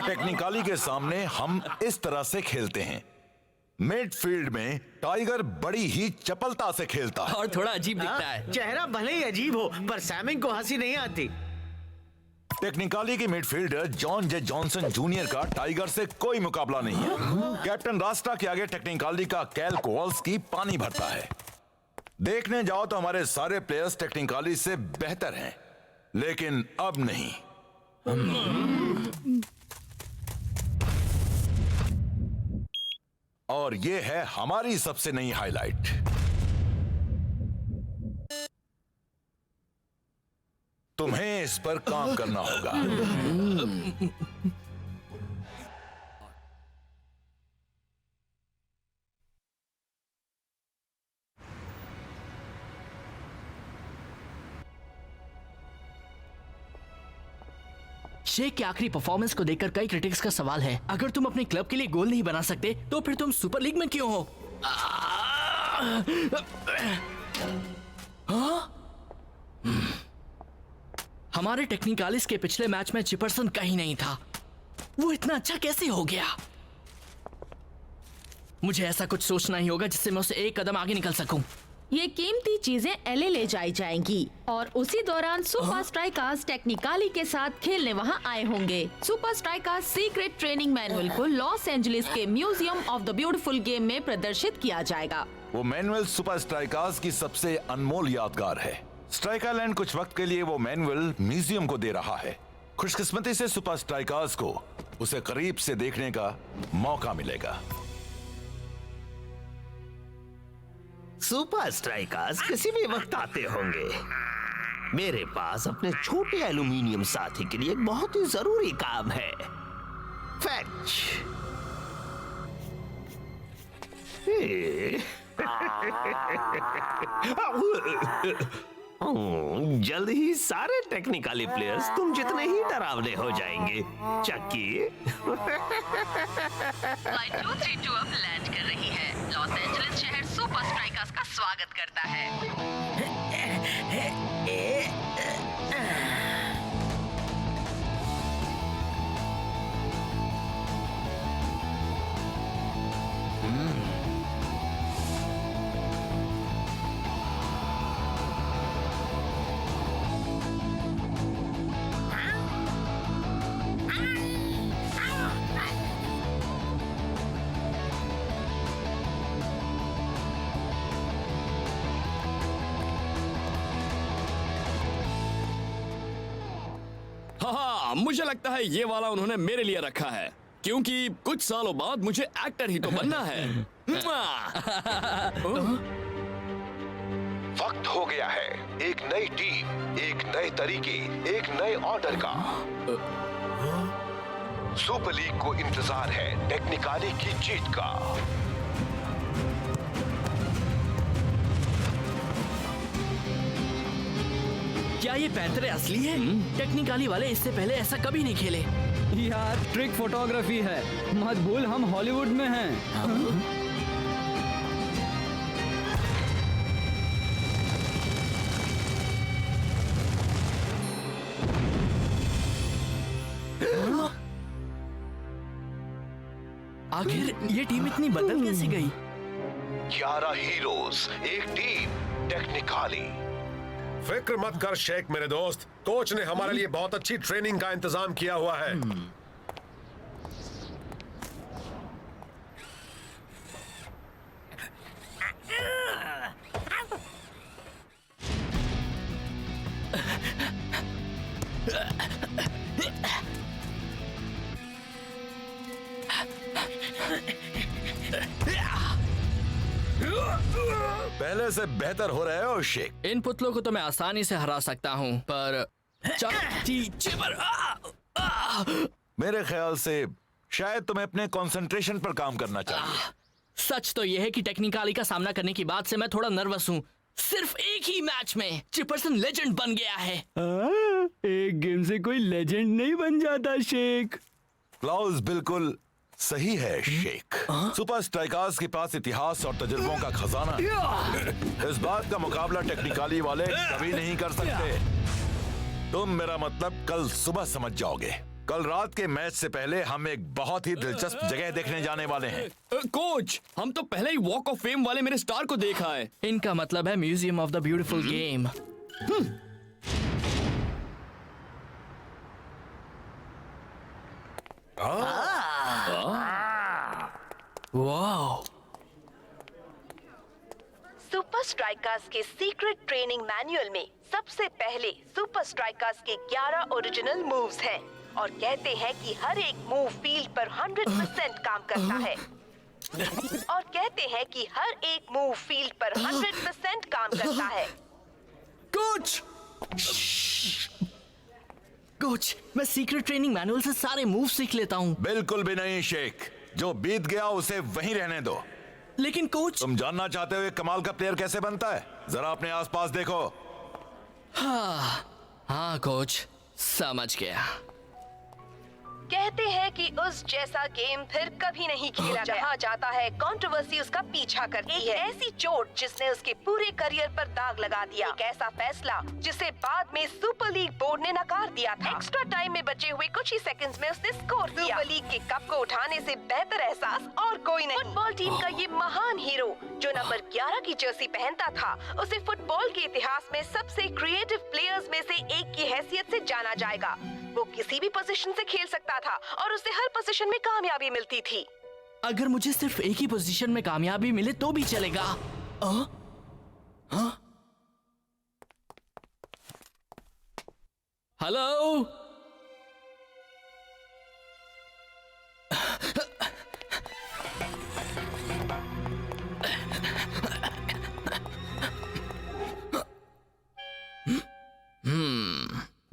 Technically के सामने हम इस तरह से खेलते हैं। मिडफील्ड में टाइगर बड़ी ही चपलता से खेलता है और थोड़ा अजीब दिखता है। चेहरा भले ही अजीब हो पर सैमिंग को हंसी नहीं आती। टेक्निकली की मिडफील्डर जॉन जे जॉनसन जूनियर का टाइगर से कोई मुकाबला नहीं है। कैप्टन रास्टा के आगे टेक्निकली का कैल कोवाल्स्की पानी भरता है। देखने जाओ तो हमारे सारे प्लेयर्स टेक्निकली से बेहतर हैं, लेकिन अब नहीं। और ये है हमारी सबसे नई हाइलाइट। तुम्हें इस पर काम करना होगा। शेख की आखिरी परफॉर्मेंस को देखकर कई क्रिटिक्स का सवाल है, अगर तुम अपने क्लब के लिए गोल नहीं बना सकते तो फिर तुम सुपर लीग में क्यों हो? हमारे टेक्निकालिस के पिछले मैच में चिपर्सन कहीं नहीं था। वो इतना अच्छा कैसे हो गया? मुझे ऐसा कुछ सोचना ही होगा जिससे मैं उसे एक कदम आगे निकल सकूं। ये कीमती चीजें एलए ले जाई जाएंगी और उसी दौरान सुपर स्ट्राइकर्स टेक्निकली के साथ खेलने वहां आए होंगे। Super strikers secret training manual को लॉस एंजलिस के museum of the beautiful game में प्रदर्शित किया जाएगा। वो मैनुअल सुपर स्ट्राइकर्स की सबसे अनमोल यादगार है। स्ट्राइकरलैंड कुछ वक्त के लिए वो मैनुअल म्यूजियम को दे रहा है। खुशकिस्मती से सुपर स्ट्राइकर्स को उसे करीब से देखने का मौका मिलेगा। सुपर स्ट्राइकर्स किसी भी वक्त आते होंगे। मेरे पास अपने छोटे एल्यूमिनियम साथी के लिए एक बहुत ही जरूरी काम है। फैच। जल्द ही सारे टेक्निकली प्लेयर्स तुम जितने ही डरावने हो जाएंगे। चक्की फ्लाइट 232 अब लैंड कर रही है। लॉस एंजलिस शहर सुपर स्ट्राइकर्स का स्वागत करता है। हाँ, मुझे लगता है ये वाला उन्होंने मेरे लिए रखा है, क्योंकि कुछ सालों बाद मुझे एक्टर ही तो बनना है। वक्त हो गया है एक नई टीम, एक नए तरीके, एक नए ऑर्डर का। सुपर लीग को इंतजार है टेक्निकली की जीत का। क्या ये पैंतरे असली है? टेक्निकली वाले इससे पहले ऐसा कभी नहीं खेले। यार ट्रिक फोटोग्राफी है, मत भूल हम हॉलीवुड में हैं। आखिर ये टीम इतनी बदल कैसे गई? 11 हीरोज, एक टीम टेक्निकली। फिक्र मत कर शेख मेरे दोस्त, कोच ने हमारे लिए बहुत अच्छी ट्रेनिंग का इंतजाम किया हुआ है। पहले से बेहतर हो रहे हो शेख। इन पुतलों को तो मैं आसानी से हरा सकता हूँ, पर मेरे ख्याल से शायद तुम्हें अपने कंसंट्रेशन पर काम करना चाहिए। सच तो यह है कि टेक्निकली का सामना करने के बाद से मैं थोड़ा नर्वस हूँ। सिर्फ एक ही मैच में चिपर्सन लेजेंड बन गया है। एक गेम से कोई लेजेंड नहीं बन जाता शेख। क्लाउस बिल्कुल सही है शेख। सुपर स्ट्राइकर्स के पास इतिहास और तजुर्बों का खजाना है। इस बात का मुकाबला टेक्निकली वाले कभी नहीं कर सकते। तुम मेरा मतलब कल सुबह समझ जाओगे। कल रात के मैच से पहले हम एक बहुत ही दिलचस्प जगह देखने जाने वाले हैं। कोच, हम तो पहले ही वॉक ऑफ फेम वाले मेरे स्टार को देखा है। इनका मतलब है museum of the beautiful game. वाह! सुपर स्ट्राइकर्स के सीक्रेट ट्रेनिंग मैनुअल में सबसे पहले सुपर स्ट्राइकर्स के 11 ओरिजिनल मूव्स हैं और कहते हैं कि हर एक मूव फील्ड पर 100% काम करता है। और कहते हैं कि हर एक मूव फील्ड पर 100% काम करता है। कोच! कोच, मैं सीक्रेट ट्रेनिंग मैनुअल से सारे मूव सीख लेता हूँ। बिल्कुल भी नहीं शेख, जो बीत गया उसे वहीं रहने दो। लेकिन कोच, तुम जानना चाहते हो एक कमाल का प्लेयर कैसे बनता है? जरा अपने आसपास देखो। हाँ कोच, समझ गया। कहते हैं कि उस जैसा गेम फिर कभी नहीं खेला जहाँ जाता है कंट्रोवर्सी उसका पीछा करती है। ऐसी चोट जिसने उसके पूरे करियर पर दाग लगा दिया। एक ऐसा फैसला जिसे बाद में सुपर लीग बोर्ड ने नकार दिया था। एक्स्ट्रा टाइम में बचे हुए कुछ ही सेकंड्स में उसने स्कोर किया। सुपर लीग के कप को उठाने से बेहतर एहसास और कोई नहीं। फुटबॉल टीम का ये महान हीरो जो नंबर 11 की जर्सी पहनता था, उसे फुटबॉल के इतिहास में सबसे क्रिएटिव प्लेयर्स में से एक की हैसियत से जाना जाएगा। वो किसी भी पोजीशन से खेल सकता था और उसे हर पोजीशन में कामयाबी मिलती थी। अगर मुझे सिर्फ एक ही पोजीशन में कामयाबी मिले तो भी चलेगा। हेलो?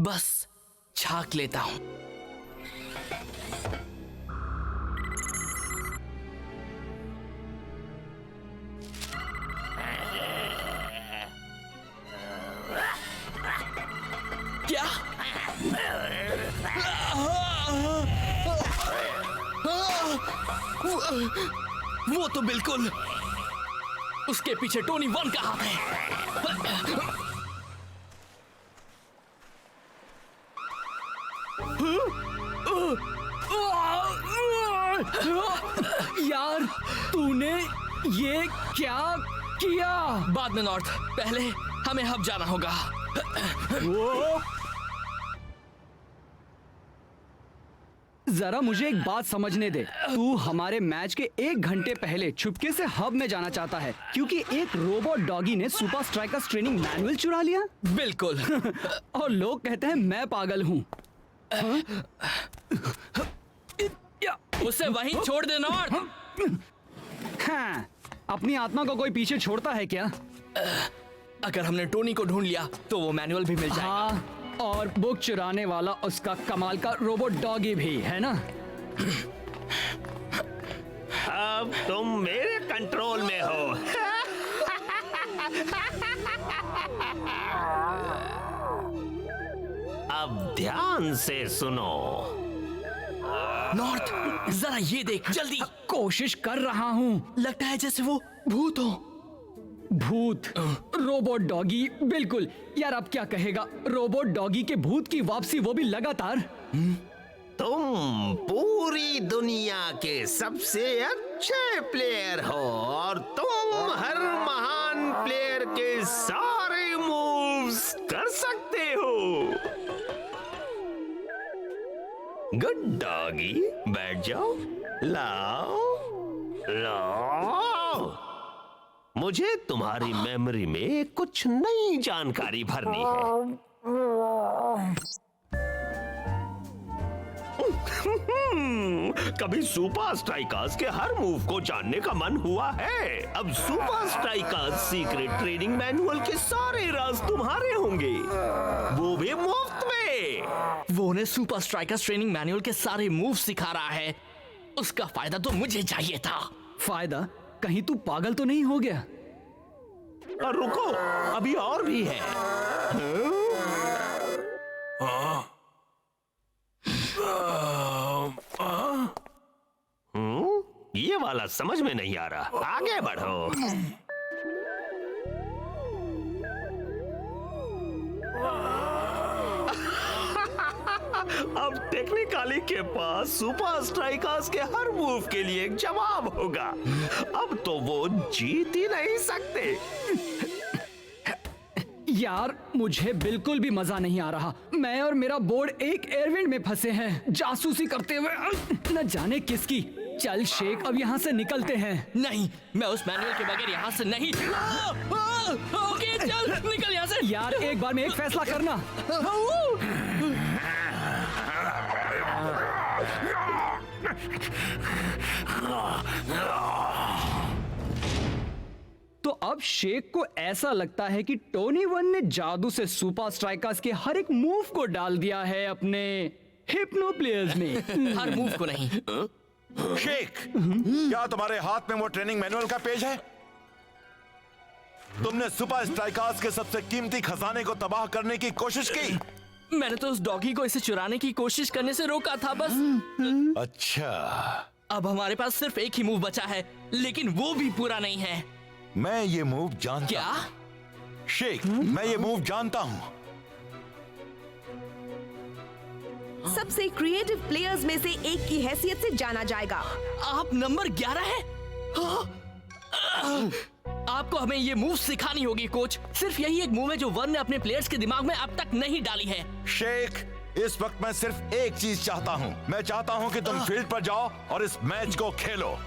बस झांक लेता हूं। क्या? वो तो बिल्कुल उसके पीछे टोनी वन का हाथ है। यार, तूने ये क्या किया? बाद में नॉर्थ, पहले हमें हब जाना होगा। जरा मुझे एक बात समझने दे। तू हमारे मैच के 1 घंटे पहले छुपके से हब में जाना चाहता है क्योंकि एक रोबोट डॉगी ने सुपर स्ट्राइकर्स ट्रेनिंग मैनुअल चुरा लिया? बिल्कुल। और लोग कहते हैं मैं पागल हूँ। उसे वहीं छोड़ दे नॉर्थ। हाँ, अपनी आत्मा को कोई पीछे छोड़ता है क्या? अगर हमने टोनी को ढूंढ लिया तो वो मैनुअल भी मिल जाएगा। हाँ, और बुक चुराने वाला उसका कमाल का रोबोट डॉगी भी है ना? अब तुम मेरे कंट्रोल में हो। अब ध्यान से सुनो। नॉर्थ, जरा ये देख जल्दी। कोशिश कर रहा हूँ। लगता है जैसे वो भूत हो। भूत? Robot doggy? बिल्कुल। यार अब क्या कहेगा? रोबोट डॉगी के भूत की वापसी, वो भी लगातार। तुम पूरी दुनिया के सबसे अच्छे प्लेयर हो और तुम हर महान प्लेयर के सारे मूव्स कर सकते हो। गुड डॉगी, बैठ जाओ। लाओ लाओ। मुझे तुम्हारी मेमोरी में कुछ नई जानकारी भरनी है। कभी सुपर स्ट्राइकर्स के हर मूव को जानने का मन हुआ है? अब super strikers secret training manual के सारे राज तुम्हारे होंगे, वो भी मुफ्त में। वो उन्हें सुपर स्ट्राइकर्स ट्रेनिंग मैनुअल के सारे मूव सिखा रहा है। उसका फायदा तो मुझे चाहिए था। फायदा? कहीं तू पागल तो नहीं हो गया? और रुको, अभी और भी है। ये वाला समझ में नहीं आ रहा। आगे बढ़ो। अब टेक्निकली के पास सुपर स्ट्राइकर्स के हर मूव के लिए एक जवाब होगा। अब तो वो जीत ही नहीं सकते। यार मुझे बिल्कुल भी मजा नहीं आ रहा। मैं और मेरा बोर्ड एक एयरविंड में फंसे हैं, जासूसी करते हुए न जाने किसकी। चल शेख, अब यहाँ से निकलते हैं। नहीं, मैं उस मैनुअल के बगैर यहाँ से नहीं। ओके चल निकल यहाँ से। यार एक बार में एक फैसला करना। तो अब शेख को ऐसा लगता है कि टोनी वन ने जादू से सुपर स्ट्राइकर्स के हर एक मूव को डाल दिया है अपने हिप्नो प्लेयर्स में। हर मूव को नहीं। शेख, क्या तुम्हारे हाथ में वो ट्रेनिंग मैनुअल का पेज है? तुमने सुपर स्ट्राइकर्स के सबसे कीमती खजाने को तबाह करने की कोशिश की। मैंने तो उस डॉगी को इसे चुराने की कोशिश करने से रोका था बस। अच्छा, अब हमारे पास सिर्फ एक ही मूव बचा है, लेकिन वो भी पूरा नहीं है। मैं ये मूव जानता क्या? हूं। शेख, मैं ये मूव जानता हूं। सबसे क्रिएटिव प्लेयर्स में से एक की हैसियत से जाना जाएगा। आप नंबर 11 है? आपको हमें ये मूव सिखानी होगी कोच। सिर्फ यही एक मूव है जो वन ने अपने प्लेयर्स के दिमाग में अब तक नहीं डाली है। शेख, इस वक्त मैं सिर्फ एक चीज चाहता हूं। मैं चाहता हूं कि तुम फील्ड पर जाओ और इस मैच को खेलो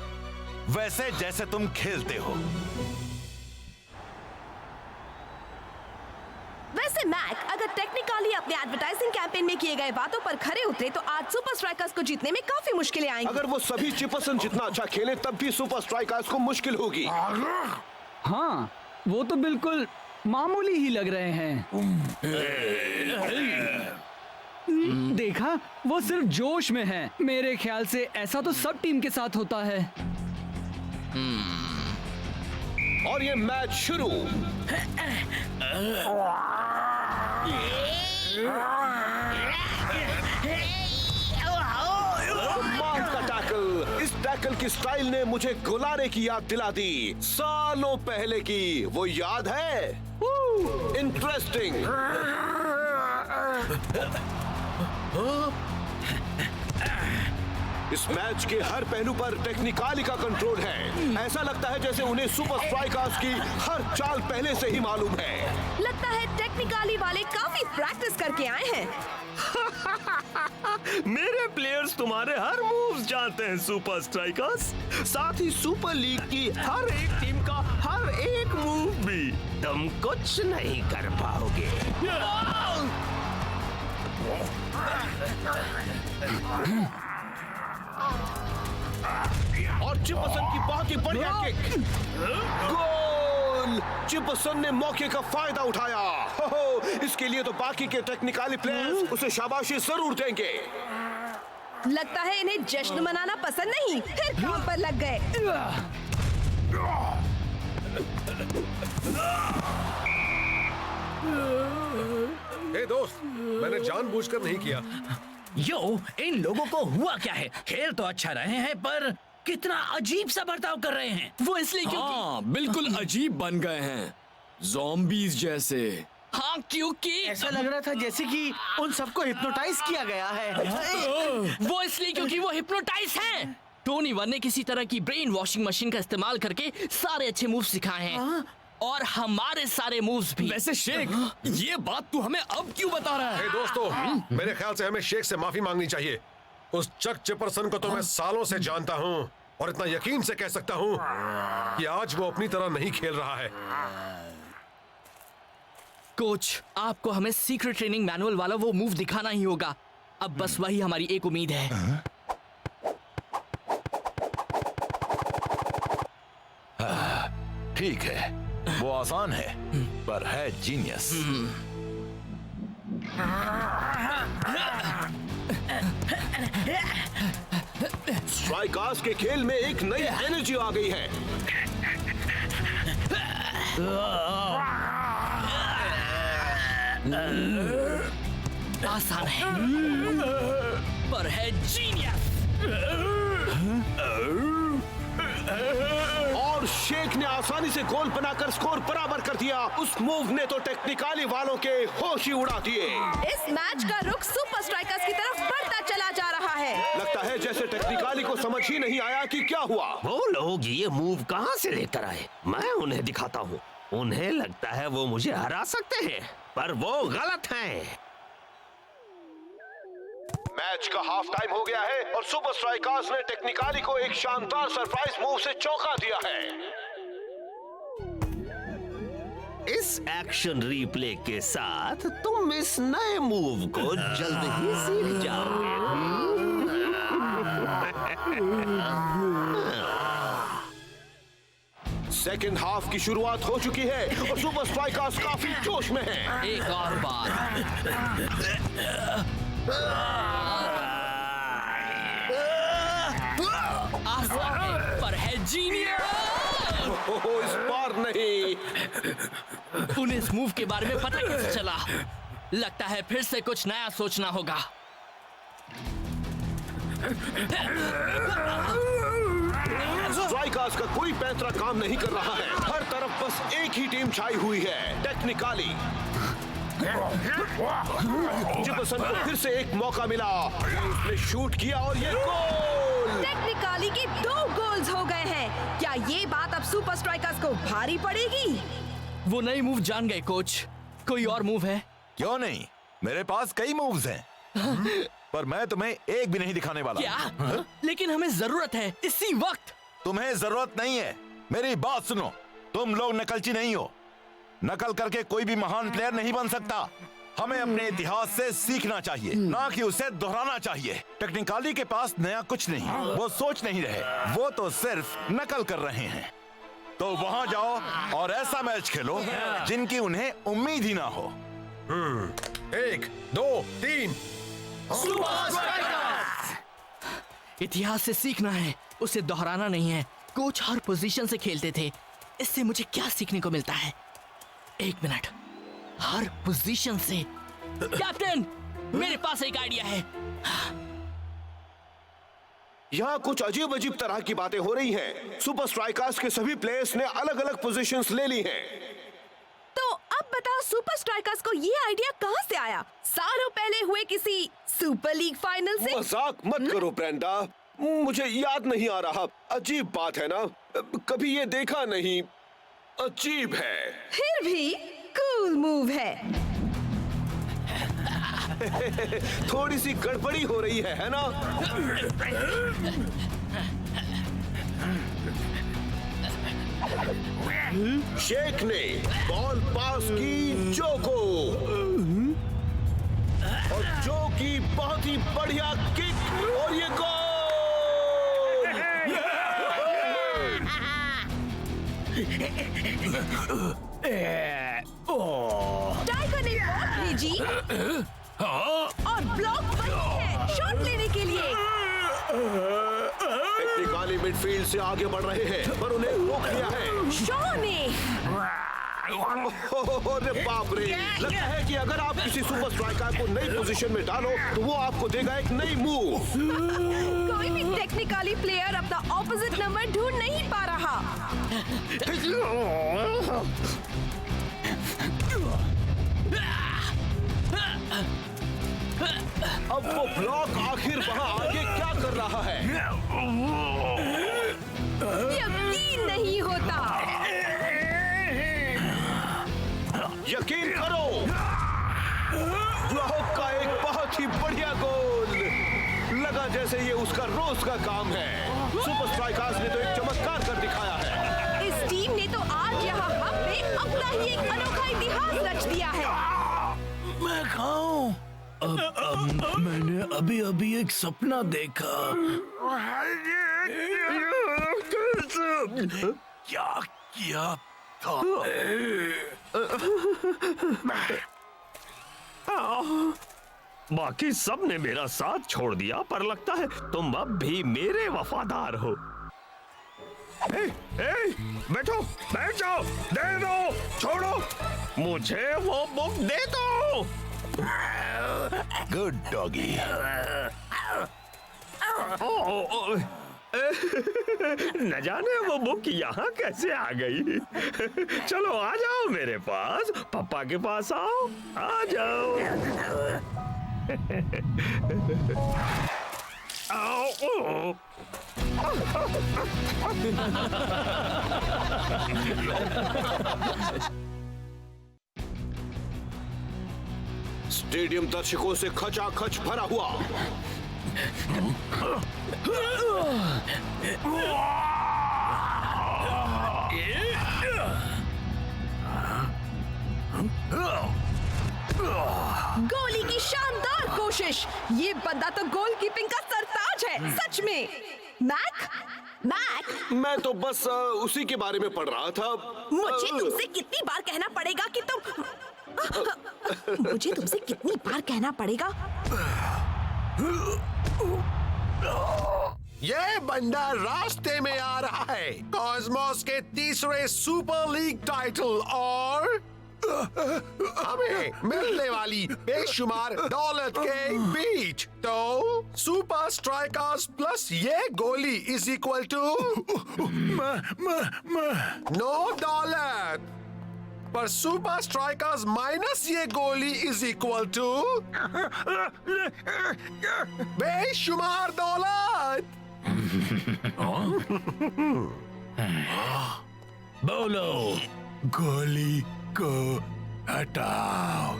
वैसे जैसे तुम खेलते हो। वैसे मैक, अगर टेक्निकली अपने एडवर्टाइजिंग कैंपेन में किए गए बातों पर खरे उतरे तो आज सुपर स्ट्राइकर्स को जीतने में काफी मुश्किलें आएंगी। अगर वो सभी चिपरसन जितना अच्छा खेले तब भी सुपर स्ट्राइकर्स को मुश्किल होगी। हाँ, वो तो बिल्कुल मामूली ही लग रहे हैं। देखा, वो सिर्फ जोश में है। मेरे ख्याल से ऐसा तो सब टीम के साथ होता है। और ये मैच शुरू। कमाल का टैकल। इस टैकल की स्टाइल ने मुझे गुलारे की याद दिला दी, सालों पहले की। वो याद है? इंटरेस्टिंग। इस मैच के हर पहलू पर टेक्निकली का कंट्रोल है। ऐसा लगता है जैसे उन्हें सुपर स्ट्राइकर्स की हर चाल पहले से ही मालूम है। लगता है टेक्निकली वाले काफी प्रैक्टिस करके आए हैं। मेरे प्लेयर्स तुम्हारे हर मूव्स जानते हैं सुपर स्ट्राइकर्स। साथ ही सुपर लीग की हर एक टीम का हर एक मूव भी। तुम कुछ नहीं कर पाओगे। और चिपरसन की बहुत ही बढ़िया किक। गोल! चिपरसन ने मौके का फायदा उठाया। हो, इसके लिए तो बाकी के टेक्निकली प्लेयर्स उसे शाबाशी जरूर देंगे। लगता है इन्हें जश्न मनाना पसंद नहीं, फिर काम पर लग गए। हे दोस्त, मैंने जानबूझकर नहीं किया। यो, इन लोगों को हुआ क्या है? खेल तो अच्छा रहे हैं पर कितना अजीब सा बर्ताव कर रहे हैं। वो इसलिए क्योंकि हाँ, बिल्कुल अजीब बन गए हैं, ज़ॉम्बीज़ जैसे। हाँ, क्योंकि ऐसा लग रहा था जैसे कि उन सबको हिप्नोटाइज किया गया है। वो इसलिए क्योंकि वो हिप्नोटाइज हैं। टोनी वन ने किसी तरह की ब्रेन वॉशिंग मशीन का इस्तेमाल करके सारे अच्छे मूव सिखाए हैं और हमारे सारे मूव्स भी। वैसे शेख, ये बात तू हमें अब क्यों बता रहा है? हे दोस्तों, मेरे ख्याल से हमें शेख से माफी मांगनी चाहिए। उस चक चिपरसन को तो मैं सालों से जानता हूँ और इतना यकीन से कह सकता हूँ कि आज वो अपनी तरह नहीं खेल रहा है। कोच, आपको हमें सीक्रेट ट्रेनिंग मैनुअल वाला वो मूव दिखाना ही होगा। अब बस वही हमारी एक उम्मीद है। ठीक है, वो आसान है पर है जीनियस। स्ट्राइकर्स के खेल में एक नई एनर्जी आ गई है। आसान है पर है जीनियस। और शेख ने आसानी से गोल बनाकर स्कोर बराबर कर दिया। उस मूव ने तो टेक्निकाली वालों के होश ही उड़ा दिए। इस मैच का रुख सुपर स्ट्राइकर्स की तरफ बढ़ता चला जा रहा है। लगता है जैसे टेक्निकाली को समझ ही नहीं आया कि क्या हुआ। वो लोग ये मूव कहाँ से लेकर आए? मैं उन्हें दिखाता हूँ। उन्हें लगता है वो मुझे हरा सकते हैं, पर वो गलत हैं। मैच का हाफ टाइम हो गया है और सुपर स्ट्राइकर्स ने टेक्निकाली को एक शानदार सरप्राइज मूव से चौंका दिया है। इस एक्शन रिप्ले के साथ तुम इस नए मूव को जल्द ही सीख जाओगे। सेकेंड हाफ की शुरुआत हो चुकी है और सुपर स्ट्राइकर्स काफी जोश में हैं। एक और बार। आसान है, पर है जीनियस। ओहो, इस बार नहीं। उन्हें इस मूव के बारे में पता कैसे चला? लगता है फिर से कुछ नया सोचना होगा। स्ट्राइकर्स का कोई पैंतरा काम नहीं कर रहा है। हर तरफ बस एक ही टीम छाई हुई है, टेक्निकाली। जिपसन को फिर से एक मौका मिला। उसने शूट किया और ये गोल। टेक्निकाली के 2 गोल्स हो गए हैं। क्या ये बात अब सुपर स्ट्राइकर्स को भारी पड़ेगी? वो नई मूव जान गए कोच। कोई और मूव है? क्यों नहीं, मेरे पास कई मूव्स हैं। पर मैं तुम्हें एक भी नहीं दिखाने वाला। क्या? लेकिन हमें जरूरत है इसी वक्त। तुम्हें जरूरत नहीं है। मेरी बात सुनो, तुम लोग नकलची नहीं हो। नकल करके कोई भी महान प्लेयर नहीं बन सकता। हमें अपने इतिहास से सीखना चाहिए, ना कि उसे दोहराना चाहिए। टेक्निकाली के पास नया कुछ नहीं। वो सोच नहीं रहे, वो तो सिर्फ नकल कर रहे हैं। तो वहां जाओ और ऐसा मैच खेलो जिनकी उन्हें उम्मीद ही ना हो। 1, 2, 3। इतिहास से सीखना है, उसे दोहराना नहीं है। कोच हर पोजीशन से खेलते थे। इससे मुझे क्या सीखने को मिलता है? 1 मिनट। हर पोजीशन से। कैप्टन, मेरे पास एक आइडिया है। यहाँ कुछ अजीब अजीब तरह की बातें हो रही हैं। सुपर स्ट्राइकर्स के सभी प्लेयर्स ने अलग अलग पोजीशंस ले ली हैं। तो अब बताओ, सुपर स्ट्राइकर्स को ये आइडिया कहाँ से आया? सालों पहले हुए किसी सुपर लीग फाइनल से? मजाक मत करो ब्रेंडा, मुझे याद नहीं आ रहा। अजीब बात है ना, कभी ये देखा नहीं। अजीब है। फिर भी कूल मूव है। थोड़ी सी गड़बड़ी हो रही है ना? शेख ने बॉल पास की जो को, और जो की बहुत ही बढ़िया किक, और ये गोल। टाइगर ने बॉल भेजी और ब्लॉक बनी है शॉट लेने के लिए। टेक्निकाली मिडफील्ड से आगे बढ़ रहे हैं, पर उन्हें रोक लिया है शॉ ने। अरे बाप रे, लगता है कि अगर आप किसी सुपर स्ट्राइकर को नई पोजीशन में डालो तो वो आपको देगा एक नई मूव। कोई भी टेक्निकली प्लेयर अपना ऑपोजिट नंबर ढूंढ नहीं पा रहा। अब वो ब्लॉक आखिर वहां आगे क्या कर रहा है? यकीन नहीं होता। यकीन करो, ब्लॉक का एक बहुत ही बढ़िया गोल। लगा जैसे ये उसका रोज का काम है। सुपर स्ट्राइकर्स ने तो एक चमत्कार कर दिखाया है। इस टीम ने तो आज यहाँ हब में अपना ही एक अनोखा इतिहास रच दिया है। मैं खाऊं? मैंने अभी एक सपना देखा। क्या किया था? बाकी सब ने मेरा साथ छोड़ दिया, पर लगता है तुम अब भी मेरे वफादार हो। बैठो, बैठ जाओ, दे दो, छोड़ो, मुझे वो बुक दे दो। Good doggy. न जाने वो बुक यहाँ कैसे आ गई। चलो आ जाओ मेरे पास, पापा के पास आओ, आ जाओ। आओ। स्टेडियम दर्शकों से खचाखच भरा हुआ। गोली की शानदार कोशिश। ये बंदा तो गोलकीपिंग का सरताज है, सच में। मैक, मैं तो बस उसी के बारे में पढ़ रहा था। मुझे तुमसे कितनी बार कहना पड़ेगा कि तुम मुझे तुमसे कितनी बार कहना पड़ेगा। ये बंदा रास्ते में आ रहा है कॉस्मोस के तीसरे सुपर लीग टाइटल और हमें मिलने वाली बेशुमार दौलत के बीच। तो सुपर स्ट्राइकर्स प्लस ये गोली इज इक्वल टू नो दौलत, पर सुपर स्ट्राइकर्स माइनस ये गोली इज इक्वल टू बेशुमार दौलत। बोलो, गोली को हटाओ।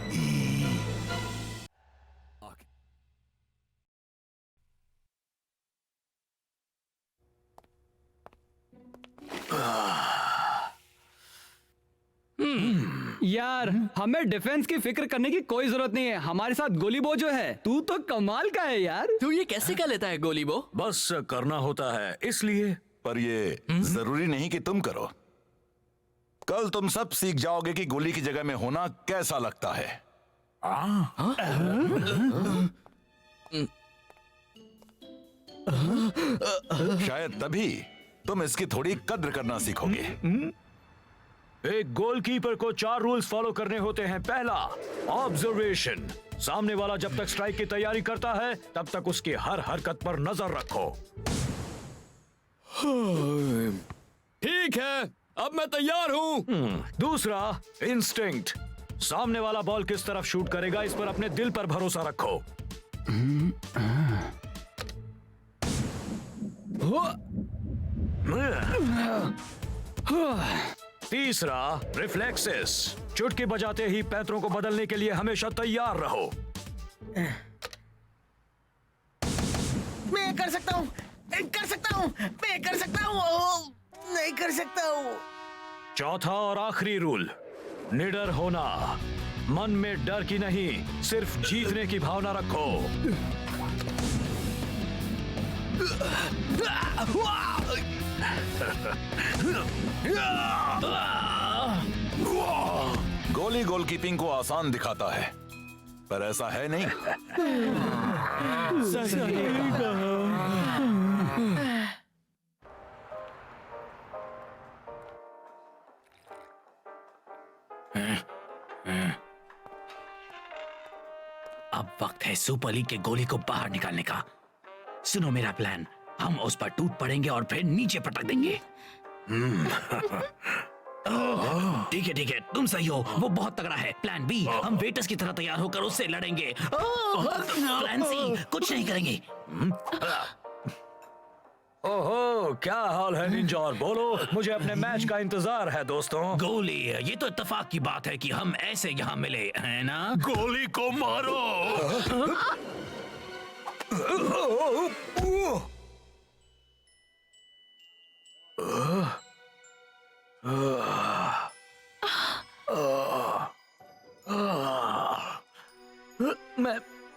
यार हमें डिफेंस की फिक्र करने की कोई जरूरत नहीं है। हमारे साथ गोलीबो जो है, तू तो कमाल का है यार। तू ये कैसे कर लेता है गोलीबो? बस करना होता है इसलिए। पर ये जरूरी नहीं कि तुम करो। कल तुम सब सीख जाओगे कि गोली की जगह में होना कैसा लगता है। शायद तभी तुम इसकी थोड़ी कद्र करना सीखोगे। एक गोलकीपर को 4 रूल्स फॉलो करने होते हैं। पहला, ऑब्जर्वेशन। सामने वाला जब तक स्ट्राइक की तैयारी करता है तब तक उसकी हर हरकत पर नजर रखो। ठीक है, अब मैं तैयार हूँ। दूसरा, इंस्टिंक्ट। सामने वाला बॉल किस तरफ शूट करेगा इस पर अपने दिल पर भरोसा रखो। तीसरा, रिफ्लेक्सेस। चुटकी बजाते ही पैरों को बदलने के लिए हमेशा तैयार रहो। मैं कर सकता हूँ, मैं कर सकता हूँ, नहीं कर सकता हूँ। चौथा और आखिरी रूल, निडर होना। मन में डर की नहीं, सिर्फ जीतने की भावना रखो। गोली गोलकीपिंग को आसान दिखाता है, पर ऐसा है नहीं। अब वक्त है सुपर लीग के गोली को बाहर निकालने का। सुनो मेरा प्लान, हम उस पर टूट पड़ेंगे और फिर नीचे पटक देंगे। ठीक है, तुम सही हो, वो बहुत तगड़ा है। प्लान बी, हम वेटर्स की तरह तैयार होकर उससे लड़ेंगे। प्लान सी, कुछ नहीं करेंगे। ओहो, क्या हाल है निंजा? बोलो, मुझे अपने मैच का इंतजार है दोस्तों। गोली, ये तो इत्तेफाक की बात है कि हम ऐसे यहाँ मिले हैं ना। गोली को मारो।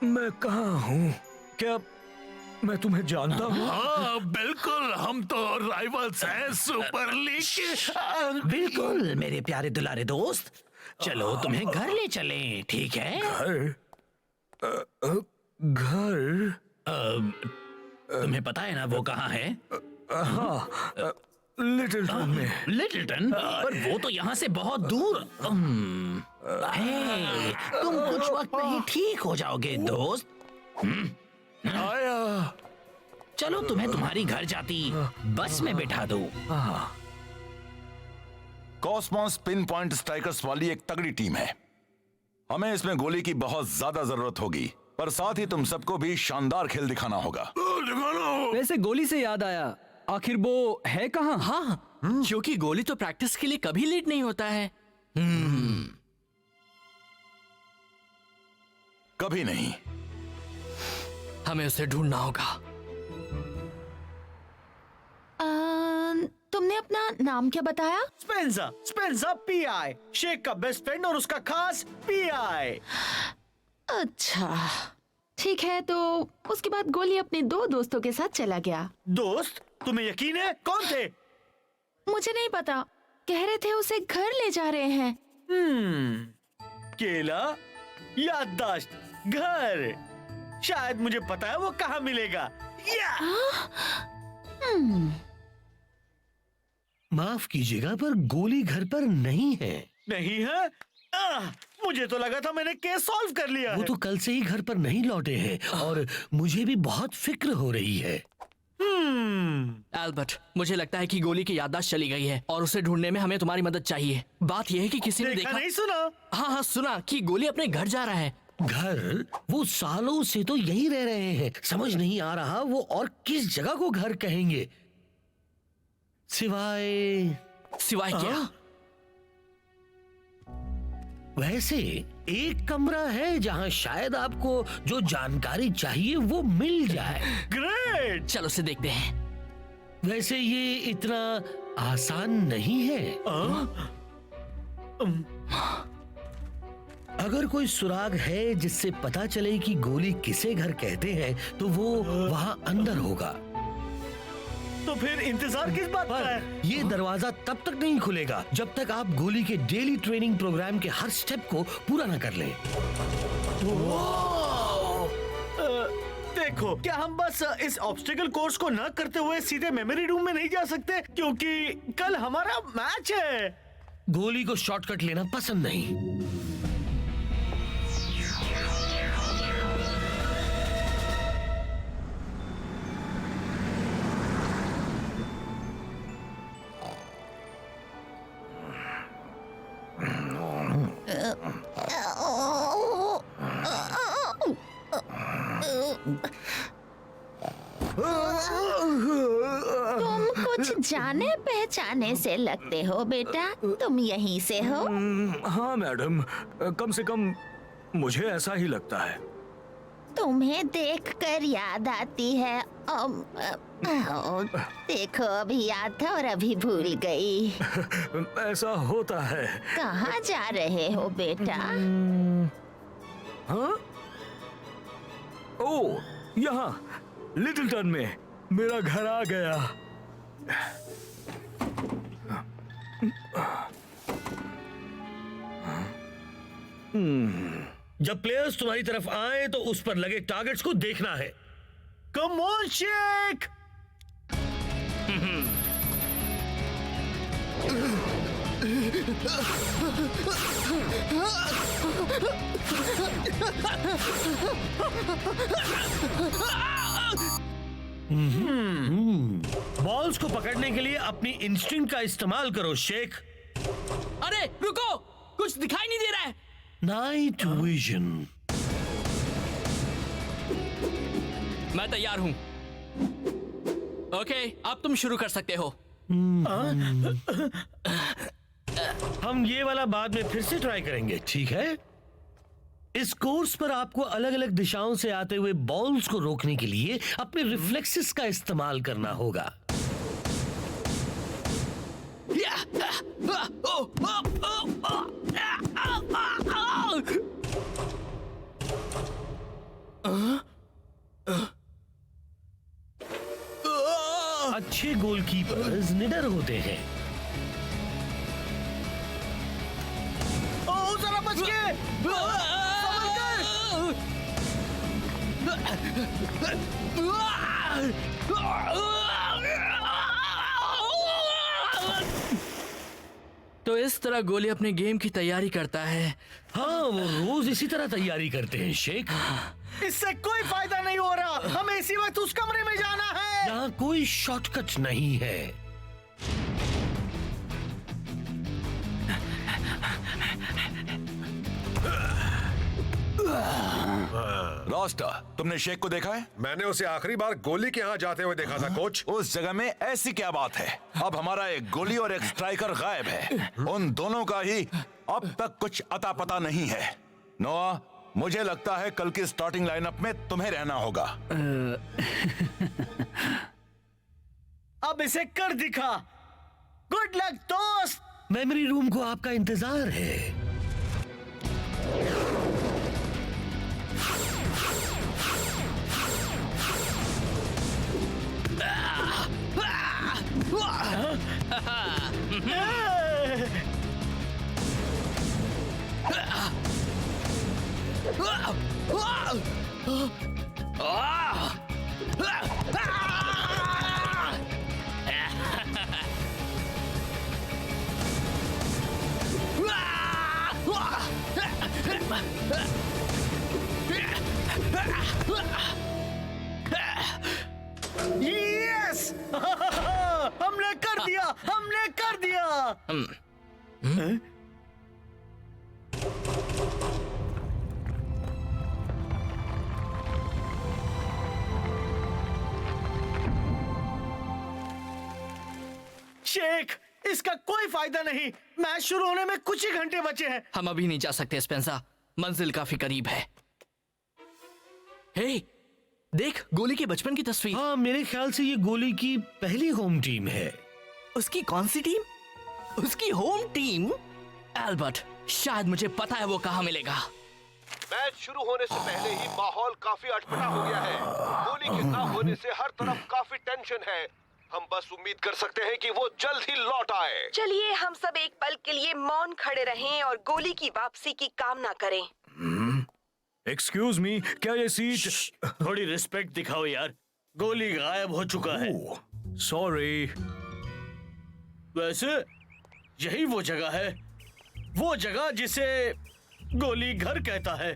मैं कहाँ हूँ? क्या मैं तुम्हें जानता हूँ? हाँ बिल्कुल, हम तो राइवल्स हैं सुपर लीग के। बिल्कुल मेरे प्यारे दुलारे दोस्त, चलो तुम्हें घर ले चलें, ठीक है? घर? तुम्हें पता है ना वो कहाँ है? हाँ, लिटिलटन में। लिटिलटन? पर वो तो यहाँ से बहुत दूर। हे, तुम कुछ वक्त में ही ठीक हो जाओगे दोस्त। आया। चलो तुम्हें तुम्हारी घर जाती बस में बैठा दूं। कॉस्मोस पिन पॉइंट स्ट्राइकर्स वाली एक तगड़ी टीम है। हमें इसमें गोली की बहुत ज्यादा जरूरत होगी, पर साथ ही तुम सबको भी शानदार खेल दिखाना होगा। वैसे गोली से याद आया, आखिर वो है कहाँ? हाँ, क्योंकि गोली तो प्रैक्टिस के लिए कभी लेट नहीं होता है। कभी नहीं। हमें उसे ढूंढना होगा। तुमने अपना नाम क्या बताया? स्पेंसर, स्पेंसर पीआई, शेख का बेस्ट फ्रेंड और उसका खास पीआई। अच्छा, ठीक है। तो उसके बाद गोली अपने 2 दोस्तों के साथ चला गया। दोस्त? तुम्हें यकीन है? कौन थे? मुझे नहीं पता, कह रहे थे उसे घर ले जा रहे हैं। केला, याददाश्त, घर। शायद मुझे पता है वो कहाँ मिलेगा। माफ कीजिएगा पर गोली घर पर नहीं है। नहीं है? मुझे तो लगा था मैंने केस सॉल्व कर लिया वो है। तो कल से ही घर पर नहीं लौटे हैं और मुझे भी बहुत फिक्र हो रही है। एल्बर्ट, मुझे लगता है कि गोली की याददाश्त चली गई है और उसे ढूंढने में हमें तुम्हारी मदद चाहिए। बात यह है कि किसी ने देखा नहीं सुना? हाँ, सुना कि गोली अपने घर जा रहा है। घर? वो सालों से तो यही रह रहे हैं। समझ नहीं आ रहा वो और किस जगह को घर कहेंगे, सिवाय क्या? वैसे एक कमरा है जहां शायद आपको जो जानकारी चाहिए वो मिल जाए। ग्रेट, चलो उसे देखते हैं। वैसे ये इतना आसान नहीं है। अगर कोई सुराग है जिससे पता चले कि गोली किसे घर कहते हैं तो वो वहां अंदर होगा। तो फिर इंतजार किस बात का है? ये दरवाजा तब तक नहीं खुलेगा जब तक आप गोली के डेली ट्रेनिंग प्रोग्राम के हर स्टेप को पूरा न कर लें। देखो, क्या हम बस इस ऑब्स्टिकल कोर्स को न करते हुए सीधे मेमोरी रूम में नहीं जा सकते? क्योंकि कल हमारा मैच है। गोली को शॉर्टकट लेना पसंद नहीं। तुम कुछ जाने पहचाने से लगते हो बेटा, तुम यहीं से हो? हाँ मैडम, कम से कम मुझे ऐसा ही लगता है। तुम्हें देखकर याद आती है। देखो, अभी याद था और अभी भूल गई। ऐसा होता है। कहाँ जा रहे हो बेटा? हाँ? ओ, यहाँ लिटिलटन में मेरा घर आ गया। जब प्लेयर्स तुम्हारी तरफ आए तो उस पर लगे टारगेट्स को देखना है। Come on shake. बॉल्स को पकड़ने के लिए अपनी इंस्टिंक्ट का इस्तेमाल करो शेख। अरे रुको, कुछ दिखाई नहीं दे रहा है। Night vision. मैं तैयार हूं। ओके, अब तुम शुरू कर सकते हो। हम ये वाला बाद में फिर से ट्राई करेंगे, ठीक है? इस कोर्स पर आपको अलग अलग दिशाओं से आते हुए बॉल्स को रोकने के लिए अपने रिफ्लेक्सेस का इस्तेमाल करना होगा। अच्छे गोलकीपर्स निडर होते हैं। जरा बच के। तो इस तरह गोली अपने गेम की तैयारी करता है। हाँ, वो रोज इसी तरह तैयारी करते हैं शेख। इससे कोई फायदा नहीं हो रहा। हमें इसी वक्त उस कमरे में जाना है। यहाँ कोई शॉर्टकट नहीं है। रास्टा, तुमने शेख को देखा है? मैंने उसे आखिरी बार गोली के यहाँ जाते हुए देखा था कोच। उस जगह में ऐसी क्या बात है? अब हमारा एक गोली और एक स्ट्राइकर गायब है। उन दोनों का ही अब तक कुछ अता पता नहीं है। नोआ, मुझे लगता है कल की स्टार्टिंग लाइनअप में तुम्हें रहना होगा। अब इसे कर दिखा। गुड लक दोस्त। मेमोरी रूम को आपका इंतजार है। यस हमने कर दिया, हमने कर दिया। शेख, इसका कोई फायदा नहीं। मैच शुरू होने में कुछ ही घंटे बचे हैं। हम अभी नहीं जा सकते स्पेंसर, मंजिल काफी करीब है। हे, देख गोली के बचपन की तस्वीर। हाँ, मेरे ख्याल से ये गोली की पहली होम टीम है। उसकी कौन सी टीम? उसकी होम टीम? एल्बर्ट, शायद मुझे पता है वो कहाँ मिलेगा। मैच शुरू होने से पहले ही माहौल काफी अटपटा हो गया है। गोली के ना होने से हर तरफ काफी टेंशन है। हम बस उम्मीद कर सकते हैं कि वो जल्द ही लौट आए। चलिए हम सब एक पल के लिए मौन खड़े रहें और गोली की वापसी की कामना करें। एक्सक्यूज मी, क्या ये सीट? थोड़ी रिस्पेक्ट दिखाओ यार। गोली गायब हो चुका है। सॉरी। वैसे यही वो जगह है, वो जगह जिसे गोली घर कहता है।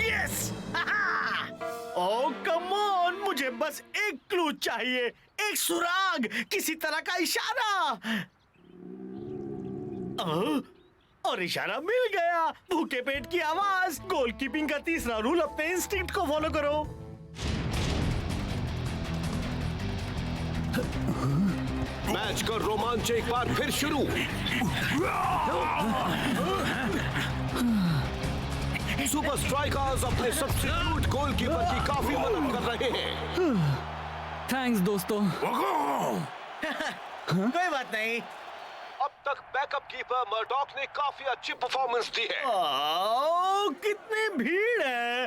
यस! ओह कम ऑन, मुझे बस एक क्लू चाहिए, एक सुराग, किसी तरह का इशारा। और इशारा मिल गया। भूखे पेट की आवाज। गोलकीपिंग का तीसरा रूल, अपने इंस्टिंक्ट को फॉलो करो। मैच का रोमांच एक बार फिर शुरू। सुपर स्ट्राइकर्स अपने सब्स्टिट्यूट गोलकीपर की काफी मदद कर रहे हैं। थैंक्स दोस्तों। कोई बात नहीं। अब तक बैकअप कीपर मर्डॉक ने काफी अच्छी परफॉर्मेंस दी है। कितनी भीड़ है।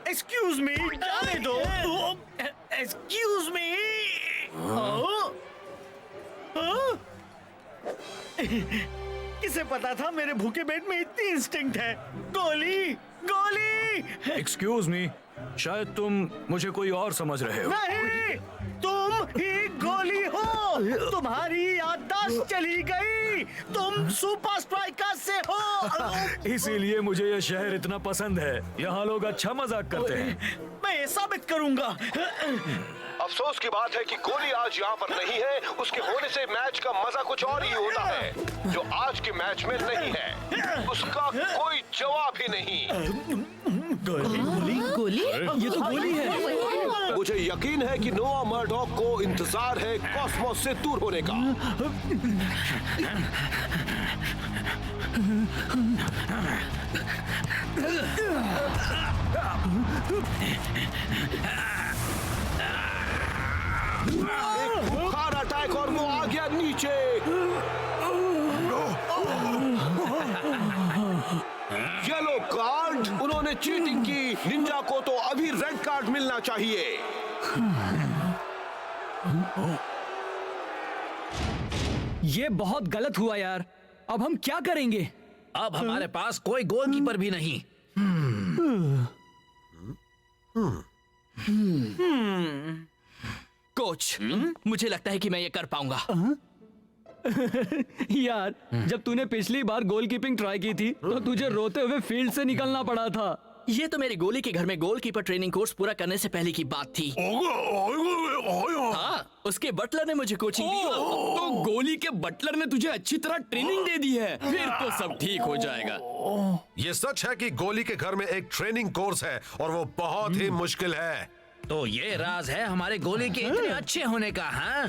एक्सक्यूज मी, जाने दो। Excuse me. किसे पता था मेरे भूखे पेट में इतनी इंस्टिंक्ट है। गोली, गोली। एक्सक्यूज मी, शायद तुम मुझे कोई और समझ रहे हो। नहीं, तुम ही गोली हो। तुम्हारी याददाश्त चली गई। तुम सुपर स्ट्राइकर से हो। इसीलिए मुझे यह शहर इतना पसंद है। यहाँ लोग अच्छा मजाक करते हैं। मैं ये साबित करूंगा। अफसोस की बात है कि गोली आज यहाँ पर नहीं है। उसके होने से मैच का मजा कुछ और ही होता है, जो आज के मैच में नहीं है। उसका कोई जवाब ही नहीं। गोली? ये तो गोली है। मुझे यकीन है कि नोआ मर्डॉक को इंतजार है कॉस्मोस से दूर होने का। एक बुखार अटैक और वो आ गया नीचे। Yellow card. उन्होंने चीटिंग की। निंजा को तो अभी रेड कार्ड मिलना चाहिए। ये बहुत गलत हुआ यार। अब हम क्या करेंगे? अब हमारे पास कोई गोलकीपर भी नहीं। कोच, मुझे लगता है कि मैं ये कर पाऊंगा। यार जब तूने पिछली बार गोलकीपिंग ट्राई की थी तो तुझे रोते हुए फील्ड से निकलना पड़ा था। ये तो मेरे गोली के घर में गोलकीपर ट्रेनिंग कोर्स पूरा करने से पहले की बात थी। हाँ, उसके बटलर ने मुझे कोचिंग दी। तो गोली के बटलर ने तुझे अच्छी तरह ट्रेनिंग दे दी है, फिर तो सब ठीक हो जाएगा। ये सच है कि गोली के घर में एक ट्रेनिंग कोर्स है और वो बहुत ही मुश्किल है। तो ये राज है हमारे गोली के इतने अच्छे होने का। हाँ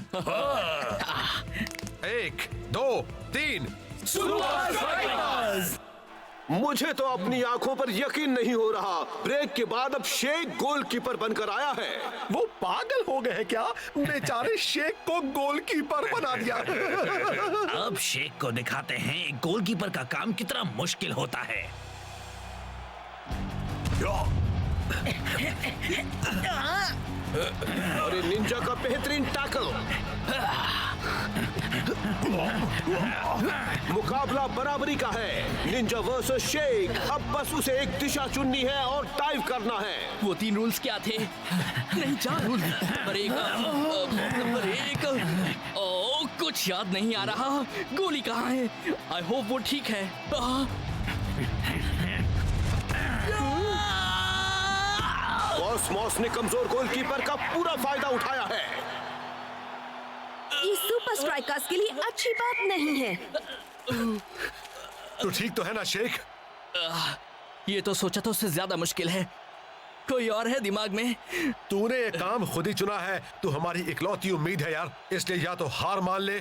1, 2, 3 मुझे तो अपनी आंखों पर यकीन नहीं हो रहा। ब्रेक के बाद अब शेख गोलकीपर बनकर आया है। वो पागल हो गए हैं क्या? बेचारे शेख को गोलकीपर बना दिया। अब शेख को दिखाते हैं एक गोलकीपर का काम कितना मुश्किल होता है। अरे निंजा का बेहतरीन टैकल। मुकाबला बराबरी का है। Ninja versus Sheikh. अब बस उसे एक दिशा चुननी है और डाइव करना है। वो 3 रूल्स क्या थे? नहीं, 4 रूल। नंबर 1 ओ कुछ याद नहीं आ रहा। गोली कहाँ है? आई होप वो ठीक है। कॉस्मोस ने कमजोर गोलकीपर का पूरा फायदा उठाया है। ये सुपर स्ट्राइकर्स के लिए अच्छी बात नहीं है। तो ठीक तो है ना शेख? ये तो सोचा तो उससे ज्यादा मुश्किल है। कोई और है दिमाग में? तूने ये काम खुद ही चुना है। तू हमारी इकलौती उम्मीद है यार, इसलिए या तो हार मान ले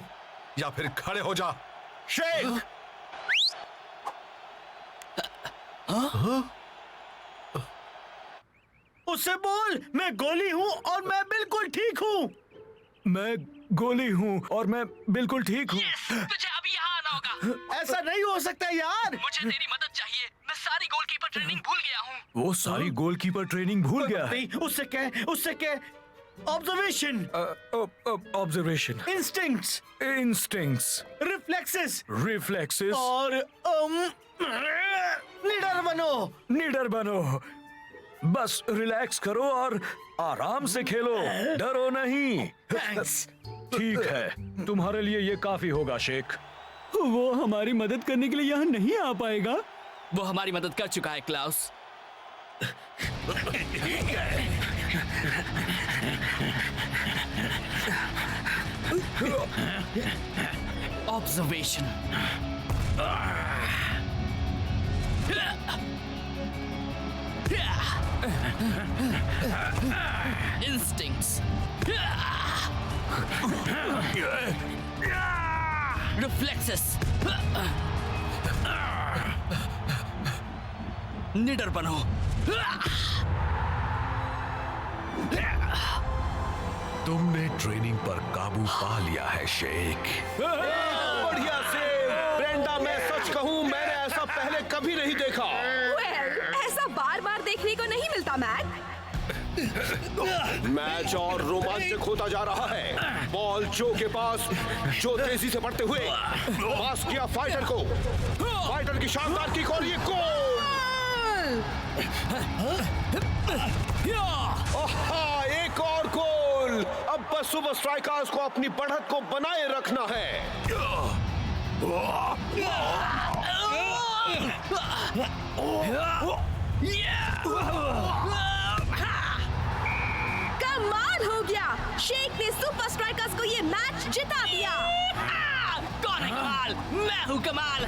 या फिर खड़े हो जा। शेख! उससे बोल मैं गोली हूँ और मैं बिल्कुल ठीक हूँ। मैं गोली हूँ और मैं बिल्कुल ठीक हूँ। तुझे अभी यहाँ आना होगा। ऐसा नहीं हो सकता यार। मुझे तेरी मदद चाहिए। मैं सारी गोलकीपर ट्रेनिंग भूल गया हूँ। वो सारी गोलकीपर ट्रेनिंग भूल गया है। उससे क्या ऑब्जर्वेशन, इंस्टिंक्ट्स, रिफ्लेक्सेस और निडर बनो। बस रिलैक्स करो और आराम से खेलो, डरो नहीं। ठीक है, तुम्हारे लिए ये काफी होगा शेख। वो हमारी मदद करने के लिए यहाँ नहीं आ पाएगा। वो हमारी मदद कर चुका है क्लाउस। ऑब्जर्वेशन, instincts, reflexes, निडर बनो। तुमने ट्रेनिंग पर काबू पा लिया है शेख। बढ़िया से ब्रेंडा, मैं सच कहूँ मैंने ऐसा पहले कभी नहीं देखा। ऐसा बार बार देखने को नहीं मिलता मैक। मैच और रोमांचक होता जा रहा है। बॉल जो के पास, जो तेजी से बढ़ते हुए पास किया फाइटर को। फाइटर की शानदार किक और ये गोल। एक और गोल। अब बस सुपर स्ट्राइकर्स को अपनी बढ़त को बनाए रखना है। कमाल हो गया। शेख ने सुपर स्ट्राइकर्स को ये मैच जिता दिया। कौन है कमाल? मैं हूँ कमाल।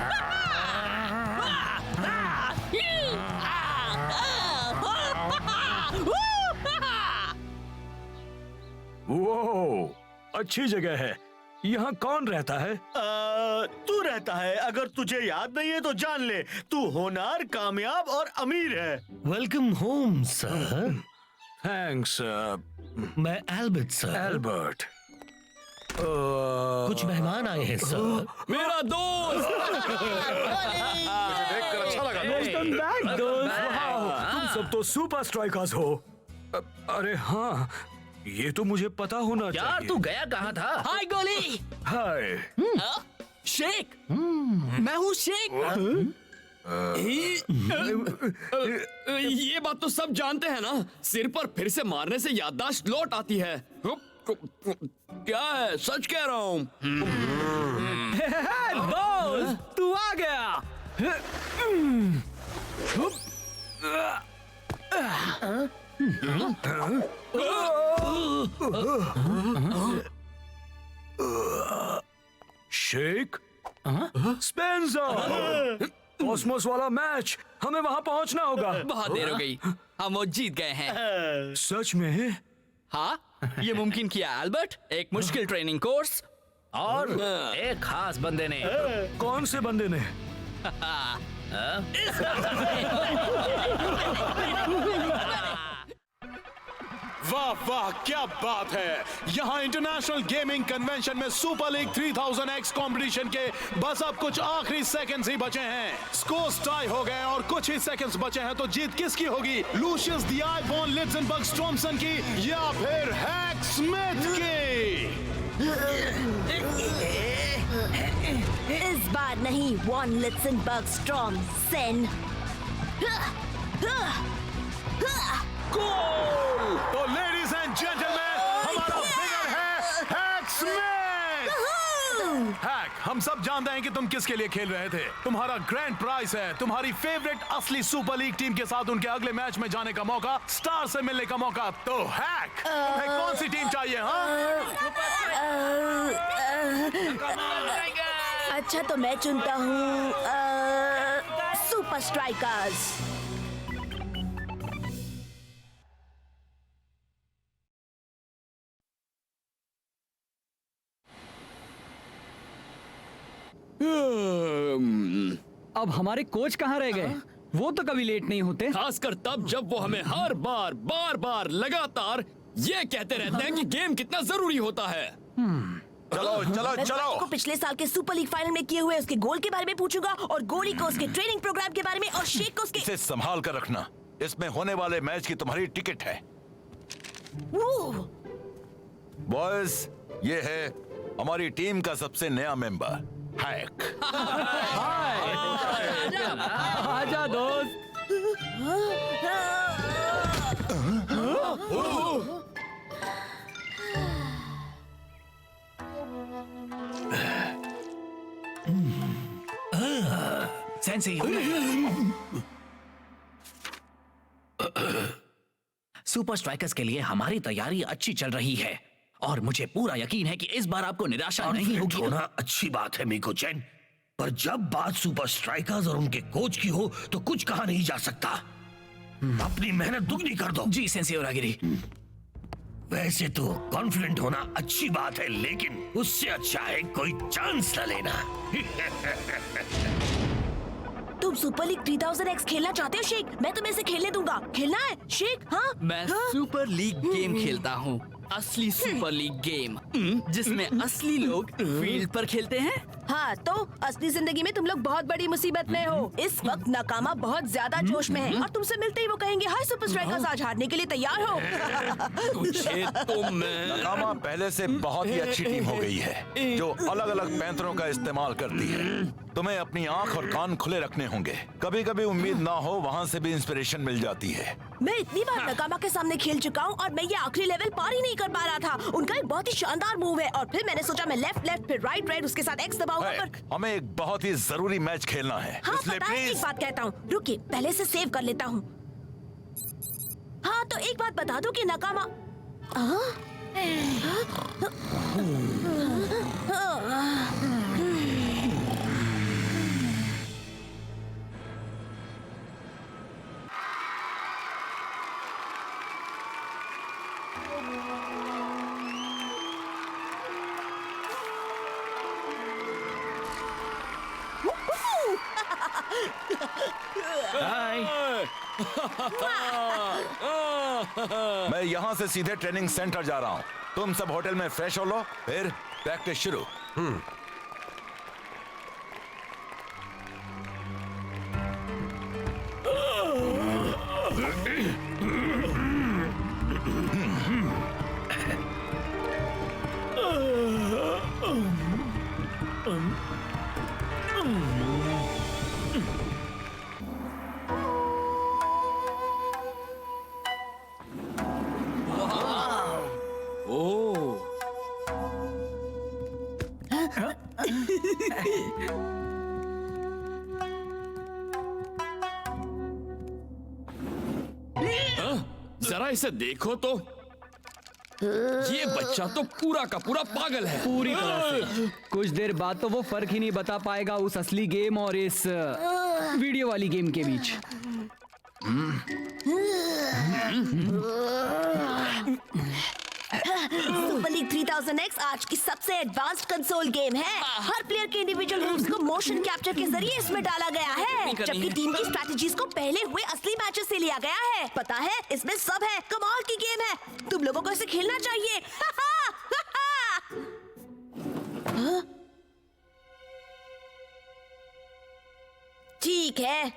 वो अच्छी जगह है। यहाँ कौन रहता है? तू रहता है। अगर तुझे याद नहीं है तो जान ले, तू होनहार, कामयाब और अमीर है। Welcome home sir. थैंक्स। मैं एल्बर्ट सर। एल्बर्ट। कुछ मेहमान आए हैं सर। मेरा दोस्त। देखकर अच्छा लगा। वेलकम बैक दोस्त। तुम सब तो सुपर स्ट्राइकर्स हो। अरे हाँ, ये तो मुझे पता होना यार चाहिए। तू गया कहाँ था? हाय गोली। हाय। शेख। मैं हूँ शेख। ये बात तो सब जानते हैं ना। सिर पर फिर से मारने से याददाश्त लौट आती है। क्या है, सच कह रहा हूँ। बॉस, तू आ गया। शेक, स्पेंसर, कॉस्मोस वाला मैच, हमें वहां पहुंचना होगा। बहुत देर हो गई, हम वो जीत गए हैं। सच में? हाँ, ये मुमकिन किया अल्बर्ट, एक मुश्किल ट्रेनिंग कोर्स और एक खास बंदे ने। कौन से बंदे ने? वाह वाह, क्या बात है। यहाँ इंटरनेशनल गेमिंग कन्वेंशन में सुपर लीग 3000X कंपटीशन के बस अब कुछ आखिरी सेकंड्स ही बचे हैं। स्कोर टाई हो गए और कुछ ही सेकंड्स बचे हैं, तो जीत किसकी होगी? लूशियस द आईबॉर्न लिट्जनबर्ग स्ट्रॉमसन की या फिर हैक स्मिथ की? इस बार नहीं, वॉन लिट्जनबर्ग स्ट्रॉमसन। गोल! तो लेडीज एंड जेंटलमैन, हमारा विनर है हैक स्मिथ। हैक, हम सब जानते हैं कि तुम किसके लिए खेल रहे थे। तुम्हारा ग्रैंड प्राइज है तुम्हारी फेवरेट असली सुपर लीग टीम के साथ उनके अगले मैच में जाने का मौका, स्टार से मिलने का मौका। तो हैक, तुम्हें कौन सी टीम चाहिए? हाँ, अच्छा तो मैं चुनता हूँ सुपर स्ट्राइकर्स। अब हमारे कोच कहाँ रह गए? वो तो कभी लेट नहीं होते। खासकर तब जब वो हमें हर बार बार लगातार ये कहते रहते हैं कि गेम कितना जरूरी होता है। चलो चलो मैं चलो। को पिछले साल के सुपर लीग फाइनल में किए हुए उसके गोल के बारे में पूछूंगा और गोली को उसके ट्रेनिंग प्रोग्राम के बारे में और शेख को उसके। इसे संभाल कर रखना, इसमें होने वाले मैच की तुम्हारी टिकट है। बॉयज, ये है हमारी टीम का सबसे नया मेंबर हैक। आजा दोस्त। सेंसी, सुपर स्ट्राइकर्स के लिए हमारी तैयारी अच्छी चल रही है और मुझे पूरा यकीन है कि इस बार आपको निराशा नहीं होगी। होना अच्छी बात है मीको चैन, पर जब बात सुपर स्ट्राइकर्स और उनके कोच की हो तो कुछ कहा नहीं जा सकता। अपनी मेहनत दुगनी कर दो। जी सेंसी ओरागिरी। वैसे तो कॉन्फिडेंट होना अच्छी बात है, लेकिन उससे अच्छा है कोई चांस न लेना। तुम सुपर लीग 3000X खेलना चाहते हो शेख? मैं तुम्हें इसे खेलने दूंगा। खेलना है शेख? हाँ, मैं सुपर लीग गेम खेलता हूँ, असली सुपर लीग गेम, जिसमें असली लोग फील्ड पर खेलते हैं। हाँ, तो असली जिंदगी में तुम लोग बहुत बड़ी मुसीबत में हो। इस वक्त नाकामा बहुत ज्यादा जोश में है और तुमसे मिलते ही वो कहेंगे हाय सुपर स्ट्राइकर्स, आज हारने के लिए तैयार हो। तुझे तो मैं। नाकामा पहले से बहुत ही अच्छी टीम हो गई है जो अलग अलग पैंतरों का इस्तेमाल करती है। तुम्हें अपनी आंख और कान खुले रखने होंगे। कभी कभी उम्मीद ना हो, वहाँ से भी इंस्पिरेशन मिल जाती है। मैं इतनी बार नाकामा के सामने खेल चुका हूँ और मैं ये आखिरी लेवल पार ही नहीं कर पा रहा था। उनका एक बहुत ही शानदार मूव है और फिर मैंने सोचा मैं लेफ्ट लेफ्ट फिर राइट राइट उसके साथ एक्स दबाऊंगा, पर हमें एक बहुत ही जरूरी मैच खेलना है। हाँ इसलिए पता है, एक प्लीज बात कहता हूँ, रुकिए पहले से सेव कर लेता हूँ। हाँ तो एक बात बता दूं कि नाकामा मैं यहाँ से सीधे ट्रेनिंग सेंटर जा रहा हूँ। तुम सब होटल में फ्रेश हो लो, फिर प्रैक्टिस शुरू। ओह, जरा इसे देखो तो, ये बच्चा तो पूरा का पूरा पागल है। पूरी तरह से। कुछ देर बाद तो वो फर्क ही नहीं बता पाएगा उस असली गेम और इस वीडियो वाली गेम के बीच। सुपर लीग 3000X आज की सबसे एडवांस्ड कंसोल गेम है। हर प्लेयर के इंडिविजुअल मूव्स को मोशन कैप्चर के जरिए इसमें डाला गया है, जबकि टीम की स्ट्रैटेजीज को पहले हुए असली मैचेस से लिया गया है। पता है, इसमें सब है। कमाल की गेम है, तुम लोगों को इसे खेलना चाहिए। ठीक है,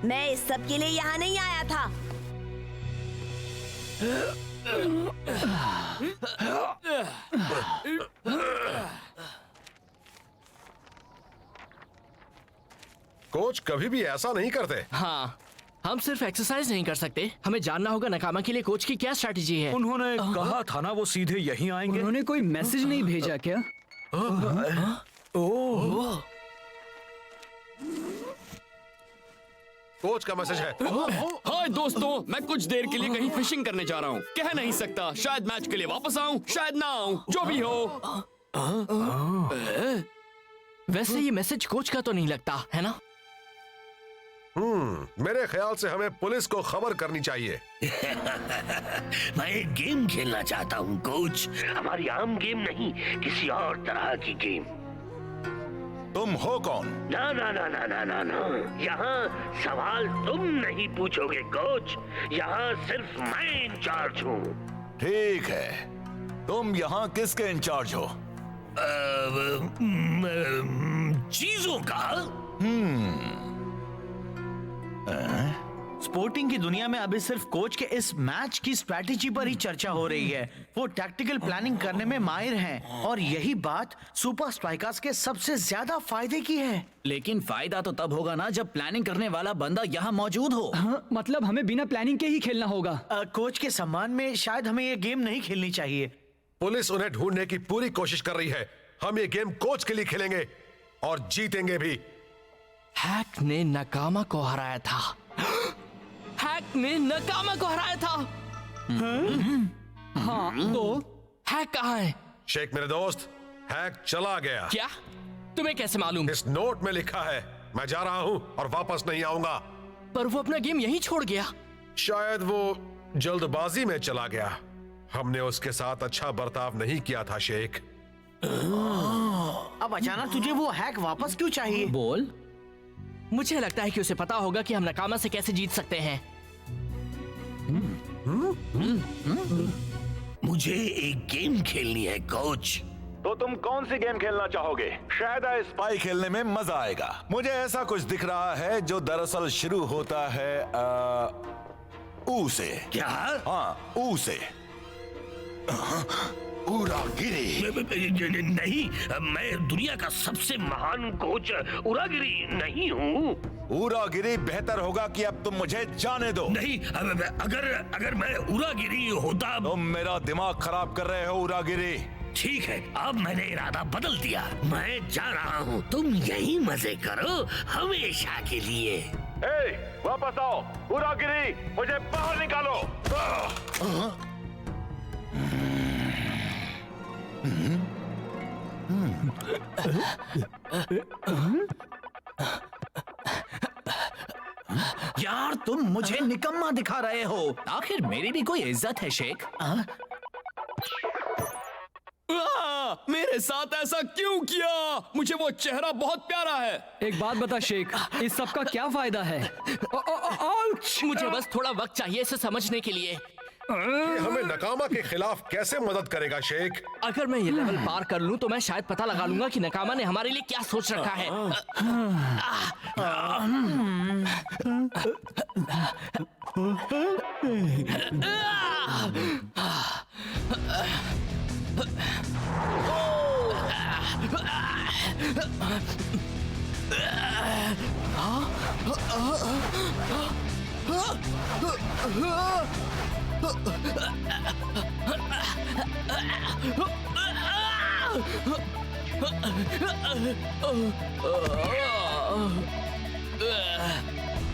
मैं इस सब के लिए यहाँ नहीं आया था। कोच कभी भी ऐसा नहीं करते। हाँ, हम सिर्फ एक्सरसाइज नहीं कर सकते, हमें जानना होगा नकामा के लिए कोच की क्या स्ट्रैटेजी है। उन्होंने कहा था ना वो सीधे यहीं आएंगे। उन्होंने कोई मैसेज नहीं भेजा क्या? ओह, कोच का मैसेज है। हाय दोस्तों, मैं कुछ देर के लिए कहीं फिशिंग करने जा रहा हूँ। कह नहीं सकता, शायद मैच के लिए वापस आऊँ, शायद ना आऊँ, जो भी हो। वैसे ये मैसेज कोच का तो नहीं लगता है ना? मेरे ख्याल से हमें पुलिस को खबर करनी चाहिए। मैं एक गेम खेलना चाहता हूँ कोच, हमारी आम गेम नहीं, किसी और तरह की गेम। तुम हो कौन? ना ना ना ना ना ना ना, यहाँ सवाल तुम नहीं पूछोगे कोच, यहाँ सिर्फ मैं इंचार्ज हूँ। ठीक है, तुम यहाँ किसके इंचार्ज हो? चीजों का। स्पोर्टिंग की दुनिया में अभी सिर्फ कोच के इस मैच की स्ट्रैटेजी पर ही चर्चा हो रही है। वो टैक्टिकल प्लानिंग करने में माहिर हैं और यही बात सुपर स्ट्राइकर्स के सबसे ज्यादा फायदे की है। लेकिन फायदा तो तब होगा ना जब प्लानिंग करने वाला बंदा यहाँ मौजूद हो। हाँ, मतलब हमें बिना प्लानिंग के ही खेलना होगा। कोच के सम्मान में शायद हमें ये गेम नहीं खेलनी चाहिए। पुलिस उन्हें ढूंढने की पूरी कोशिश कर रही है। हम ये गेम कोच के लिए खेलेंगे और जीतेंगे भी। हैक ने नकामा को हराया था। हैक ने नकामा को हराया था। हाँ, तो हैक कहाँ है? शेख मेरे दोस्त, हैक चला गया। क्या? तुम्हें कैसे मालूम? इस नोट में लिखा है। मैं जा रहा हूँ और वापस नहीं आऊंगा। पर वो अपना गेम यहीं छोड़ गया। शायद वो जल्दबाजी में चला गया। हमने उसके साथ अच्छा बर्ताव नहीं किया था शेख। अब अचानक तुझे वो हैक वापस क्यों चाहिए? बोल। मुझे लगता है कि उसे पता होगा कि हम नकामा से कैसे जीत सकते हैं। मुझे एक गेम खेलनी है कोच। तो तुम कौन सी गेम खेलना चाहोगे? शायद स्पाई खेलने में मजा आएगा। मुझे ऐसा कुछ दिख रहा है जो दरअसल शुरू होता है ऊ से। क्या? हाँ, ऊ से। उरागिरी नहीं, मैं दुनिया का सबसे महान कोच उरागिरी नहीं हूँ। उरागिरी बेहतर होगा कि अब तुम मुझे जाने दो। नहीं, अगर मैं उरागिरी होता। तुम मेरा दिमाग खराब कर रहे हो उरागिरी। ठीक है, अब मैंने इरादा बदल दिया। मैं जा रहा हूँ, तुम यही मजे करो हमेशा के लिए। वापस आओ उरागिरी, मुझे बाहर निकालो। यार तुम मुझे निकम्मा दिखा रहे हो। आखिर मेरी भी कोई इज्जत है शेख। मेरे साथ ऐसा क्यों किया? मुझे वो चेहरा बहुत प्यारा है। एक बात बता शेख, इस सब का क्या फायदा है? मुझे बस थोड़ा वक्त चाहिए इसे समझने के लिए। ये हमें नकामा के खिलाफ कैसे मदद करेगा शेख? अगर मैं ये लेवल पार कर लूं तो मैं शायद पता लगा लूंगा कि नकामा ने हमारे लिए क्या सोच रखा है।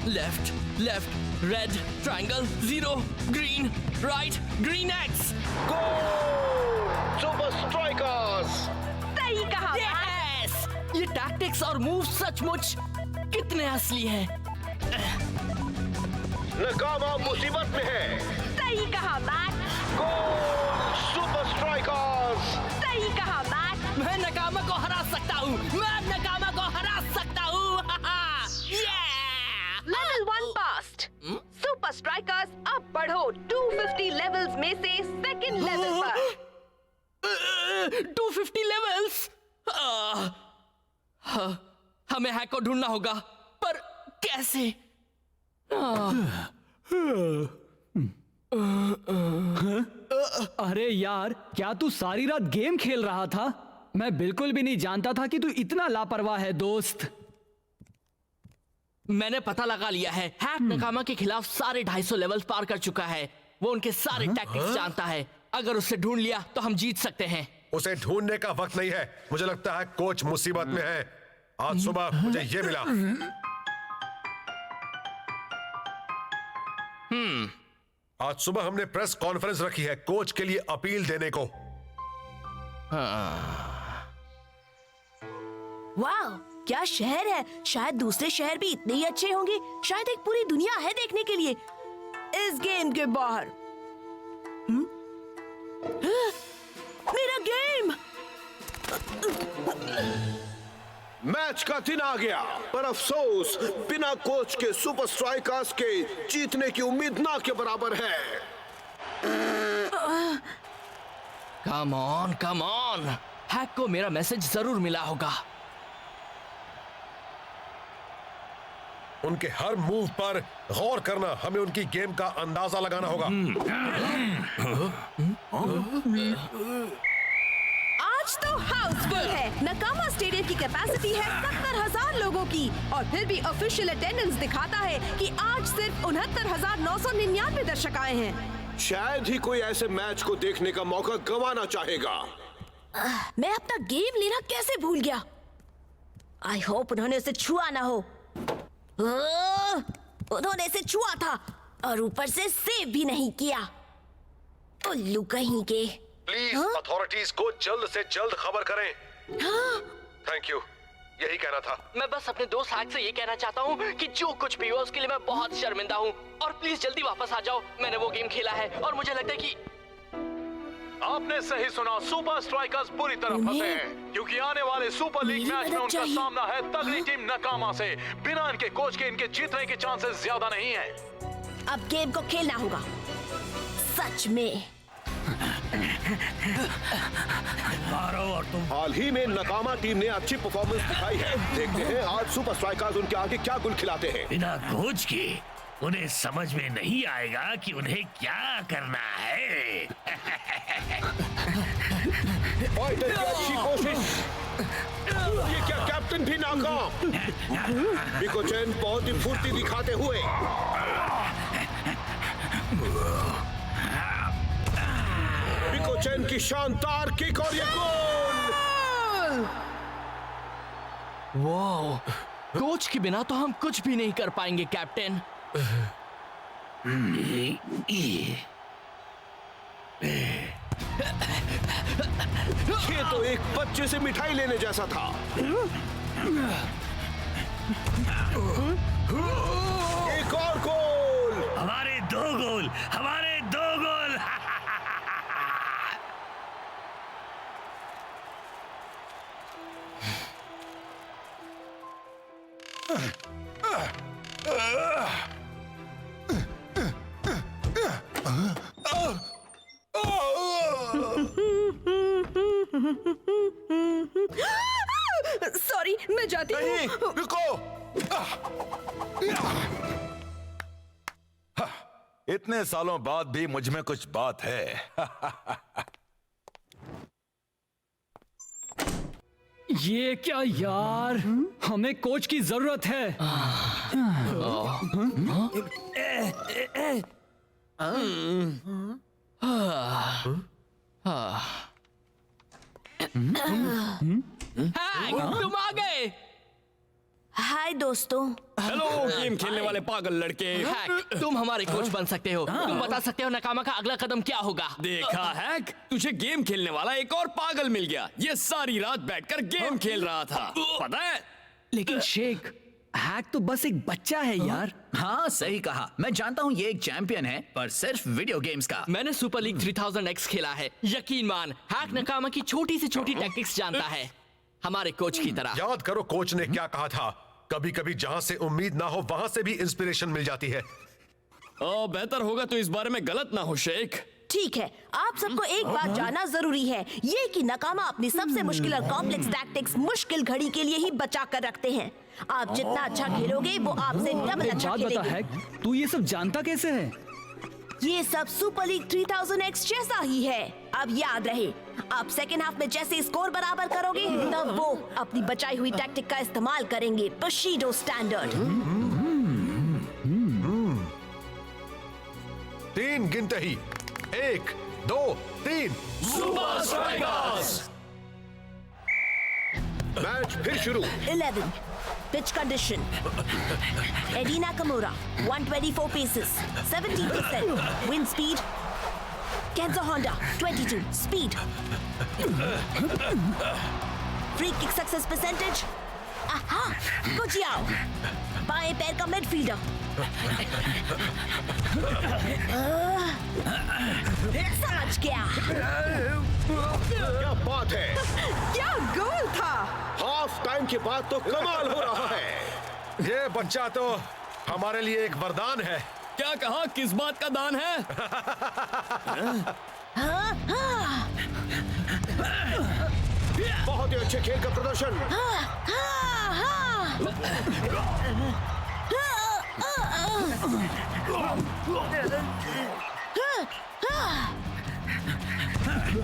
Left left red triangle zero green right green X go super strikers. सही कहा। यस ये टैक्टिक्स और मूव सचमुच कितने असली हैं। नकामा मुसीबत में है। सही कहा मैट। गो सुपर स्ट्राइकर्स। सही कहा मैट। मैं नकामा को हरा सकता हूँ। मैं नकामा को हरा सकता हूँ। Level 1 past. सुपर स्ट्राइकर्स अब बढ़ो 250 लेवल्स में से सेकंड लेवल पर। 250 लेवल्स। हमें हैक को ढूंढना होगा, पर कैसे? अरे यार, क्या तू सारी रात गेम खेल रहा था? मैं बिल्कुल भी नहीं जानता था कि तू इतना लापरवाह है दोस्त। मैंने पता लगा लिया है। हैक नकामा के खिलाफ सारे 250 लेवल्स पार कर चुका है। वो उनके सारे टैक्टिक्स जानता है। अगर उसे ढूंढ लिया तो हम जीत सकते हैं। उसे ढूंढने का वक्त नहीं है। मुझे लगता है कोच मुसीबत में है। आज सुबह मुझे ये मिला। आज सुबह हमने प्रेस कॉन्फ्रेंस रखी है कोच के लिए अपील देने को। वाह, क्या शहर है। शायद दूसरे शहर भी इतने ही अच्छे होंगे। शायद एक पूरी दुनिया है देखने के लिए इस गेम के बाहर। मेरा गेम। मैच का दिन आ गया, पर अफसोस बिना कोच के सुपर स्ट्राइकर्स के जीतने की उम्मीद ना के बराबर है। Come on. हैक को मेरा मैसेज जरूर मिला होगा। उनके हर मूव पर गौर करना, हमें उनकी गेम का अंदाजा लगाना होगा। आज तो हाउसफुल है। नकामा स्टेडियम की कैपेसिटी है 70,000 लोगों की, और फिर भी ऑफिशियल अटेंडेंस दिखाता है कि आज सिर्फ 69,999 दर्शक आए हैं। शायद ही कोई ऐसे मैच को देखने का मौका गंवाना चाहेगा। मैं अपना गेम लेना कैसे भूल गया। आई होप उन्होंने उसे छुआ ना हो। उन्होंने इसे छुआ था और ऊपर से सेव भी नहीं किया। उल्लू कहीं के। प्लीज अथॉरिटीज को जल्द से जल्द खबर करें। थैंक यू, यही कहना था। मैं बस अपने दोस्त हैक से ये कहना चाहता हूँ कि जो कुछ भी हुआ उसके लिए मैं बहुत शर्मिंदा हूँ, और प्लीज जल्दी वापस आ जाओ। मैंने वो गेम खेला है और मुझे लगता है कि आपने सही सुना, सुपर स्ट्राइकर्स पूरी तरह फंसे हैं, क्योंकि आने वाले सुपर लीग मैच में उनका सामना है तगड़ी टीम नकामा से। बिना इनके कोच के इनके जीतने के चांसेस ज्यादा नहीं है। अब गेम को खेलना होगा सच में। और तुम। हाल ही में नकामा टीम ने अच्छी परफॉर्मेंस दिखाई है। देखते हैं आज सुपर स्ट्राइकर्स उनके आगे क्या गुल खिलाते हैं। बिना कोच के उन्हें समझ में नहीं आएगा कि उन्हें क्या करना है। फाइटर की अच्छी कोशिश। ये क्या कैप्टन भी नाकाम। मिको-चैन बहुत ही फुर्ती दिखाते हुए। मिको-चैन की शानदार किक और ये गोल। वाह, कोच के बिना तो हम कुछ भी नहीं कर पाएंगे कैप्टन। ये तो एक बच्चे से मिठाई लेने जैसा था। एक और गोल। हमारे 2 गोल। सॉरी, मैं जाती हूँ। रुको। इतने सालों बाद भी मुझ में कुछ बात है। ये क्या यार, हमें कोच की जरूरत है। तुम आ गए। हाय दोस्तों। हेलो गेम खेलने वाले पागल लड़के। हैक, तुम हमारे कोच बन सकते हो। तुम बता सकते हो नकामा का अगला कदम क्या होगा। देखा हैक, तुझे गेम खेलने वाला एक और पागल मिल गया। ये सारी रात बैठकर गेम खेल रहा था, पता है? लेकिन शेख, हैक तो बस एक बच्चा है यार। हाँ सही कहा। मैं जानता हूँ ये एक चैंपियन है, पर सिर्फ वीडियो गेम्स का। मैंने सुपर लीग 3000X खेला है। यकीन मान, हैक नकामा की छोटी से छोटी टैक्टिक्स जानता है, हमारे कोच की तरह। याद करो कोच ने क्या कहा था, कभी कभी जहां से उम्मीद ना हो वहां से भी इंस्पिरेशन मिल जाती है। बेहतर होगा तो इस बारे में गलत ना हो शेख। ठीक है, आप सबको एक बात जानना जरूरी है, ये कि नकामा अपनी सबसे मुश्किल और कॉम्प्लेक्स टैक्टिक्स मुश्किल घड़ी के लिए ही बचा कर रखते हैं। आप जितना अच्छा खेलोगे वो आपसे डबल अच्छा बात बता खेलेंगे। हैक, तू ये सब जानता कैसे है? ये सब सुपर लीग 3000X जैसा ही है। अब याद रहे, आप सेकेंड हाफ में जैसे स्कोर बराबर करोगे तब वो अपनी बचाई हुई टैक्टिक का इस्तेमाल करेंगे, बशीडो स्टैंडर्ड। 3 गिनते ही 1 2 3 सुपर स्ट्राइकर्स। मैच फिर शुरू। 11 Pitch condition. Eddie Nakamura, 124 paces, 70%. Wind speed. Kenzo Honda, 22. Speed. Free kick success percentage. Aha! Gujiao. बाएं पैर का मिडफील्डर। समझ गया। क्या बात है, क्या गोल था। हाफ टाइम के बाद तो कमाल हो रहा है। ये बच्चा तो हमारे लिए एक वरदान है। क्या कहा, किस बात का दान है? बहुत ही अच्छे खेल का प्रदर्शन।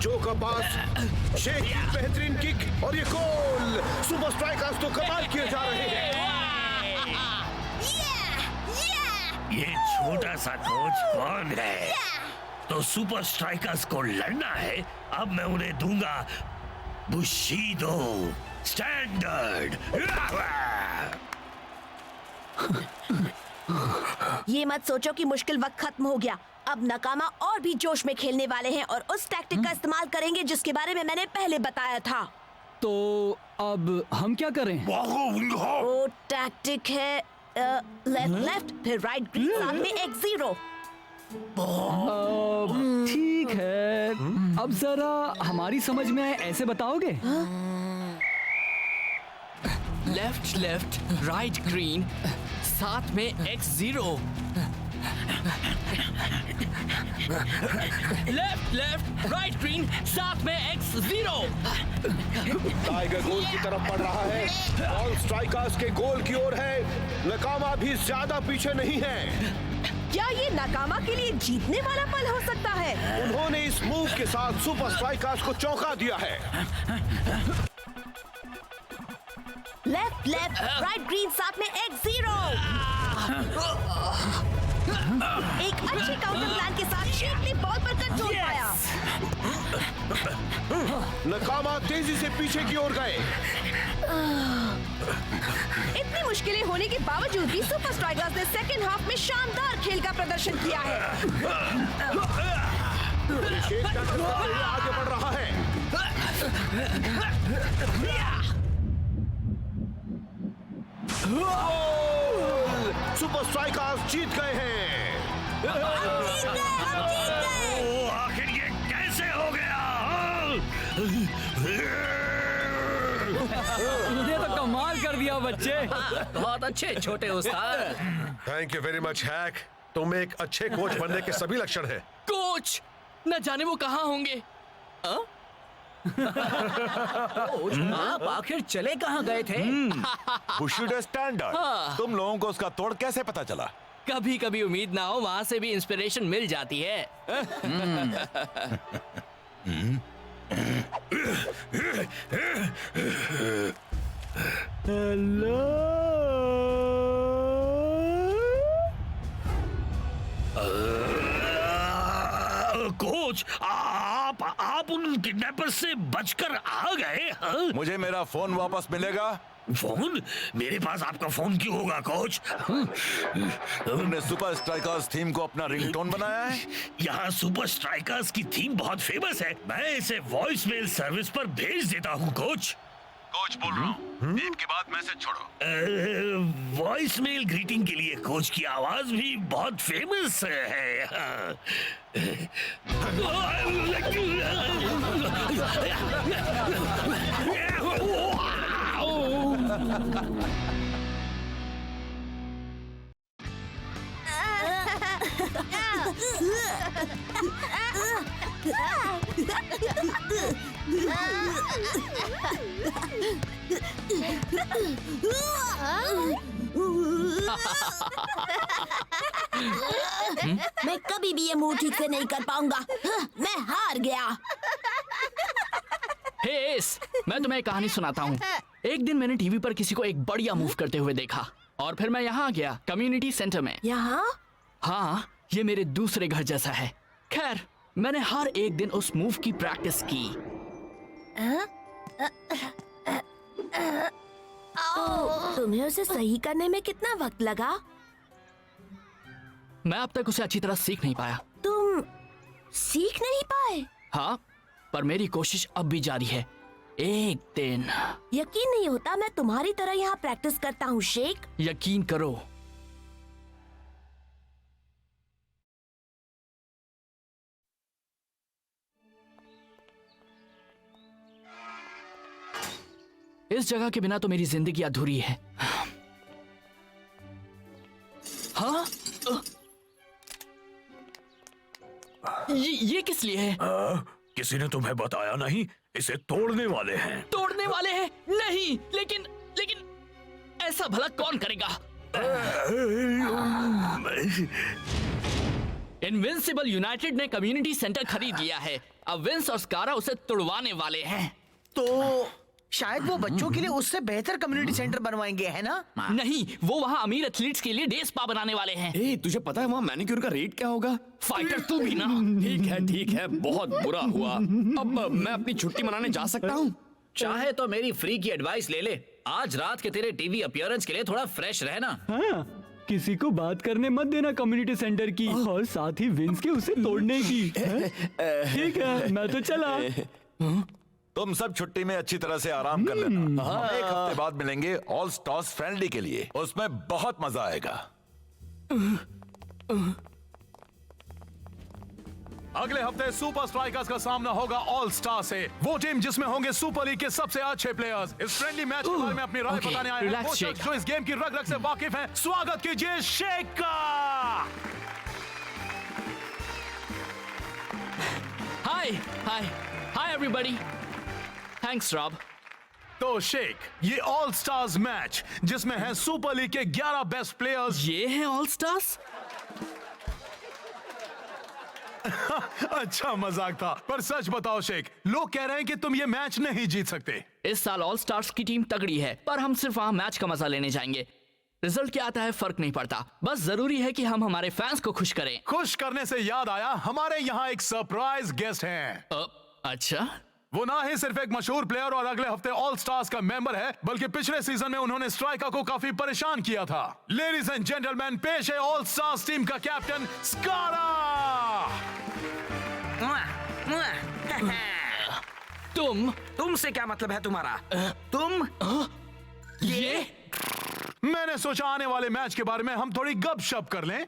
जो का पास, शेख की बेहतरीन किक और ये गोल। सुपर स्ट्राइकर्स तो कमाल किए जा रहे हैं। ये छोटा सा कोच कौन है? तो सुपर स्ट्राइकर्स को लड़ना है। अब मैं उन्हें दूंगा बुशीदो स्टैंडर्ड। ये मत सोचो कि मुश्किल वक्त खत्म हो गया। अब नकामा और भी जोश में खेलने वाले हैं और उस टैक्टिक का इस्तेमाल करेंगे जिसके बारे में मैंने पहले बताया था। तो अब हम क्या करें? वो टैक्टिक है लेफ्ट लेफ्ट फिर राइट ग्रीन साथ में X0। ठीक है, अब जरा हमारी समझ में आए ऐसे बताओगे? लेफ्ट लेफ्ट राइट ग्रीन साथ में X0। Left left right green साथ में X0। टाइगर गोल की तरफ बढ़ रहा है। ऑल स्ट्राइकर्स के गोल की ओर है। नकामा भी ज्यादा पीछे नहीं है। क्या ये नकामा के लिए जीतने वाला पल हो सकता है? उन्होंने इस मूव के साथ सुपर स्ट्राइकर्स को चौंका दिया है। लेफ्ट लेफ्ट राइट ग्रीन साथ में X0। एक अच्छे काउंटर प्लान के साथ शेख ने बॉल पर कंट्रोल पाया। नकामा तेजी से पीछे की ओर गए। इतनी मुश्किलें होने के बावजूद भी सुपर स्ट्राइकर्स ने सेकेंड हाफ में शानदार खेल का प्रदर्शन किया है। शेख आगे बढ़ रहा है। सुपर स्ट्राइकर्स जीत गए हैं। आखिर ये कैसे हो गया? ये तो कमाल कर दिया बच्चे। बहुत अच्छे छोटे उस्ताद। Thank you very much hack. तुम एक अच्छे कोच बनने के सभी लक्षण हैं। कोच, न जाने वो कहाँ होंगे। आप आखिर चले कहाँ गए थे? बुशीडो स्टैंडर्ड। तुम लोगों को उसका तोड़ कैसे पता चला? कभी कभी उम्मीद ना हो वहाँ से भी इंस्पिरेशन मिल जाती है। कोच, आप उन किडनैपर्स से बचकर आ गए। हाँ? मुझे मेरा फोन वापस मिलेगा। फोन? मेरे पास आपका फोन क्यों होगा कोच? तुमने सुपर स्ट्राइकर्स थीम को अपना रिंगटोन बनाया है? यहाँ सुपर स्ट्राइकर्स की थीम बहुत फेमस है। मैं इसे वॉइस मेल सर्विस पर भेज देता हूँ कोच। कोच बोल रहा हूँ, बीप के बाद मैसेज छोड़ो। वॉइस मेल ग्रीटिंग के लिए कोच की आवाज भी बहुत फेमस है। हाँ। मैं कभी भी ये मूव ठीक से नहीं कर पाऊंगा। मैं हार गया। हे एस, मैं तुम्हें एक कहानी सुनाता हूँ। एक दिन मैंने टीवी पर किसी को एक बढ़िया मूव करते हुए देखा और फिर मैं यहाँ आ गया, कम्युनिटी सेंटर में। यहाँ? हाँ, ये मेरे दूसरे घर जैसा है। खैर, मैंने हर एक दिन उस मूव की प्रैक्टिस की। तो तुम्हें उसे सही करने में कितना वक्त लगा? मैं अब तक उसे अच्छी तरह सीख नहीं पाया। तुम सीख नहीं पाए? हाँ, पर मेरी कोशिश अब भी जारी है। एक दिन। यकीन नहीं होता मैं तुम्हारी तरह यहाँ प्रैक्टिस करता हूँ शेख। यकीन करो। इस जगह के बिना तो मेरी जिंदगी अधूरी है। हाँ? ये किस लिए है? किसी ने तुम्हें बताया नहीं? इसे तोड़ने वाले हैं। तोड़ने वाले हैं? नहीं, लेकिन ऐसा भला कौन करेगा? इनविंसिबल यूनाइटेड ने कम्युनिटी सेंटर खरीद लिया है। अब विंस और स्कारा उसे तोड़वाने वाले हैं। तो शायद वो बच्चों के लिए उससे बेहतर कम्युनिटी सेंटर बनवाएंगे, है ना? नहीं, वो वहाँ अमीर एथलीट्स के लिए डे स्पा बनाने वाले हैं। ए, तुझे पता है वहाँ मैनिक्योर का रेट क्या होगा? फाइटर तू भी ना। ठीक है, बहुत बुरा हुआ। अब मैं अपनी छुट्टी मनाने जा सकता हूँ? चाहे तो मेरी फ्री की एडवाइस ले ले। आज रात के तेरे टीवी अपीयरेंस के लिए थोड़ा फ्रेश रहना। हाँ, किसी को बात करने मत देना कम्युनिटी सेंटर की, और साथ ही विंस के उसे तोड़ने की। ठीक है, मैं तो चला। तुम सब छुट्टी में अच्छी तरह से आराम कर लेना। हम एक हफ्ते बाद मिलेंगे ऑल स्टार्स फ्रेंडली के लिए। उसमें बहुत मजा आएगा। अगले हफ्ते सुपर स्ट्राइकर्स का सामना होगा ऑल स्टार से, वो टीम जिसमें होंगे सुपर लीग के सबसे अच्छे प्लेयर्स। इस फ्रेंडली मैच के बारे में अपनी राय बताने आए हैं वो शख्स जो इस गेम की रग रग से वाकिफ हैं। स्वागत कीजिए शेख का। Hi everybody. Thanks Rob. तो शेख, ये ऑल स्टार्स मैच जिसमें है सुपर लीग के 11 बेस्ट प्लेयर्स। ये हैं ऑल स्टार्स? अच्छा मजाक था, पर सच बताओ शेख, लोग कह रहे हैं कि तुम ये मैच नहीं जीत सकते। इस साल ऑल स्टार्स की टीम तगड़ी है, पर हम सिर्फ वहाँ मैच का मजा लेने जाएंगे। रिजल्ट क्या आता है फर्क नहीं पड़ता, बस जरूरी है कि हम हमारे फैंस को खुश करें। खुश करने से याद आया, हमारे यहाँ एक सरप्राइज गेस्ट हैं। अच्छा? वो ना ही सिर्फ एक मशहूर प्लेयर और अगले हफ्ते ऑल स्टार्स का मेंबर है, बल्कि पिछले सीजन में उन्होंने स्ट्राइकर को काफी परेशान किया था। लेडीज एंड जेंटलमैन, पेश है ऑल स्टार्स टीम का कैप्टन स्कारा। तुमसे क्या मतलब है तुम्हारा? तुम ये? मैंने सोचा आने वाले मैच के बारे में हम थोड़ी गपशप कर लें।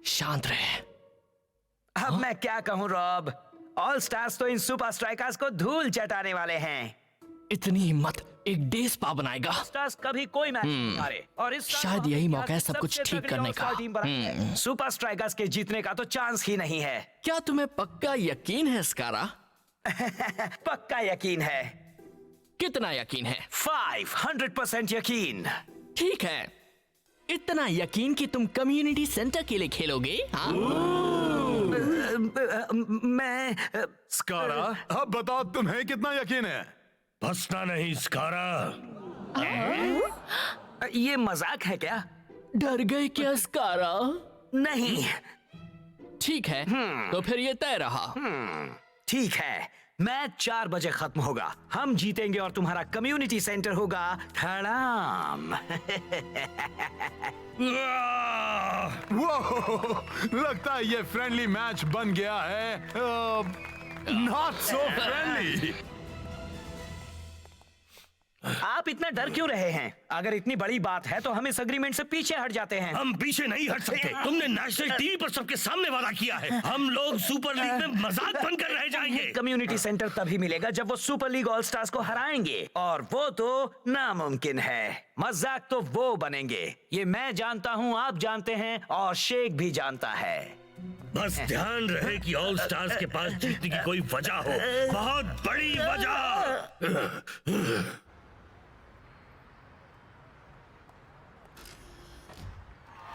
शांत रहे। अब मैं क्या कहूं रॉब, ऑल स्टार्स तो इन सुपर स्ट्राइकर्स को धूल चटाने वाले हैं। इतनी हिम्मत, एक डे स्पा बनाएगा। स्टार्स कभी कोई मैच नहीं हारे और इस शायद यही मौका है सब कुछ ठीक करने का। सुपर स्ट्राइकर्स के जीतने का तो चांस ही नहीं है। क्या तुम्हें पक्का यकीन है स्कारा? पक्का यकीन है। कितना यकीन है? 500% यकीन। ठीक है, इतना यकीन कि तुम कम्युनिटी सेंटर के लिए खेलोगे? हाँ? मैं स्कारा, अब बताओ तुम्हें कितना यकीन है? फंसना नहीं स्कारा। ये मजाक है क्या? डर गए क्या स्कारा? नहीं, ठीक है, तो फिर ये तय रहा। ठीक है, मैच 4 बजे खत्म होगा। हम जीतेंगे और तुम्हारा कम्युनिटी सेंटर होगा धड़ाम। वो लगता है ये फ्रेंडली मैच बन गया है। Not so friendly. आप इतना डर क्यों रहे हैं? अगर इतनी बड़ी बात है तो हम इस एग्रीमेंट से पीछे हट जाते हैं। हम पीछे नहीं हट सकते। तुमने नेशनल टीवी पर सबके सामने वादा किया है। हम लोग सुपर लीग में मजाक बनकर रह जाएंगे। कम्युनिटी सेंटर तभी मिलेगा जब वो सुपर लीग ऑल स्टार्स को हराएंगे, और वो तो नामुमकिन है। मजाक तो वो बनेंगे। ये मैं जानता हूँ, आप जानते हैं, और शेख भी जानता है। बस ध्यान रहे कि ऑल स्टार्स के पास जीतने की कोई वजह हो, बहुत बड़ी वजह।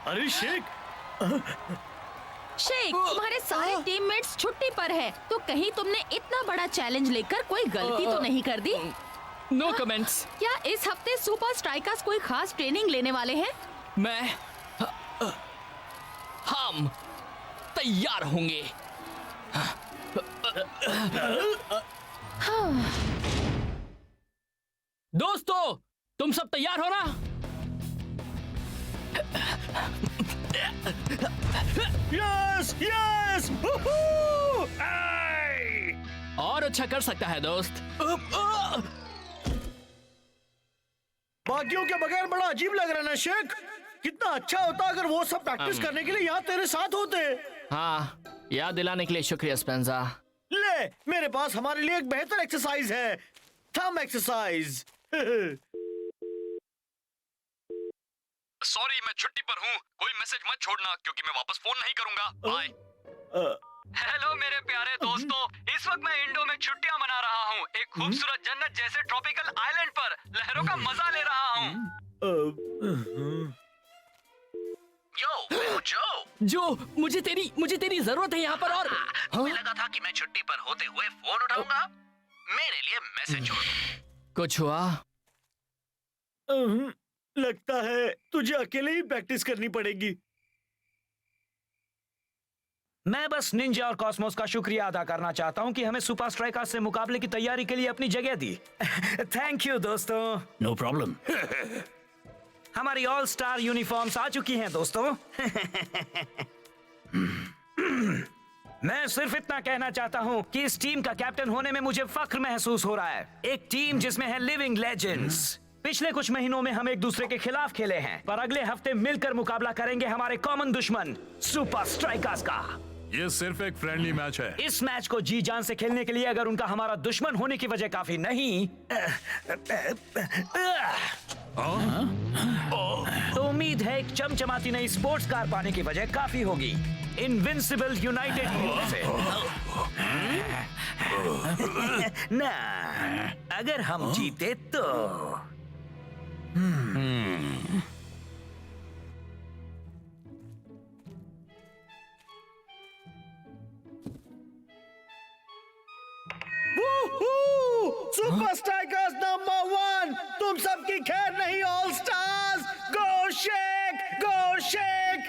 अरे शेख, तुम्हारे सारे टीममेट्स छुट्टी पर है, तो कहीं तुमने इतना बड़ा चैलेंज लेकर कोई गलती तो नहीं कर दी? No comments. क्या इस हफ्ते सुपर स्ट्राइकर्स कोई खास ट्रेनिंग लेने वाले हैं? हम तैयार होंगे। दोस्तों, तुम सब तैयार हो ना? यस यस, और अच्छा कर सकता है दोस्त। बाकियों के बगैर बड़ा अजीब लग रहा है ना शेख। कितना अच्छा होता अगर वो सब प्रैक्टिस करने के लिए यहाँ तेरे साथ होते। हाँ, याद दिलाने के लिए शुक्रिया स्पेंजा। ले, मेरे पास हमारे लिए एक बेहतर एक्सरसाइज है, थंब एक्सरसाइज। सॉरी, मैं छुट्टी पर हूँ। कोई मैसेज मत छोड़ना क्योंकि मैं वापस फोन नहीं करूंगा। बाय। हेलो मेरे प्यारे दोस्तों, इस वक्त मैं इंडो में छुट्टियां मना रहा हूँ, एक खूबसूरत जन्नत जैसे ट्रॉपिकल आइलैंड पर लहरों का मजा ले रहा हूँ। जो मुझे तेरी जरूरत है यहाँ पर। और मुझे लगा था कि मैं छुट्टी पर होते हुए फोन उठाऊंगा। मेरे लिए मैसेज छोड़ दो। कुछ हुआ? लगता है तुझे अकेले ही प्रैक्टिस करनी पड़ेगी। मैं बस निंजा और कॉस्मोस का शुक्रिया अदा करना चाहता हूं कि हमें सुपर स्ट्राइकर्स से मुकाबले की तैयारी के लिए अपनी जगह दी। थैंक यू दोस्तों। No problem. हमारी ऑल स्टार यूनिफॉर्म्स आ चुकी हैं दोस्तों। मैं सिर्फ इतना कहना चाहता हूं कि इस टीम का कैप्टन होने में मुझे फख्र महसूस हो रहा है। एक टीम जिसमें है लिविंग लेजेंड्स। पिछले कुछ महीनों में हम एक दूसरे के खिलाफ खेले हैं, पर अगले हफ्ते मिलकर मुकाबला करेंगे हमारे कॉमन दुश्मन सुपर स्ट्राइकर्स का। ये सिर्फ एक फ्रेंडली मैच है। इस मैच को जी जान से खेलने के लिए अगर उनका हमारा दुश्मन होने की वजह काफी नहीं तो उम्मीद है एक चमचमाती नई स्पोर्ट्स कार पाने की वजह काफी होगी। इनविंसिबल यूनाइटेड टीम से ना, अगर हम जीते तो सुपर स्ट्राइकर्स नंबर 1, तुम सबकी खैर नहीं ऑल स्टार्स। गो शेक, गो शेक।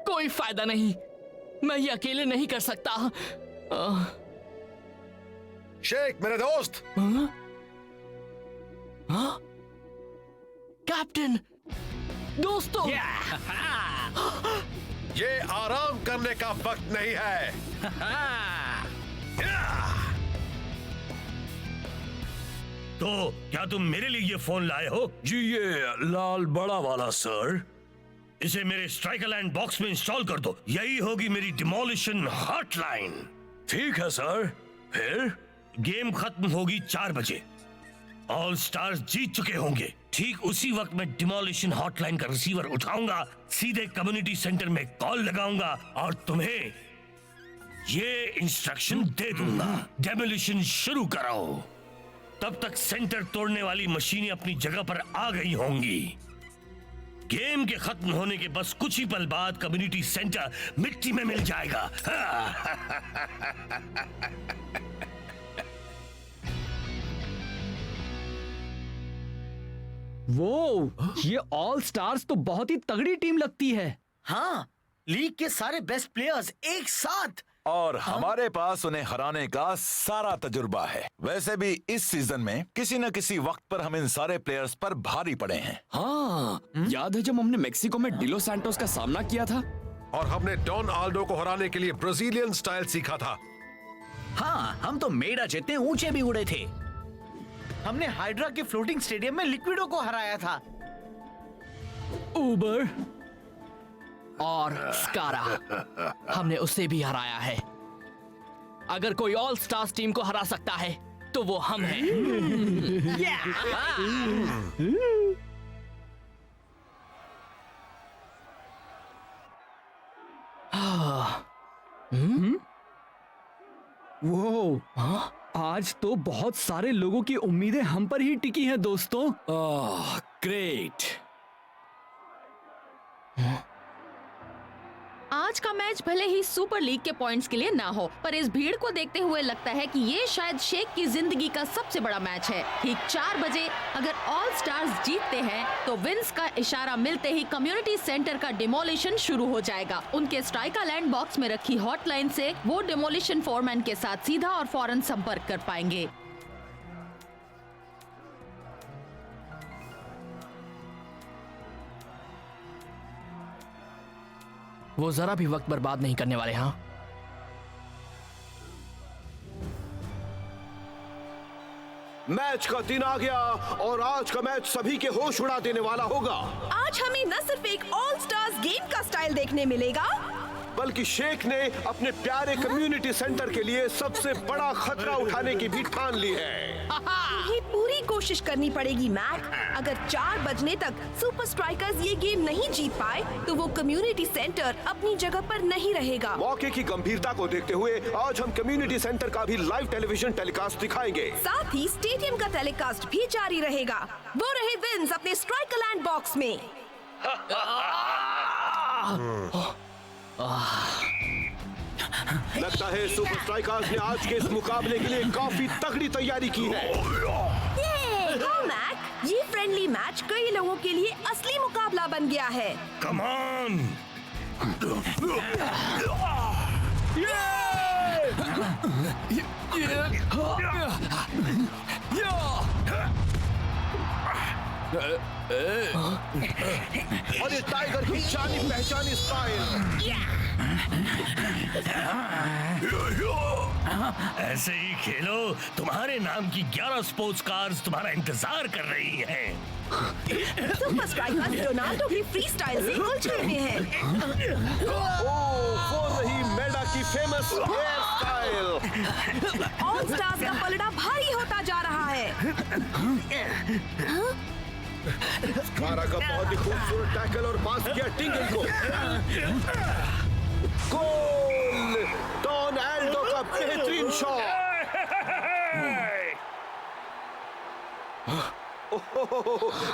कोई फायदा नहीं, मैं ये अकेले नहीं कर सकता। शेख मेरे दोस्त। कैप्टन, दोस्तों। ये आराम करने का वक्त नहीं है। तो क्या तुम मेरे लिए ये फोन लाए हो? जी, ये लाल बड़ा वाला सर। इसे मेरे स्ट्राइकर लैंड बॉक्स में इंस्टॉल कर दो। यही होगी मेरी डिमोलिशन हॉटलाइन। ठीक है सर। फिर गेम खत्म होगी 4 बजे। ऑल स्टार्स जीत चुके होंगे। ठीक उसी वक्त मैं डिमोलिशन हॉटलाइन का रिसीवर उठाऊंगा, सीधे कम्युनिटी सेंटर में कॉल लगाऊंगा और तुम्हें ये इंस्ट्रक्शन दे दूंगा, डेमोलिशन शुरू कराओ। तब तक सेंटर तोड़ने वाली मशीनें अपनी जगह पर आ गई होंगी। गेम के खत्म होने के बस कुछ ही पल बाद कम्युनिटी सेंटर मिट्टी में मिल जाएगा। वो ये ऑल स्टार्स तो बहुत ही तगड़ी टीम लगती है। हाँ, लीग के सारे बेस्ट प्लेयर्स एक साथ। और हमारे पास उन्हें हराने का सारा तजुर्बा है। वैसे भी इस सीजन में किसी न किसी वक्त पर हम इन सारे प्लेयर्स पर भारी पड़े हैं। हाँ, याद है जब हमने मेक्सिको में डिलो सैंटोस का सामना किया था और हमने डॉन आल्डो को हराने के लिए ब्राजीलियन स्टाइल सीखा था। हाँ, हम तो मेडा जितने ऊंचे भी उड़े थे। हमने हाइड्रा के फ्लोटिंग स्टेडियम में लिक्विडो को हराया था। उबर और स्कारा, हमने उसे भी हराया है। अगर कोई ऑल स्टार्स टीम को हरा सकता है तो वो हम हैं। वो आज तो बहुत सारे लोगों की उम्मीदें हम पर ही टिकी हैं दोस्तों। ग्रेट। आज का मैच भले ही सुपर लीग के पॉइंट्स के लिए ना हो, पर इस भीड़ को देखते हुए लगता है कि ये शायद शेख की जिंदगी का सबसे बड़ा मैच है। ठीक 4 बजे अगर ऑल स्टार्स जीतते हैं तो विंस का इशारा मिलते ही कम्युनिटी सेंटर का डिमोलिशन शुरू हो जाएगा। उनके स्ट्राइका लैंड बॉक्स में रखी हॉटलाइन से वो डिमोलिशन फोरमैन के साथ सीधा और फौरन संपर्क कर पाएंगे। वो जरा भी वक्त बर्बाद नहीं करने वाले। हाँ, मैच का दिन आ गया और आज का मैच सभी के होश उड़ा देने वाला होगा। आज हमें न सिर्फ एक ऑल स्टार्स गेम का स्टाइल देखने मिलेगा, बल्कि शेख ने अपने प्यारे कम्युनिटी सेंटर के लिए सबसे बड़ा खतरा उठाने की भी ठान ली है। तुम्हें पूरी कोशिश करनी पड़ेगी मैक। अगर 4 बजने तक सुपर स्ट्राइकर्स ये गेम नहीं जीत पाए तो वो कम्युनिटी सेंटर अपनी जगह पर नहीं रहेगा। मौके की गंभीरता को देखते हुए आज हम कम्युनिटी सेंटर का भी लाइव टेलीविजन टेलीकास्ट दिखाएंगे। साथ ही स्टेडियम का टेलीकास्ट भी जारी रहेगा। वो रहे विंस अपने स्ट्राइकर लैंड बॉक्स में। लगता है सुपर स्ट्राइकर्स ने आज के इस मुकाबले के लिए काफी तगड़ी तैयारी की है। हाँ मैक, ये फ्रेंडली मैच कई लोगों के लिए असली मुकाबला बन गया है। Come on. और ये टाइगर की जानी पहचानी स्टाइल। ऐसे ही खेलो, तुम्हारे नाम की 11 स्पोर्ट्स कार्स तुम्हारा इंतजार कर रही हैं। सुपर स्ट्राइकर्स रोनाल्डो की फ्री स्टाइल से उलझे हुए हैं। वो रही मेडा की famous hair style. All stars का पलड़ा भारी होता जा रहा है। स्कारा का बहुत ही खूबसूरत टैकल और पास किया टिंगल को। गोल! डॉन आल्डो का बेहतरीन शॉट।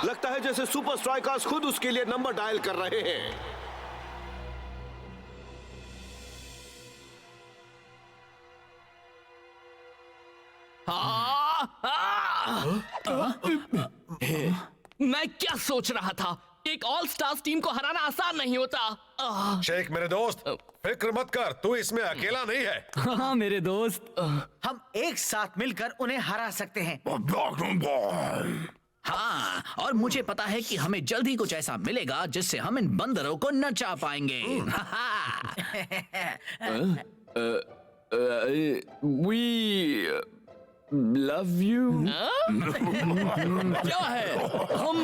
लगता है जैसे सुपर स्ट्राइकर्स खुद उसके लिए नंबर डायल कर रहे हैं। मैं क्या सोच रहा था, एक ऑल स्टार्स टीम को हराना आसान नहीं होता। शेख मेरे दोस्त, फिक्र मत कर, तू इसमें अकेला नहीं है। हाँ मेरे दोस्त, हम एक साथ मिलकर उन्हें हरा सकते हैं। हाँ, और मुझे पता है कि हमें जल्द ही कुछ ऐसा मिलेगा जिससे हम इन बंदरों को नचा पाएंगे। We love you. क्या है, हम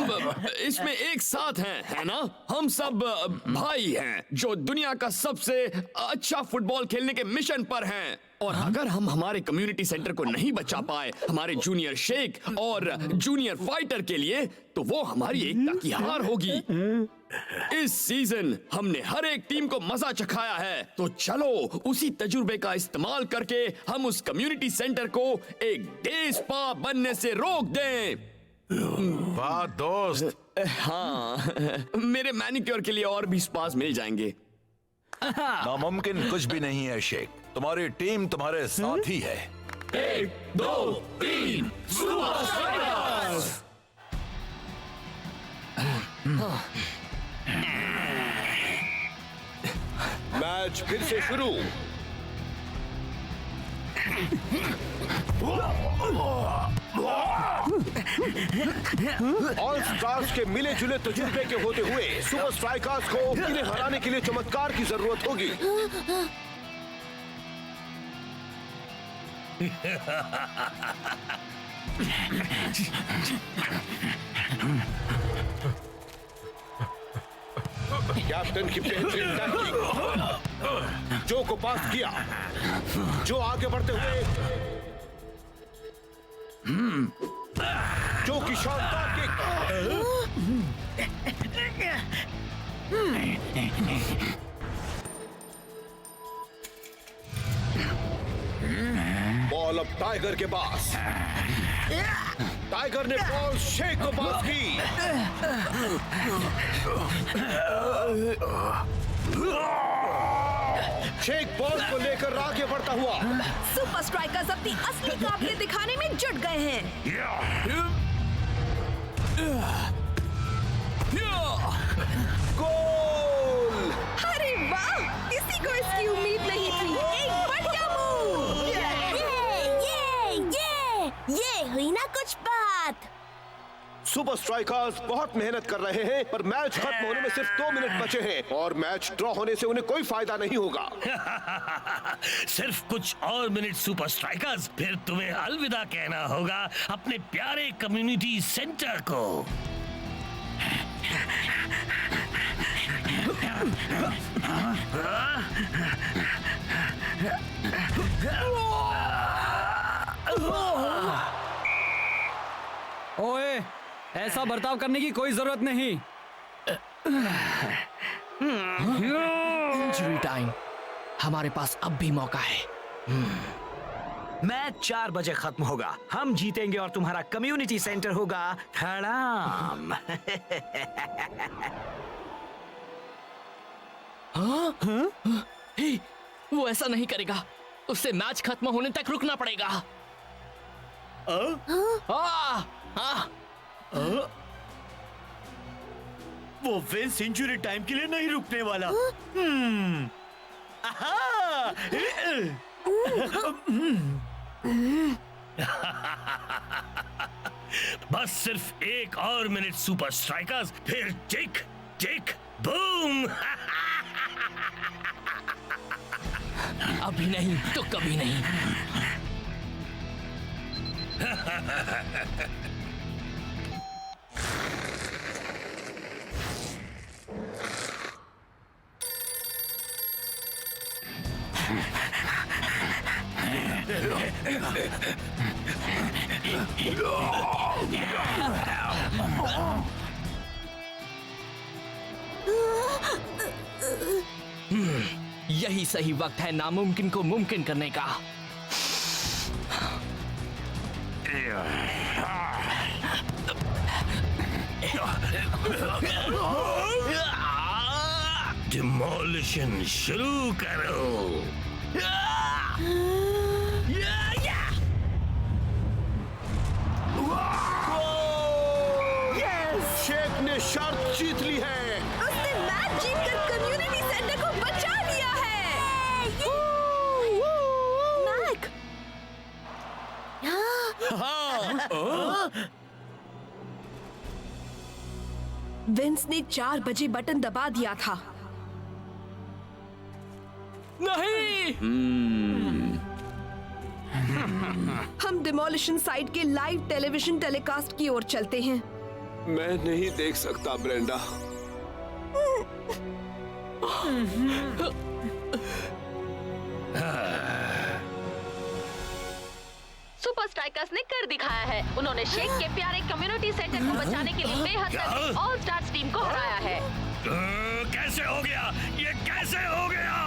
इसमें एक साथ हैं, है ना? हम सब भाई हैं जो दुनिया का सबसे अच्छा फुटबॉल खेलने के मिशन पर हैं। और अगर हम हमारे कम्युनिटी सेंटर को नहीं बचा पाए हमारे जूनियर शेख और जूनियर फाइटर के लिए, तो वो हमारी एकता की हार होगी। इस सीजन हमने हर एक टीम को मजा चखाया है, तो चलो उसी तजुर्बे का इस्तेमाल करके हम उस कम्युनिटी सेंटर को एक डे स्पा बनने से रोक दें। वाह दोस्त। हाँ, मेरे मैनिक्योर के लिए और भी स्पास मिल जाएंगे। नामुमकिन कुछ भी नहीं है शेख, तुम्हारी टीम तुम्हारे साथ ही है। 1, 2, 3 सुपर स्ट्राइकर्स। मैच फिर से शुरू। ऑल स्टार्स के मिले जुले तजुर्बे के होते हुए सुपर स्ट्राइकर्स को इन्हें हराने के लिए चमत्कार की जरूरत होगी। कैप्टन की बेहतरीन टैक्टिक, जो को पास किया, जो आगे बढ़ते हुए जो की शानदार किक। बॉल अब टाइगर के पास। टाइगर ने बॉल शेख को पास की। शेख बॉल को लेकर आगे बढ़ता हुआ। सुपर स्ट्राइकर्स अपनी असली काबिलियत दिखाने में जुट गए हैं। गोल! अरे वाह, किसी को इसकी उम्मीद नहीं थी। एक बढ़िया मूव। ये हुई ना कुछ बात। सुपर स्ट्राइकर्स बहुत मेहनत कर रहे हैं, पर मैच खत्म होने में सिर्फ 2 मिनट बचे हैं और मैच ड्रॉ होने से उन्हें कोई फायदा नहीं होगा। सिर्फ कुछ और मिनट सुपर स्ट्राइकर्स, फिर तुम्हें अलविदा कहना होगा अपने प्यारे कम्युनिटी सेंटर को। ओए, ऐसा बर्ताव करने की कोई जरूरत नहीं। इंजरी टाइम, हमारे पास अब भी मौका है। मैच 4 बजे खत्म होगा। हम जीतेंगे और तुम्हारा कम्युनिटी सेंटर होगा धड़ाम। हे, वो ऐसा नहीं करेगा। उसे मैच खत्म होने तक रुकना पड़ेगा। वो विंस इंजरी टाइम के लिए नहीं रुकने वाला। बस सिर्फ 1 और मिनट सुपर स्ट्राइकर्स, फिर टिक टिक बूम। अभी नहीं तो कभी नहीं। यही सही वक्त है नामुमकिन को मुमकिन करने का। डिमोलिशन शुरू करो। शेख ने शर्त जीत ली है। उसने मैच जीतकर कम्युनिटी सेंटर को बचा लिया है। मैक। विंस ने 4 बजे बटन दबा दिया था। नहीं। हम डिमोलिशन साइट के लाइव टेलीविजन टेलीकास्ट की ओर चलते हैं। मैं नहीं देख सकता ब्रेंडा। स्ट्राइकर्स ने कर दिखाया है। उन्होंने शेख के प्यारे कम्युनिटी सेंटर को बचाने के लिए बेहद तगड़ी ऑल स्टार्स टीम को हराया है। कैसे हो गया? ये कैसे हो गया?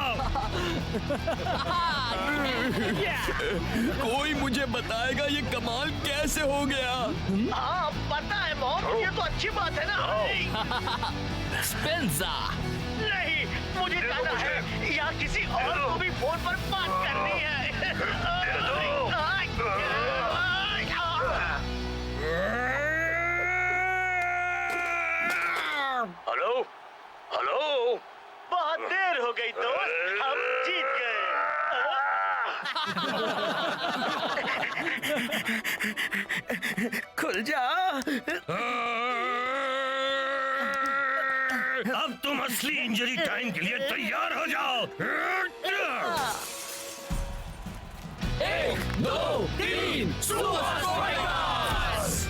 कोई मुझे बताएगा ये कमाल कैसे हो गया? हाँ पता है मॉम, ये तो अच्छी बात है ना। स्पेंजा नहीं, मुझे जाना है या किसी और को भी फोन पर बात करनी है। हेलो हेलो, बहुत देर हो गई दोस्त, हम जीत गए। खुल जा। अब तुम असली इंजरी टाइम के लिए तैयार हो जाओ। 1, 2, 3 super strikers.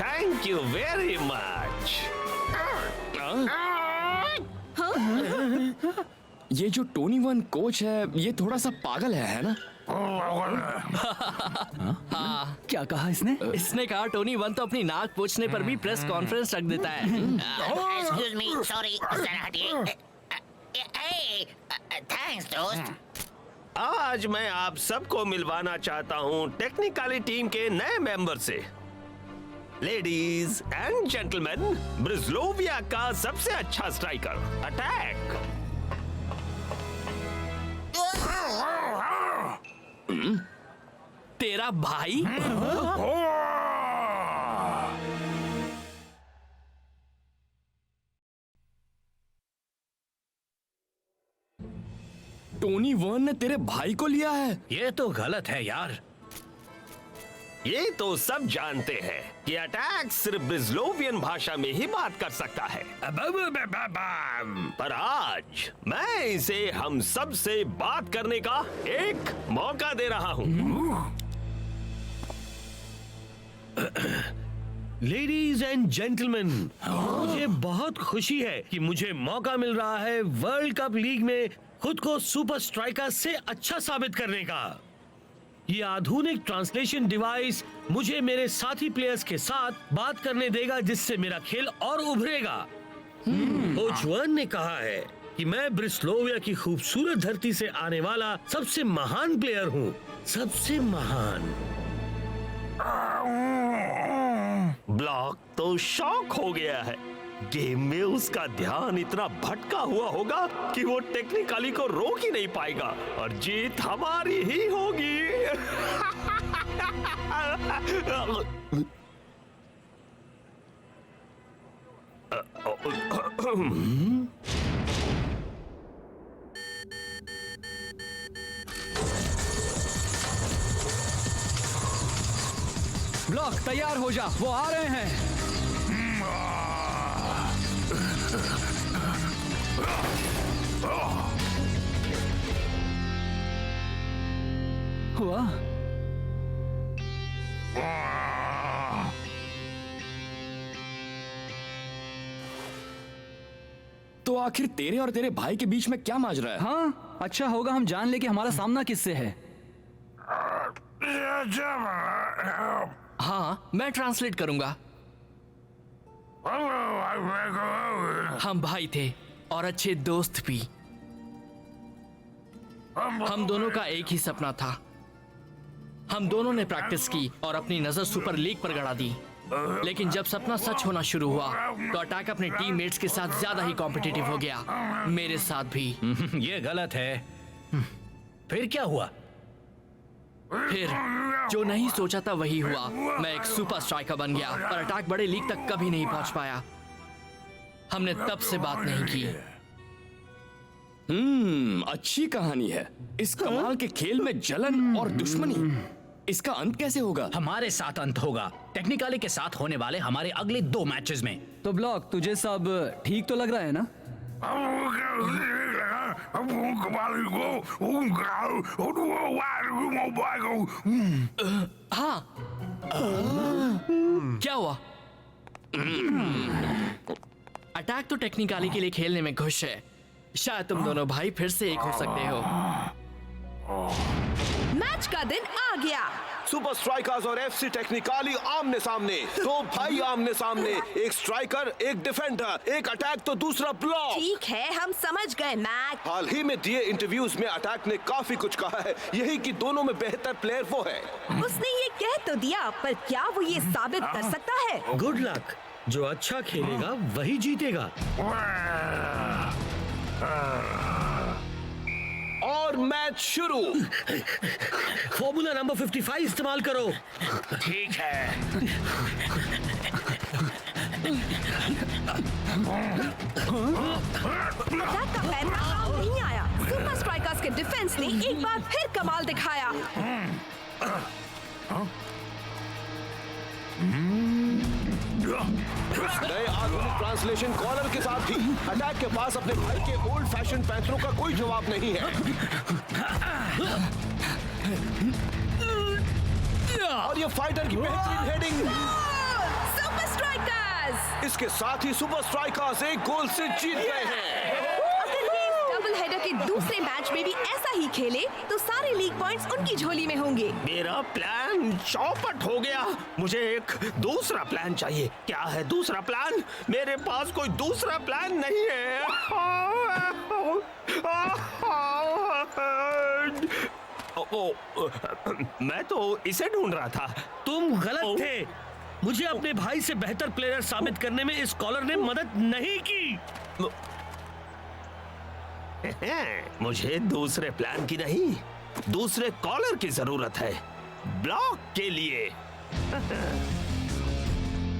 Thank you very much. ये जो टोनी वन कोच है ये थोड़ा सा पागल है ना? हाँ, क्या कहा इसने? इसने कहा टोनी वन तो अपनी नाक पूछने पर भी प्रेस कॉन्फ्रेंस रख देता है। एक्सक्यूज मी, सॉरी, जरा हटिए। थैंक्स दोस्त। आज मैं आप सबको मिलवाना चाहता हूं टेक्निकली टीम के नए मेंबर से। लेडीज एंड जेंटलमैन, ब्रिस्लोविया का सबसे अच्छा स्ट्राइकर अटैक। तेरा भाई? टोनी वन ने तेरे भाई को लिया है? ये तो गलत है यार। ये तो सब जानते हैं कि अटैक सिर्फ ब्रिस्लोवियन भाषा में ही बात कर सकता है, पर आज मैं इसे हम सब से बात करने का एक मौका दे रहा हूँ। लेडीज एंड जेंटलमैन, मुझे बहुत खुशी है कि मुझे मौका मिल रहा है वर्ल्ड कप लीग में खुद को सुपर स्ट्राइकर्स से अच्छा साबित करने का। ये आधुनिक ट्रांसलेशन डिवाइस मुझे मेरे साथी प्लेयर्स के साथ बात करने देगा, जिससे मेरा खेल और उभरेगा। कोच वन ने कहा है कि मैं ब्रिस्लोविया की खूबसूरत धरती से आने वाला सबसे महान प्लेयर हूँ, सबसे महान। ब्लॉक तो शॉक हो गया है। गेम में उसका ध्यान इतना भटका हुआ होगा कि वो टेक्निकली को रोक ही नहीं पाएगा और जीत हमारी ही होगी। ब्लॉक तैयार हो जा, वो आ रहे हैं। हुआ? तो आखिर तेरे और तेरे भाई के बीच में क्या माजरा है? हाँ, अच्छा होगा हम जान ले कि हमारा सामना किससे है। हाँ, मैं ट्रांसलेट करूंगा। हम भाई थे और अच्छे दोस्त भी। हम दोनों का एक ही सपना था। हम दोनों ने प्रैक्टिस की और अपनी नजर सुपर लीग पर गड़ा दी। लेकिन जब सपना सच होना शुरू हुआ तो अटैक अपने टीममेट्स के साथ ज्यादा ही कॉम्पिटिटिव हो गया, मेरे साथ भी। ये गलत है। फिर क्या हुआ? फिर जो नहीं सोचा था वही हुआ। मैं एक सुपर स्ट्राइकर बन गया और अटैक बड़े लीग तक कभी नहीं पहुंच पाया। हमने तब से बात नहीं की। अच्छी कहानी है। इस कमाल के खेल में जलन और दुश्मनी, इसका अंत कैसे होगा? हमारे साथ अंत होगा, टेक्निकली के साथ होने वाले हमारे अगले 2 मैचेस में। तो ब्लॉक, तुझे सब ठीक तो लग रहा है ना? हाँ। क्या हुआ? अटैक तो टेक्निकली के लिए खेलने में खुश है। शायद तुम दोनों भाई फिर से एक हो सकते हो। मैच का दिन आ गया। सुपर स्ट्राइकर्स और एफसी टेक्निकली आमने सामने, 2 भाई आमने सामने, एक स्ट्राइकर, एक डिफेंडर, एक अटैक तो दूसरा ब्लॉक। ठीक है, हम समझ गए मैच। हाल ही में दिए इंटरव्यूज में अटैक ने काफी कुछ कहा है, यही कि दोनों में बेहतर प्लेयर वो है। उसने ये कह तो दिया, पर क्या वो ये साबित कर सकता है? गुड लक, जो अच्छा खेलेगा वही जीतेगा। और मैच शुरू। फॉर्मूला नंबर 55 इस्तेमाल करो। ठीक है। अटैक का पैन काम नहीं आया। सुपर स्ट्राइकर्स के डिफेंस ने एक बार फिर कमाल दिखाया। नए आधुनिक ट्रांसलेशन कॉलर के साथ ही अटैक के पास अपने भाई के ओल्ड फैशन पैंथरों का कोई जवाब नहीं है। और ये फाइटर की बेहतरीन हेडिंग। Super strikers! इसके साथ ही सुपर स्ट्राइकर्स एक गोल से जीत गए हैं। अगर ये इस डबल हेडर के दूसरे मैच में भी ऐसा ही खेले तो सारे लीग पॉइंट्स उनकी झोली में होंगे। मेरा प्लान चौपट हो गया। मुझे एक दूसरा प्लान चाहिए। क्या है दूसरा प्लान? मेरे पास कोई दूसरा प्लान नहीं है। मैं तो इसे ढूंढ रहा था। तुम गलत थे। मुझे अपने भाई से बेहतर प्लेयर साबित करने में इस कॉलर ने मदद नहीं की। मुझे दूसरे प्लान की नहीं, दूसरे कॉलर की जरूरत है, ब्लॉक के लिए।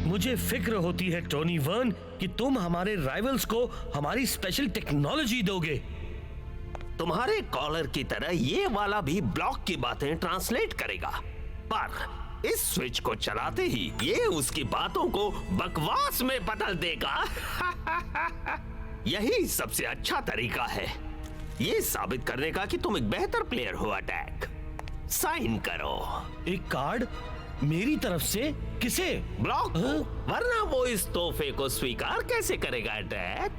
मुझे फिक्र होती है टोनी वर्न कि तुम हमारे राइवल्स को हमारी स्पेशल टेक्नोलॉजी दोगे। तुम्हारे कॉलर की तरह ये वाला भी ब्लॉक की बातें ट्रांसलेट करेगा, पर इस स्विच को चलाते ही ये उसकी बातों को बकवास में बदल देगा। यही सबसे अच्छा तरीका है ये साबित करने का कि तुम एक बेहतर प्लेयर हो। अटैक, साइन करो। एक कार्ड मेरी तरफ से? किसे? ब्लॉक, वरना वो इस तोहफे को स्वीकार कैसे करेगा? अटैक,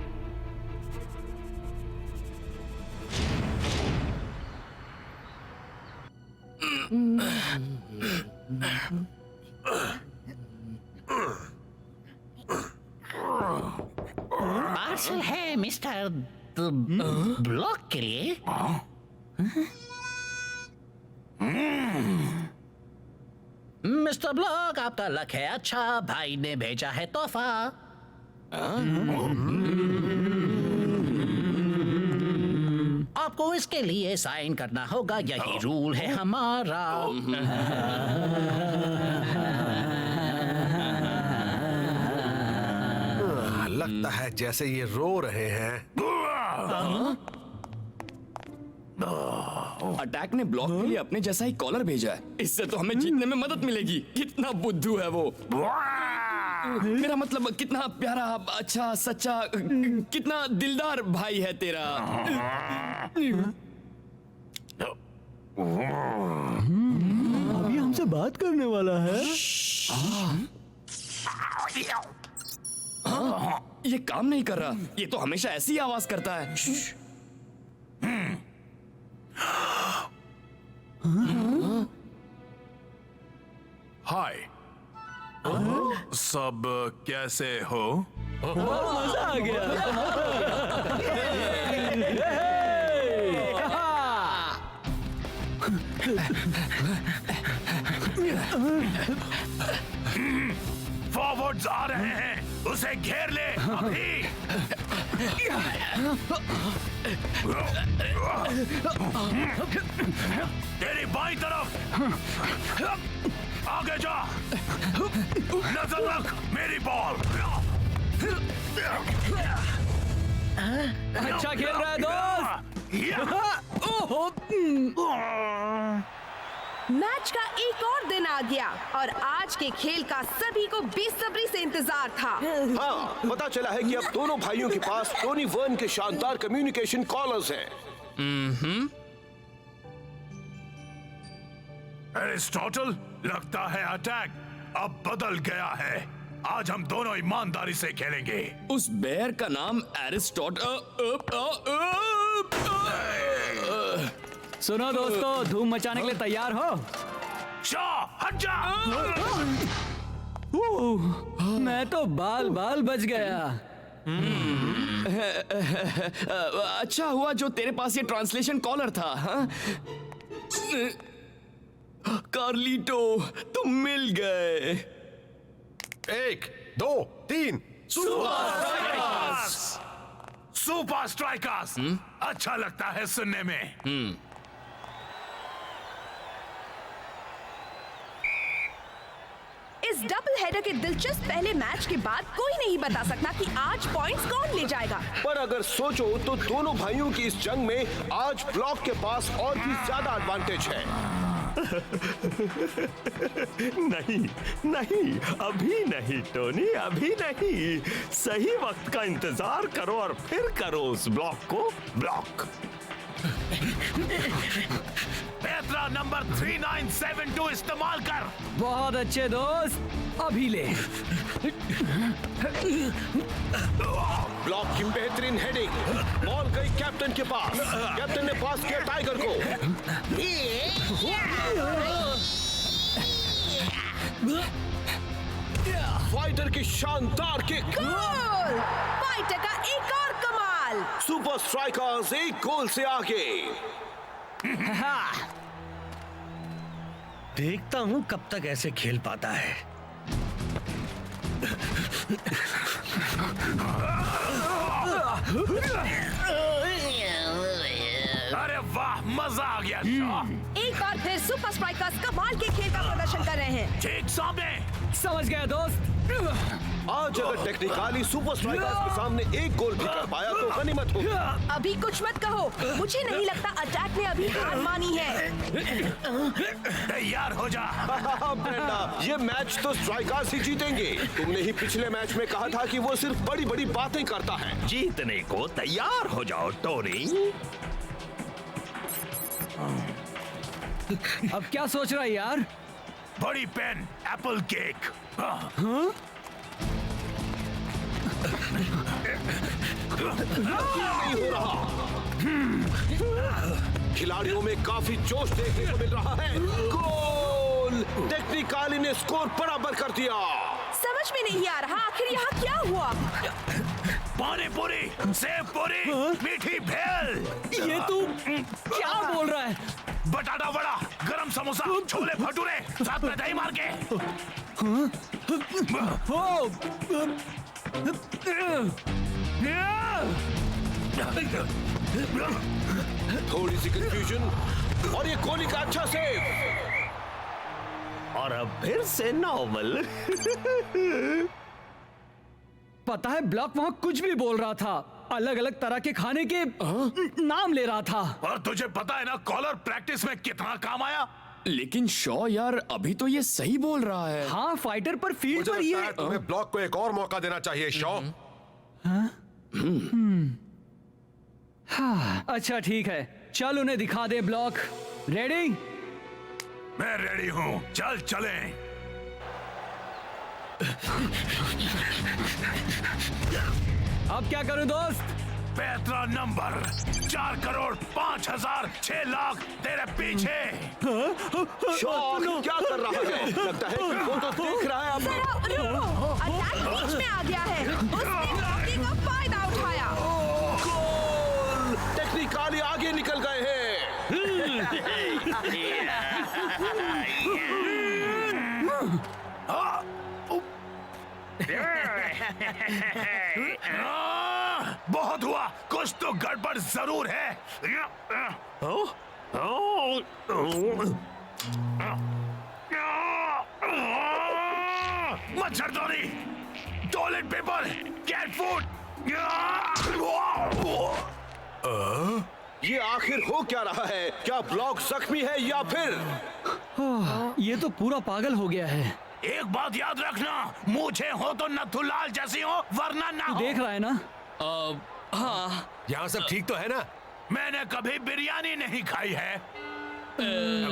पार्सल है मिस्टर ब्लॉक के लिए। मिस्टर ब्लॉक, आपका लक है अच्छा, भाई ने भेजा है तोहफा। आपको इसके लिए साइन करना होगा, यही रूल है हमारा। लगता है जैसे ये रो रहे हैं। अटैक ने ब्लॉक के लिए अपने जैसा ही कॉलर भेजा है। इससे तो हमें जीतने में मदद मिलेगी। कितना बुद्धू है वो। मेरा मतलब कितना प्यारा, अच्छा, सच्चा, कितना दिलदार भाई है तेरा। अभी हमसे बात करने वाला है। ये काम नहीं कर रहा। ये तो हमेशा ऐसी आवाज करता है। हाय, सब कैसे हो? मजा आ गया। फॉरवर्ड्स आ रहे हैं, उसे घेर ले अभी। तेरी बाईं तरफ, आगे जा, नजर रख मेरी बॉल। अच्छा खेल रहा है दोस्त। मैच का एक और दिन आ गया और आज के खेल का सभी को बेसब्री से इंतजार था। हाँ, पता चला है कि अब दोनों भाइयों के पास टोनी वर्न के शानदार कम्युनिकेशन कॉलर्स हैं। एरिस्टोटल, लगता है अटैक अब बदल गया है। आज हम दोनों ईमानदारी से खेलेंगे। उस बेर का नाम सुनो दोस्तों, धूम मचाने के लिए तैयार हो? हट जा! मैं तो बाल बाल बच गया। अच्छा हुआ जो तेरे पास ये ट्रांसलेशन कॉलर था। हाँ? कार्लिटो, तुम मिल गए। 1, 2, 3 सुपर स्ट्राइकर्स! अच्छा लगता है सुनने में। इस डबल हेडर के दिलचस्प पहले मैच के बाद कोई नहीं बता सकता कि आज पॉइंट्स कौन ले जाएगा। पर अगर सोचो तो दोनों भाइयों की इस जंग में आज ब्लॉक के पास और भी ज्यादा एडवांटेज है। नहीं नहीं, अभी नहीं टोनी, अभी नहीं। सही वक्त का इंतजार करो और फिर करो उस ब्लॉक को ब्लॉक। पैतरा नंबर 3972 इस्तेमाल कर। बहुत अच्छे दोस्त, अभी ले। ब्लॉक की बेहतरीन हेडिंग, बॉल गई कैप्टन के पास। कैप्टन ने पास किया टाइगर को। फाइटर की शानदार किक। गोल! फाइटर का एक और कमाल। सुपर स्ट्राइकर्स एक गोल से आगे। देखता हूं कब तक ऐसे खेल पाता है। अरे वाह, मजा आ गया। एक बार फिर सुपर स्ट्राइकर्स कमाल के खेल का प्रदर्शन कर रहे हैं। ठीक सामने। समझ गया दोस्त। आज अगर टेक्निकली सुपर स्ट्राइकर्स के सामने एक गोल भी कर पाया तो गनीमत होगी। अभी कुछ मत कहो, मुझे नहीं लगता अटैक ने अभी हार मानी है। तैयार हो जा। ब्रेंडा, ये मैच तो स्ट्राइकर्स ही जीतेंगे। तुमने ही पिछले मैच में कहा था कि वो सिर्फ बड़ी बड़ी बातें करता है। जीतने को तैयार हो जाओ टोनी। अब क्या सोच रहा है यार? बड़ी पेन, एप्पल केक। नहीं हो रहा। खिलाड़ियों में काफी जोश देखने को मिल रहा है। गोल! टेक्निकली ने स्कोर बराबर कर दिया। समझ में नहीं आ रहा आखिर यहाँ क्या हुआ। पानी पूरी, सेव पूरी, मीठी भेल। ये तू क्या बोल रहा है? बटाटा वड़ा, गरम समोसा, छोले भटूरे, साथ में दही मार के। थोड़ी सी कंफ्यूजन और ये कोहली का अच्छा सेव। और अब फिर से नॉर्मल। पता है ब्लॉक वहाँ कुछ भी बोल रहा था, अलग अलग तरह के खाने के नाम ले रहा था। और तुझे पता है ना कॉलर प्रैक्टिस में कितना काम आया। लेकिन शॉ यार, अभी तो ये सही बोल रहा है। हाँ, फाइटर पर फील्ड पर ये। तुम्हें ब्लॉक को एक और मौका देना चाहिए शॉ। हाँ, अच्छा ठीक है, चल उन्हें दिखा दे ब्लॉक। रेडी? मैं रेडी हूँ, चल चलें। अब क्या करूं दोस्त? पैतरा नंबर 4,05,06,00,000 तेरे पीछे। शॉ क्या कर रहा है? लगता है कि वो तो देख रहा है। अटैक बीच में आ गया है। उसने मौके का फायदा उठाया। गोल! टेक्निकली आगे निकल गए हैं। बहुत हुआ, कुछ तो गड़बड़ जरूर है। मच्छरदानी, टॉयलेट पेपर, कैट फूड। ये आखिर हो क्या रहा है? क्या ब्लॉक जख्मी है या फिर? ये तो पूरा पागल हो गया है। एक बात याद रखना, मुझे हो तो नथुलाल जैसी हो, वरना ना हो। देख रहा है ना? हाँ। यहाँ सब ठीक तो है ना? मैंने कभी बिरयानी नहीं खाई है।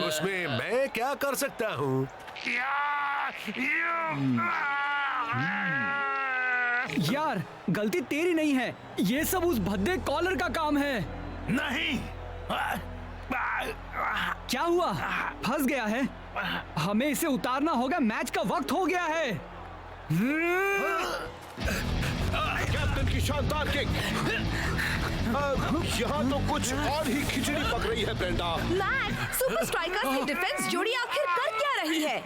उसमें मैं क्या कर सकता हूँ? यार गलती तेरी नहीं है, ये सब उस भद्दे कॉलर का काम है। नहीं। क्या हुआ? फंस गया है? हमें इसे उतारना होगा, मैच का वक्त हो गया है। कैप्टन की शानदार किक। यहाँ तो कुछ और ही खिचड़ी पक रही है ब्रेंडा। मैट, सुपर स्ट्राइकर्स की डिफेंस जोड़ी आखिर कर क्या रही है?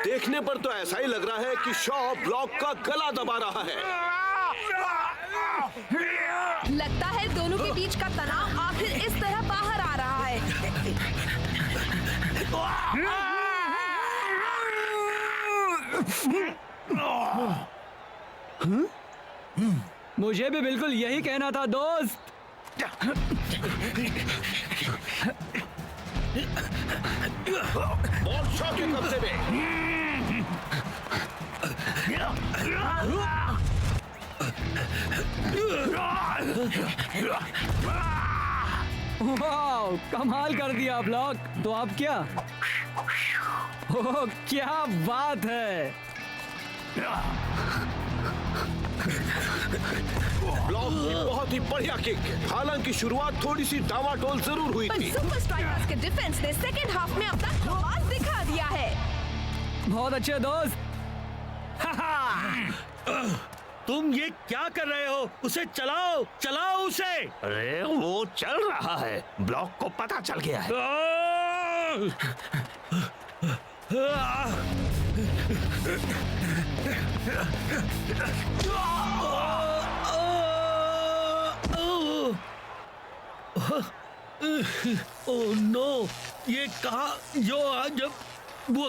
देखने पर तो ऐसा ही लग रहा है कि शॉ ब्लॉक का गला दबा रहा है। लगता है दोनों के बीच का तनाव आखिर इस तरह बाहर आ रहा है। मुझे भी बिल्कुल यही कहना था दोस्त। बॉल शॉ के कब्जे में। वाह, कमाल कर दिया ब्लॉक। तो अब क्या? ओह, क्या बात है। ब्लॉक की बहुत ही बढ़िया किक। हालांकि शुरुआत थोड़ी सी डामाडोल जरूर हुई थी। सुपर स्ट्राइकर्स के डिफेंस ने सेकेंड हाफ में अपना कमाल दिखा दिया है। बहुत अच्छे दोस्त। तुम ये क्या कर रहे हो? उसे चलाओ, चलाओ उसे। अरे वो चल रहा है, ब्लॉक को पता चल गया है। ओह नो, ये कहा जो जब वो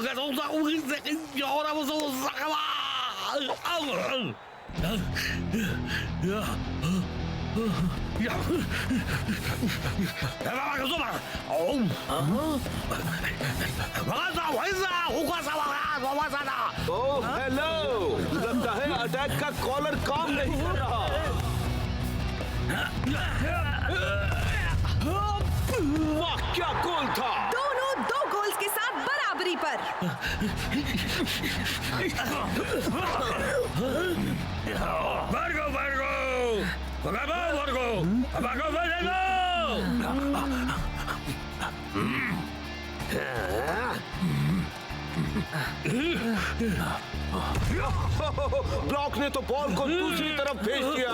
ओह हेलो, लगता है अटैक का कॉलर काम नहीं कर रहा। वाह क्या गोल था। दोनों 2 गोल्स के साथ बराबरी पर। Vargo, Vargo! Vargo, Vargo! Vargo, Vargo! Block ने तो बॉल को दूसरी तरफ भेज दिया।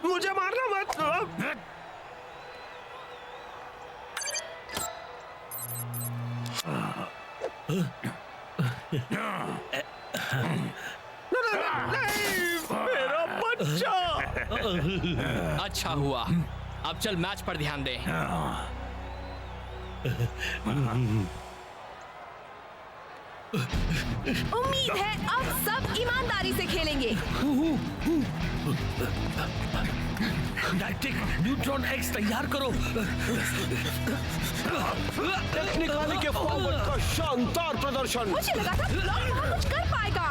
मुझे मारना मत। मेरा बच्चा। अच्छा हुआ, अब चल मैच पर ध्यान दे। उम्मीद है अब सब ईमानदारी से खेलेंगे। डायटिक न्यूट्रॉन एक्स तैयार करो। टेक्निकली के फॉरवर्ड का शानदार प्रदर्शन। मुझे लगा था ब्लॉक वहाँ कुछ कर पाएगा।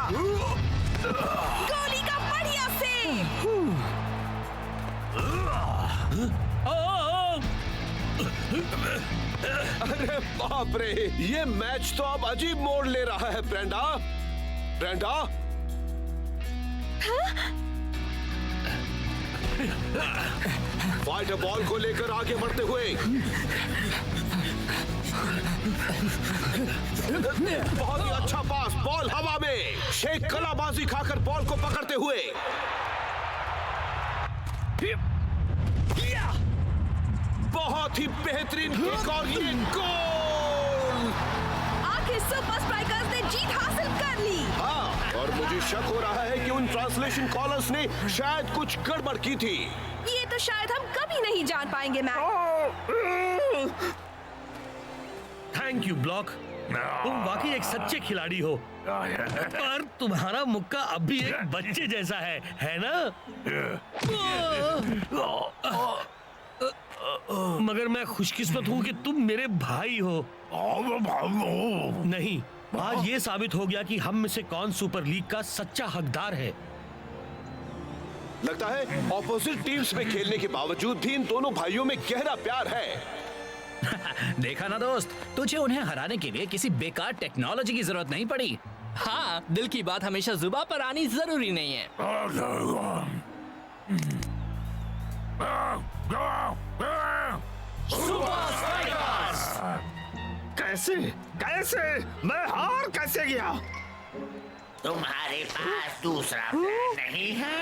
गोली का बढ़िया सेव। अरे बाप रे, ये मैच तो अब अजीब मोड़ ले रहा है ब्रेंडा। ब्रेंडा? फाइटर बॉल को लेकर आगे बढ़ते हुए बहुत ही अच्छा पास, बॉल हवा में। शेख कलाबाजी खाकर बॉल को पकड़ते हुए बहुत ही बेहतरीन किक और ये गोल। आखिर सुपर स्ट्राइकर्स ने जीत हासिल कर ली। हाँ, और मुझे शक हो रहा है कि उन ट्रांसलेशन कॉलर्स ने शायद कुछ गड़बड़ की थी। ये तो शायद हम कभी नहीं जान पाएंगे मैच। थैंक यू ब्लॉक, तुम वाकई एक सच्चे खिलाड़ी हो, पर तुम्हारा मुक्का अब भी एक बच्चे जैसा है ना? मगर मैं खुशकिस्मत हूँ कि तुम मेरे भाई हो। नहीं, आज ये साबित हो गया कि हम में से कौन सुपर लीग का सच्चा हकदार है। लगता है ऑपोजिट टीम्स में खेलने के बावजूद भी इन दोनों भाइयों में गहरा प्यार है। देखा ना दोस्त, तुझे उन्हें हराने के लिए किसी बेकार टेक्नोलॉजी की जरूरत नहीं पड़ी। हाँ, दिल की बात हमेशा जुबान पर आनी जरूरी नहीं है। Super strikers! कैसे कैसे मैं हार कैसे गया? तुम्हारे पास दूसरा प्लान नहीं है?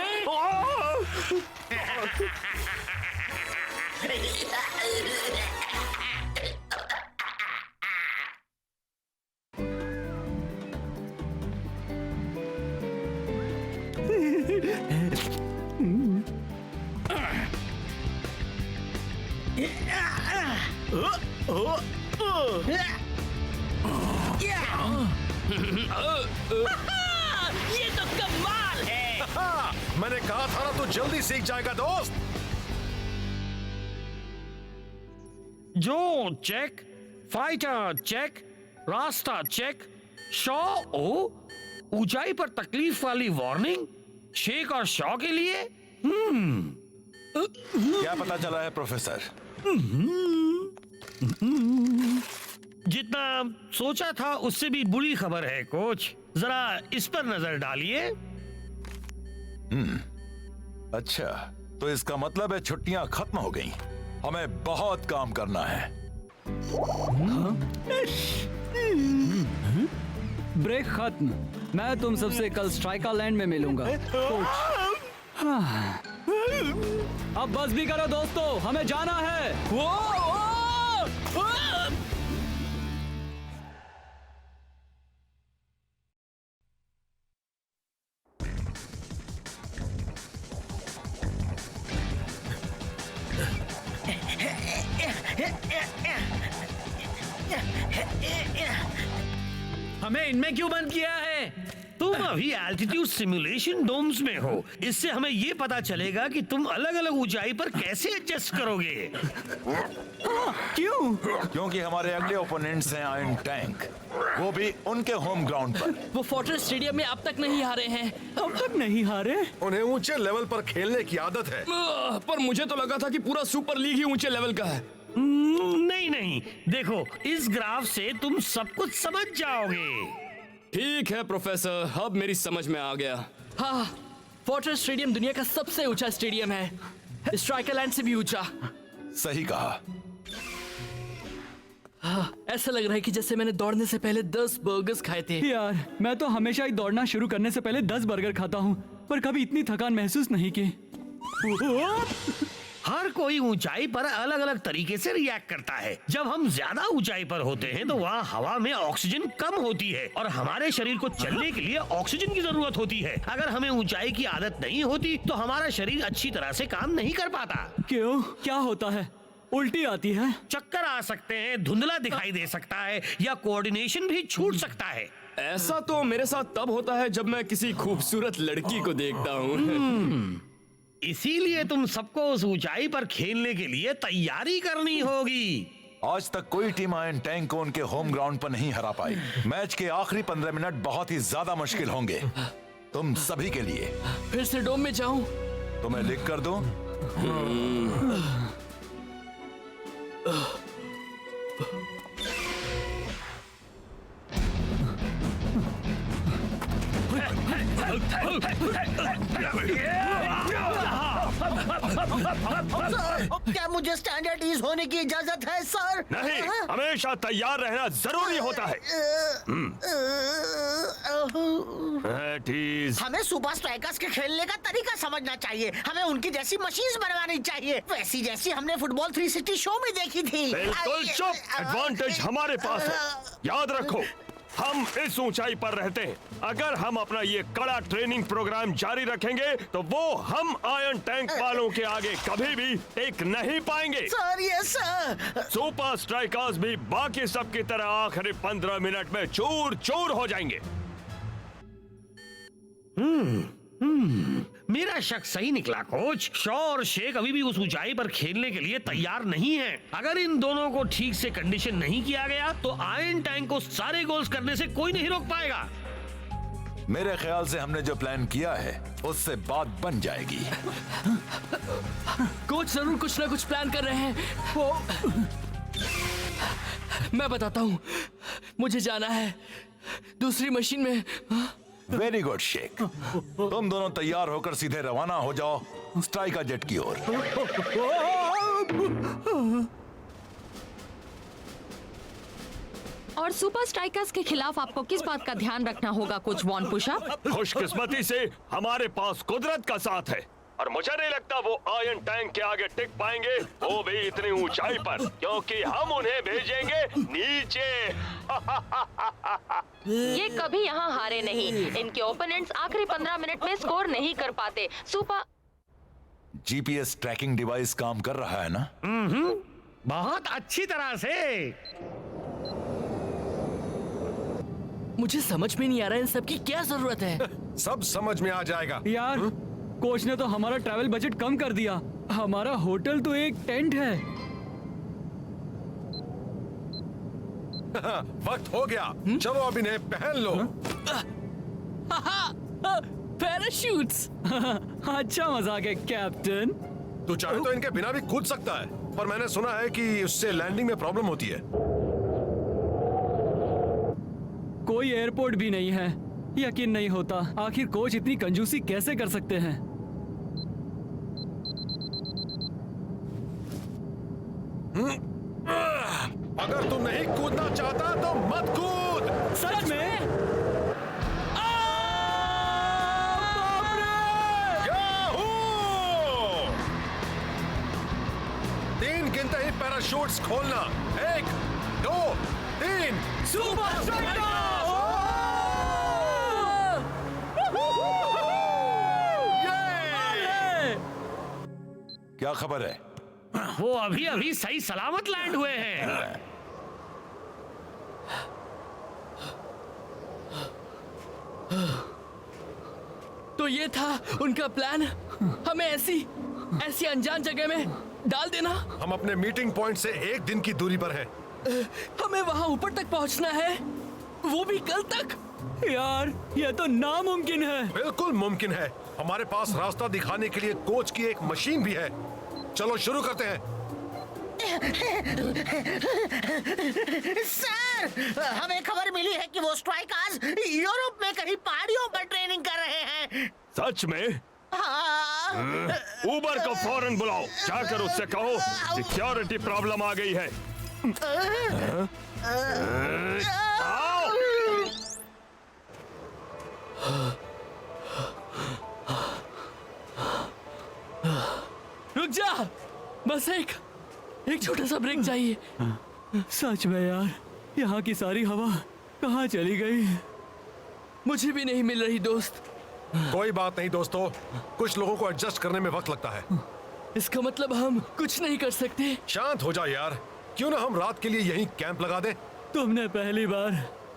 ये तो कमाल है। मैंने कहा था ना, तू जल्दी सीख जाएगा दोस्त। जो चेक, फाइटर चेक, रास्ता चेक, शॉ ओ, ऊंचाई पर तकलीफ वाली वार्निंग, शेक और शॉ के लिए। क्या पता चला है प्रोफेसर? जितना सोचा था उससे भी बुरी खबर है कोच, जरा इस पर नजर डालिए। अच्छा, तो इसका मतलब है छुट्टियां खत्म हो गई। हमें बहुत काम करना है। ब्रेक खत्म। मैं तुम सबसे कल स्ट्राइका लैंड में मिलूंगा कोच। अब बस भी करो दोस्तों, हमें जाना है। हमें इनमें क्यों बंद किया है? तुम अभी एल्टीट्यूड सिमुलेशन डोम्स में हो। इससे हमें ये पता चलेगा कि तुम अलग अलग ऊंचाई पर कैसे एडजस्ट करोगे। क्यों? क्योंकि हमारे अगले ओपोनेंट्स हैं आयरन टैंक, वो भी उनके होम ग्राउंड पर। वो फोर्ट्रेस स्टेडियम में अब तक नहीं हारे हैं। अब तक नहीं हारे? उन्हें ऊंचे लेवल पर खेलने की आदत है। पर मुझे तो लगा था कि पूरा सुपर लीग ही ऊंचे लेवल का है। नहीं नहीं, देखो इस ग्राफ से तुम सब कुछ समझ जाओगे। ठीक है प्रोफेसर, अब मेरी समझ में आ गया। हाँ, फोर्ट्रेस स्टेडियम दुनिया का सबसे ऊंचा स्टेडियम है, स्ट्राइकर लैंड से भी ऊंचा। सही कहा। हाँ, ऐसा लग रहा है कि जैसे मैंने दौड़ने से पहले 10 बर्गर्स खाए थे। यार, मैं तो हमेशा ही दौड़ना शुरू करने से पहले 10 बर्गर खाता हूँ, पर कभी इतनी थकान महसूस नहीं की। हर कोई ऊंचाई पर अलग अलग तरीके से रिएक्ट करता है। जब हम ज्यादा ऊंचाई पर होते हैं तो वहाँ हवा में ऑक्सीजन कम होती है और हमारे शरीर को चलने के लिए ऑक्सीजन की जरूरत होती है। अगर हमें ऊंचाई की आदत नहीं होती तो हमारा शरीर अच्छी तरह से काम नहीं कर पाता। क्यों? क्या होता है? उल्टी आती है, चक्कर आ सकते हैं, धुंधला दिखाई दे सकता है या कोऑर्डिनेशन भी छूट सकता है। ऐसा तो मेरे साथ तब होता है जब मैं किसी खूबसूरत लड़की को देखता हूँ। इसीलिए तुम सबको उस ऊंचाई पर खेलने के लिए तैयारी करनी होगी। आज तक कोई टीम आयरन टैंक को उनके होम ग्राउंड पर नहीं हरा पाई। मैच के आखिरी 15 मिनट बहुत ही ज्यादा मुश्किल होंगे तुम सभी के लिए। फिर से डोम में जाऊं? तुम्हें लिख कर दूं? क्या मुझे स्टैंडर्ड ईज होने की इजाजत है सर? नहीं, हमेशा तैयार रहना जरूरी होता है। हमें सुपर स्ट्राइकर्स के खेलने का तरीका समझना चाहिए। हमें उनकी जैसी मशीन्स बनवानी चाहिए, वैसी जैसी हमने फुटबॉल 360 शो में देखी थी। बिल्कुल चुप, एडवांटेज हमारे पास है। याद रखो, हम इस ऊंचाई पर रहते हैं। अगर हम अपना ये कड़ा ट्रेनिंग प्रोग्राम जारी रखेंगे तो वो हम आयरन टैंक वालों के आगे कभी भी टिक नहीं पाएंगे। सर, ये सर। सुपर स्ट्राइकर्स भी बाकी सब की तरह आखिरी 15 मिनट में चूर चूर हो जाएंगे। मेरा शक सही निकला कोच। शॉ और शेख अभी भी उस ऊंचाई पर खेलने के लिए तैयार नहीं हैं। अगर इन दोनों को ठीक से कंडीशन नहीं किया गया तो आयरन टैंक को सारे गोल्स करने से कोई नहीं रोक पाएगा। मेरे ख्याल से हमने जो प्लान किया है उससे बात बन जाएगी। कोच जरूर कुछ ना कुछ प्लान कर रहे हैं। वो मैं बताता हूँ, मुझे जाना है दूसरी मशीन में। वेरी गुड शेख, तुम दोनों तैयार होकर सीधे रवाना हो जाओ स्ट्राइका जेट की ओर। और सुपर स्ट्राइकर्स के खिलाफ आपको किस बात का ध्यान रखना होगा कोच वॉन पुशअप? खुशकिस्मती से हमारे पास कुदरत का साथ है और मुझे नहीं लगता वो आयरन टैंक के आगे टिक पाएंगे, वो भी इतनी ऊंचाई पर, क्योंकि हम उन्हें भेजेंगे नीचे। ये कभी यहाँ हारे नहीं। इनके ओपोनेंट्स आखिरी 15 मिनट में स्कोर नहीं कर पाते। सुपर जीपीएस ट्रैकिंग डिवाइस काम कर रहा है ना? बहुत अच्छी तरह से। मुझे समझ में नहीं आ रहा इन सब की क्या जरूरत है। सब समझ में आ जाएगा यार। कोच ने तो हमारा ट्रैवल बजट कम कर दिया। हमारा होटल तो एक टेंट है। वक्त हो गया, चलो अब इन्हें पहन लो। पैराशूट्स। अच्छा मजाक है कैप्टन। तू चाहे तो इनके बिना भी कूद सकता है, पर मैंने सुना है कि उससे लैंडिंग में प्रॉब्लम होती है। कोई एयरपोर्ट भी नहीं है। यकीन नहीं होता, आखिर कोच इतनी कंजूसी कैसे कर सकते हैं? अगर तू नहीं कूदना चाहता तो मत कूद। सच में? तीन गिनते ही पैराशूट्स खोलना। 1 2 3। Super striker! क्या खबर है? वो अभी अभी सही सलामत लैंड हुए हैं। तो ये था उनका प्लान, हमें ऐसी अनजान जगह में डाल देना। हम अपने मीटिंग पॉइंट से 1 दिन की दूरी पर हैं। हमें वहां ऊपर तक पहुंचना है, वो भी कल तक। यार ये तो नामुमकिन है। बिल्कुल मुमकिन है। हमारे पास रास्ता दिखाने के लिए कोच की एक मशीन भी है। चलो शुरू करते हैं। सर, हमें खबर मिली है कि वो स्ट्राइकर्स यूरोप में कहीं पहाड़ियों पर ट्रेनिंग कर रहे हैं। सच में? उबर को फौरन बुलाओ, जाकर उससे कहो सिक्योरिटी प्रॉब्लम आ गई है। आओ। रुक जा, बस एक छोटा सा ब्रेक चाहिए। सच में यार, यहाँ की सारी हवा कहाँ चली गई? मुझे भी नहीं मिल रही दोस्त। कोई बात नहीं दोस्तों, कुछ लोगों को एडजस्ट करने में वक्त लगता है। इसका मतलब हम कुछ नहीं कर सकते। शांत हो जा यार, क्यों ना हम रात के लिए यहीं कैंप लगा दें? तुमने पहली बार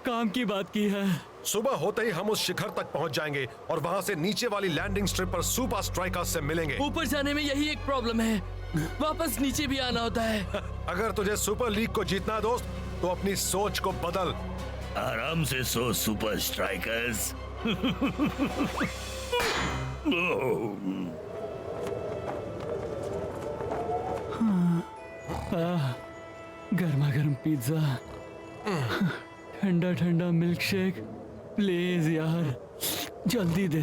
काम की बात की है। सुबह होते ही हम उस शिखर तक पहुंच जाएंगे और वहां से नीचे वाली लैंडिंग स्ट्रिप पर सुपर स्ट्राइकर्स से मिलेंगे। ऊपर जाने में यही एक प्रॉब्लम है, वापस नीचे भी आना होता है। अगर तुझे सुपर लीग को जीतना है दोस्त, तो अपनी सोच को बदल। आराम से सो सुपर स्ट्राइकर्स। गर्मा गर्म पिज्जा, ठंडा ठंडा मिल्क शेक, प्लीज यार जल्दी दे,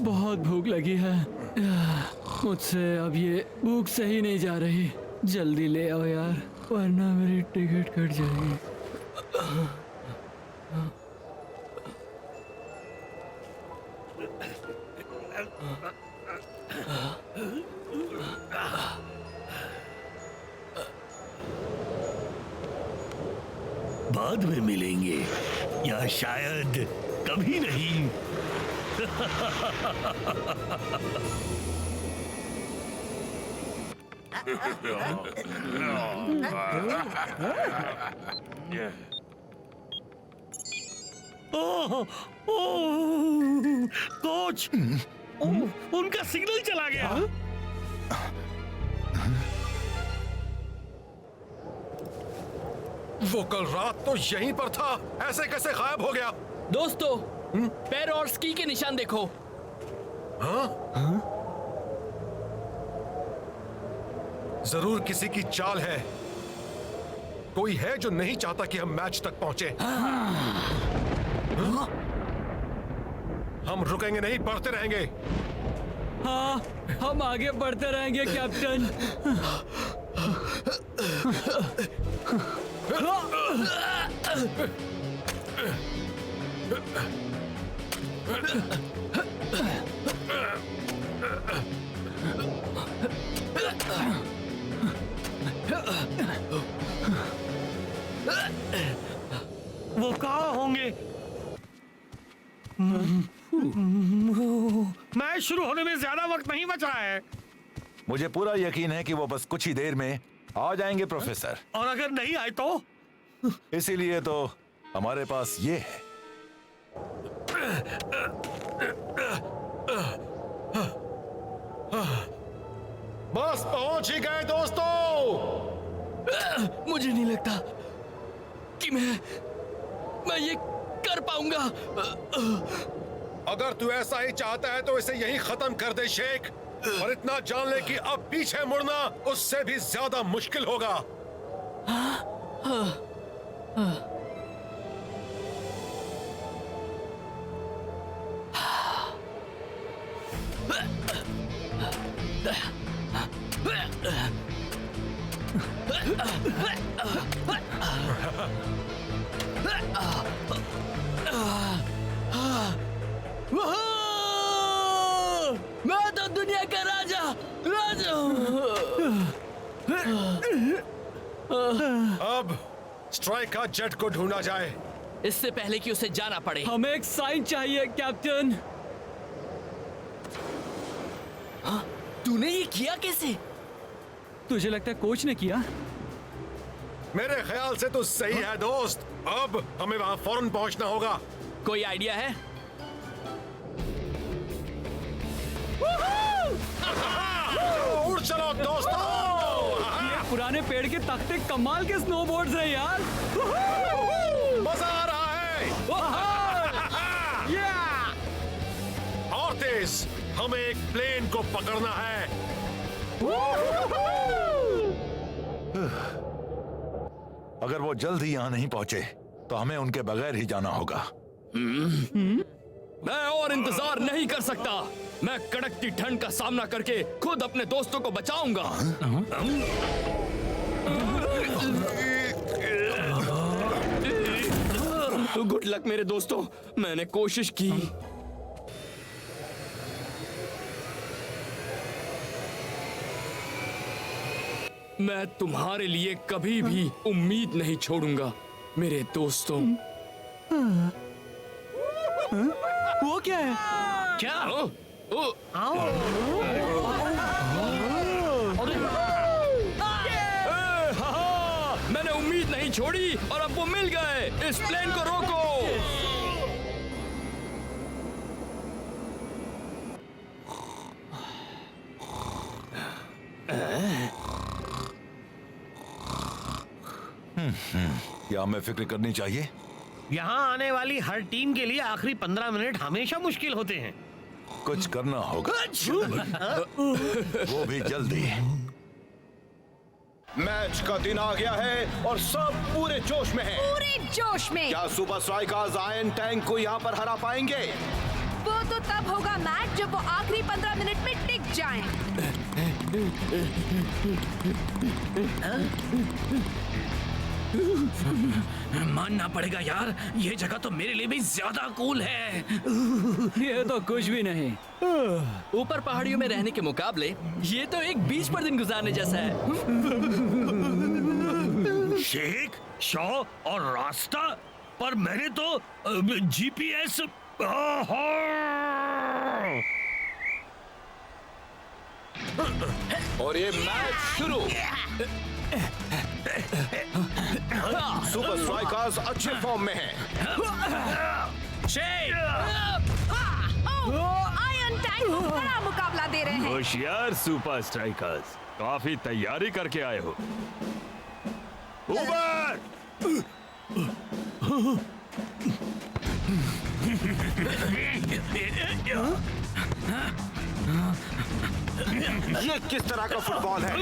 बहुत भूख लगी है। मुझसे अब ये भूख सही नहीं जा रही, जल्दी ले आओ यार, वरना मेरी टिकट कट जाएगी। बाद में मिलेंगे या शायद कभी नहीं। कोच, उनका सिग्नल चला गया। वो कल रात तो यहीं पर था, ऐसे कैसे गायब हो गया? दोस्तों, पैर और स्की के निशान देखो। हाँ? जरूर किसी की चाल है। कोई है जो नहीं चाहता कि हम मैच तक पहुंचे। हम रुकेंगे नहीं, बढ़ते रहेंगे। हाँ, हम आगे बढ़ते रहेंगे कैप्टन। वो कहाँ होंगे? मैच शुरू होने में ज्यादा वक्त नहीं बचा है। मुझे पूरा यकीन है कि वो बस कुछ ही देर में आ जाएंगे प्रोफेसर। और अगर नहीं आए तो? इसीलिए तो हमारे पास ये है। बस पहुंच ही गए दोस्तों। मुझे नहीं लगता कि मैं ये कर पाऊंगा। अगर तू ऐसा ही चाहता है तो इसे यहीं खत्म कर दे शेख। और इतना जान ले कि अब पीछे मुड़ना उससे भी ज्यादा मुश्किल होगा। मैं तो दुनिया का राजा अब स्ट्राइक का जेट को ढूंढा जाए। इससे पहले कि उसे जाना पड़े। हमें एक साइन चाहिए कैप्टन। हाँ? तूने ये किया कैसे? तुझे लगता है कोच ने किया? मेरे ख्याल से तो सही है दोस्त। अब हमें वहां फौरन पहुंचना होगा। कोई आइडिया है? उड़ चलो दोस्तों। ये पुराने पेड़ के तख्ते कमाल के स्नोबोर्ड्स हैं यार। मजा आ रहा है। और तेज, हमें एक प्लेन को पकड़ना है। अगर वो जल्द ही यहाँ नहीं पहुंचे तो हमें उनके बगैर ही जाना होगा। मैं और इंतजार नहीं कर सकता। मैं कड़कती ठंड का सामना करके खुद अपने दोस्तों को बचाऊंगा। गुड लक मेरे दोस्तों, मैंने कोशिश की। मैं तुम्हारे लिए कभी भी उम्मीद नहीं छोड़ूंगा मेरे दोस्तों। वो क्या है? क्या? मैंने उम्मीद नहीं छोड़ी और अब वो मिल गए। इस प्लेन को रोको। क्या हमें फिक्र करनी चाहिए? यहाँ आने वाली हर टीम के लिए आखिरी 15 मिनट हमेशा मुश्किल होते हैं। कुछ करना होगा। वो भी जल्दी। मैच का दिन आ गया है और सब पूरे जोश में हैं। पूरे जोश में। क्या सुपर स्ट्राइकर्स आयरन टैंक को यहाँ पर हरा पाएंगे? वो तो तब होगा मैच जब वो आखिरी 15 मिनट में टिक जाएं। मानना पड़ेगा यार, ये जगह तो मेरे लिए भी ज्यादा कूल है। ये तो कुछ भी नहीं। ऊपर पहाड़ियों में रहने के मुकाबले ये तो एक बीच पर दिन गुजारने जैसा है। शेख, शॉ और रास्ता पर मैंने तो जीपीएस। और ये मैच शुरू। सुपर स्ट्राइकर्स अच्छे फॉर्म में हैं। आयरन आयरन टैंक को बड़ा मुकाबला दे रहे हैं। होशियार सुपर स्ट्राइकर्स, काफी तैयारी करके आए हो। ऊपर! ये किस तरह का फुटबॉल है?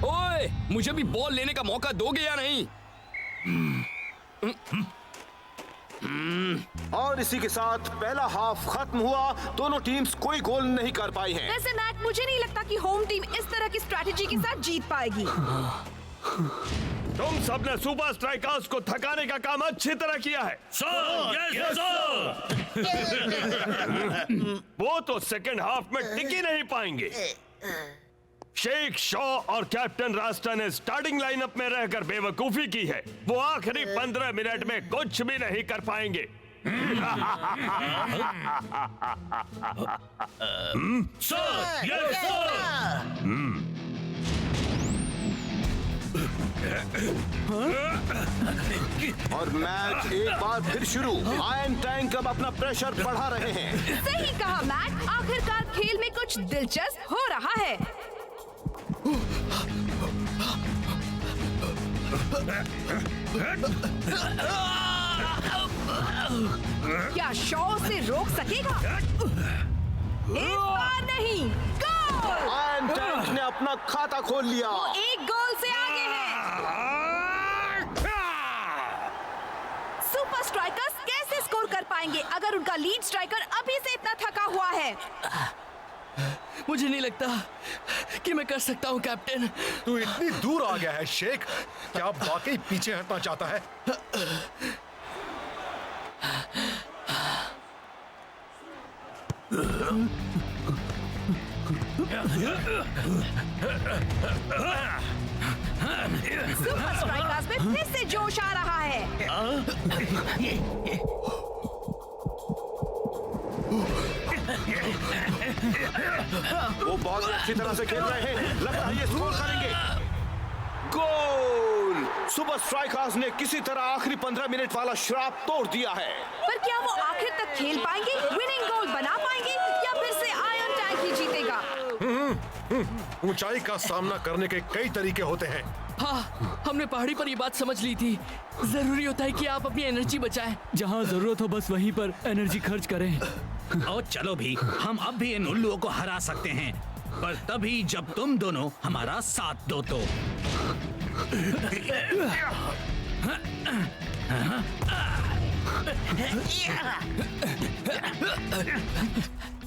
ओए, मुझे भी बॉल लेने का मौका दोगे या नहीं? और इसी के साथ पहला हाफ खत्म हुआ। दोनों टीम्स कोई गोल नहीं कर पाई हैं। वैसे मैट, मुझे नहीं लगता कि होम टीम इस तरह की स्ट्रैटेजी के साथ जीत पाएगी। तुम सबने सुपर स्ट्राइकर्स को थकाने का काम अच्छी तरह किया है। वो तो सेकंड हाफ में टिक ही नहीं पाएंगे। शेख शॉ और कैप्टन रास्ता ने स्टार्टिंग लाइनअप में रहकर बेवकूफी की है। वो आखिरी 15 मिनट में कुछ भी नहीं कर पाएंगे। और मैच एक बार फिर शुरू। आयरन टैंक अब अपना प्रेशर बढ़ा रहे हैं। सही कहा मैट, आखिरकार खेल में कुछ दिलचस्प हो रहा है। क्या शॉ से रोक सकेगा? इस बार नहीं। गोल! आयरन टैंक ने अपना खाता खोल लिया। वो एक गोल से आगे है। सुपर स्ट्राइकर्स कैसे स्कोर कर पाएंगे अगर उनका लीड स्ट्राइकर अभी से इतना थका हुआ है? मुझे नहीं लगता कि मैं कर सकता हूँ कैप्टन। तू इतनी दूर आ गया है शेख, क्या वाकई पीछे हटना चाहता है? सुपर स्ट्राइकर्स में फिर से जोश आ रहा है। वो बहुत अच्छी तरह से खेल रहे हैं। लगता है ये स्कोर करेंगे। गोल! सुपर स्ट्राइकर्स ने किसी तरह आखिरी 15 मिनट वाला श्राप तोड़ दिया है। पर क्या वो आखिर तक खेल पाएंगे, विनिंग गोल बना पाएंगे, या फिर से आयरन टैंक ही जीतेगा? ऊंचाई का सामना करने के कई तरीके होते हैं। हाँ, हमने पहाड़ी पर ये बात समझ ली थी। जरूरी होता है कि आप अपनी एनर्जी बचाएं। जहाँ जरूरत हो बस वहीं पर एनर्जी खर्च करें। और चलो भी, हम अब भी इन उल्लुओं को हरा सकते हैं, पर तभी जब तुम दोनों हमारा साथ दो तो।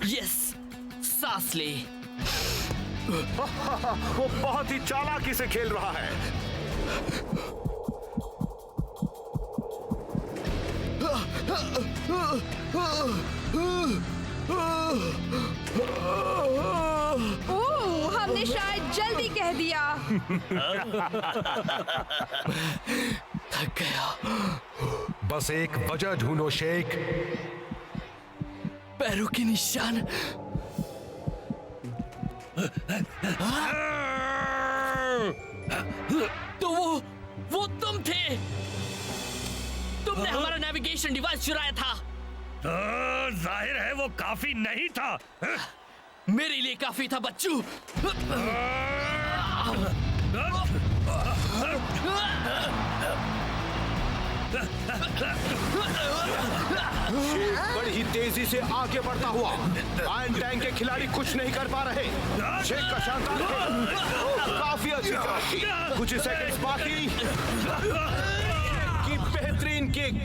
यस, सांस ले। वो बहुत ही चालाकी से खेल रहा है। ओह, हमने शायद जल्दी कह दिया। थक गया। बस एक वजह ढूंढो शेख। पैरों के निशान। तो वो तुम थे। तुमने हमारा नेविगेशन डिवाइस चुराया था। जाहिर है वो काफी नहीं था। मेरे लिए काफी था बच्चू। शेख बड़ी ही तेजी से आगे बढ़ता हुआ। आयरन टैंक के खिलाड़ी कुछ नहीं कर पा रहे। शेख का शानदार खेल काफी अच्छी तरह थी। कुछ सेकंड्स बाकी की बेहतरीन किक।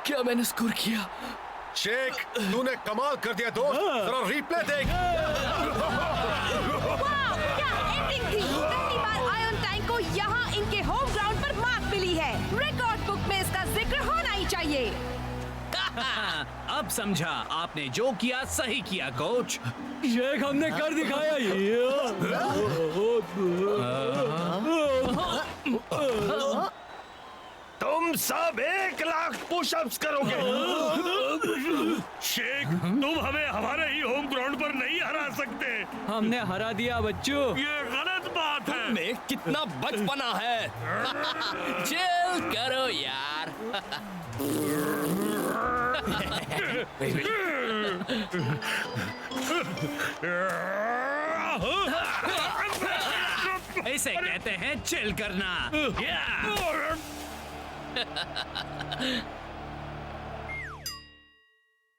क्या मैंने स्कोर किया? शेख, तूने कमाल कर दिया दोस्त। जरा रिप्ले देख। क्या एंडिंग थी। पहली बार आयरन टैंक को यहाँ इनके होम ग्राउंड पर मार्क मिली है। रिकॉर्ड बुक में इसका जिक्र होना ही चाहिए। अब समझा, आपने जो किया सही किया कोच। शेख, हमने कर दिखाया। तुम तुम सब 1,00,000 पुशअप्स करोगे। शेख, तुम हमें हमारे ही होम ग्राउंड पर नहीं हरा सकते। हमने हरा दिया बच्चों। ये गलत बात है। में कितना बचपना है। चिल करो यार। इसे कहते हैं चिल करना।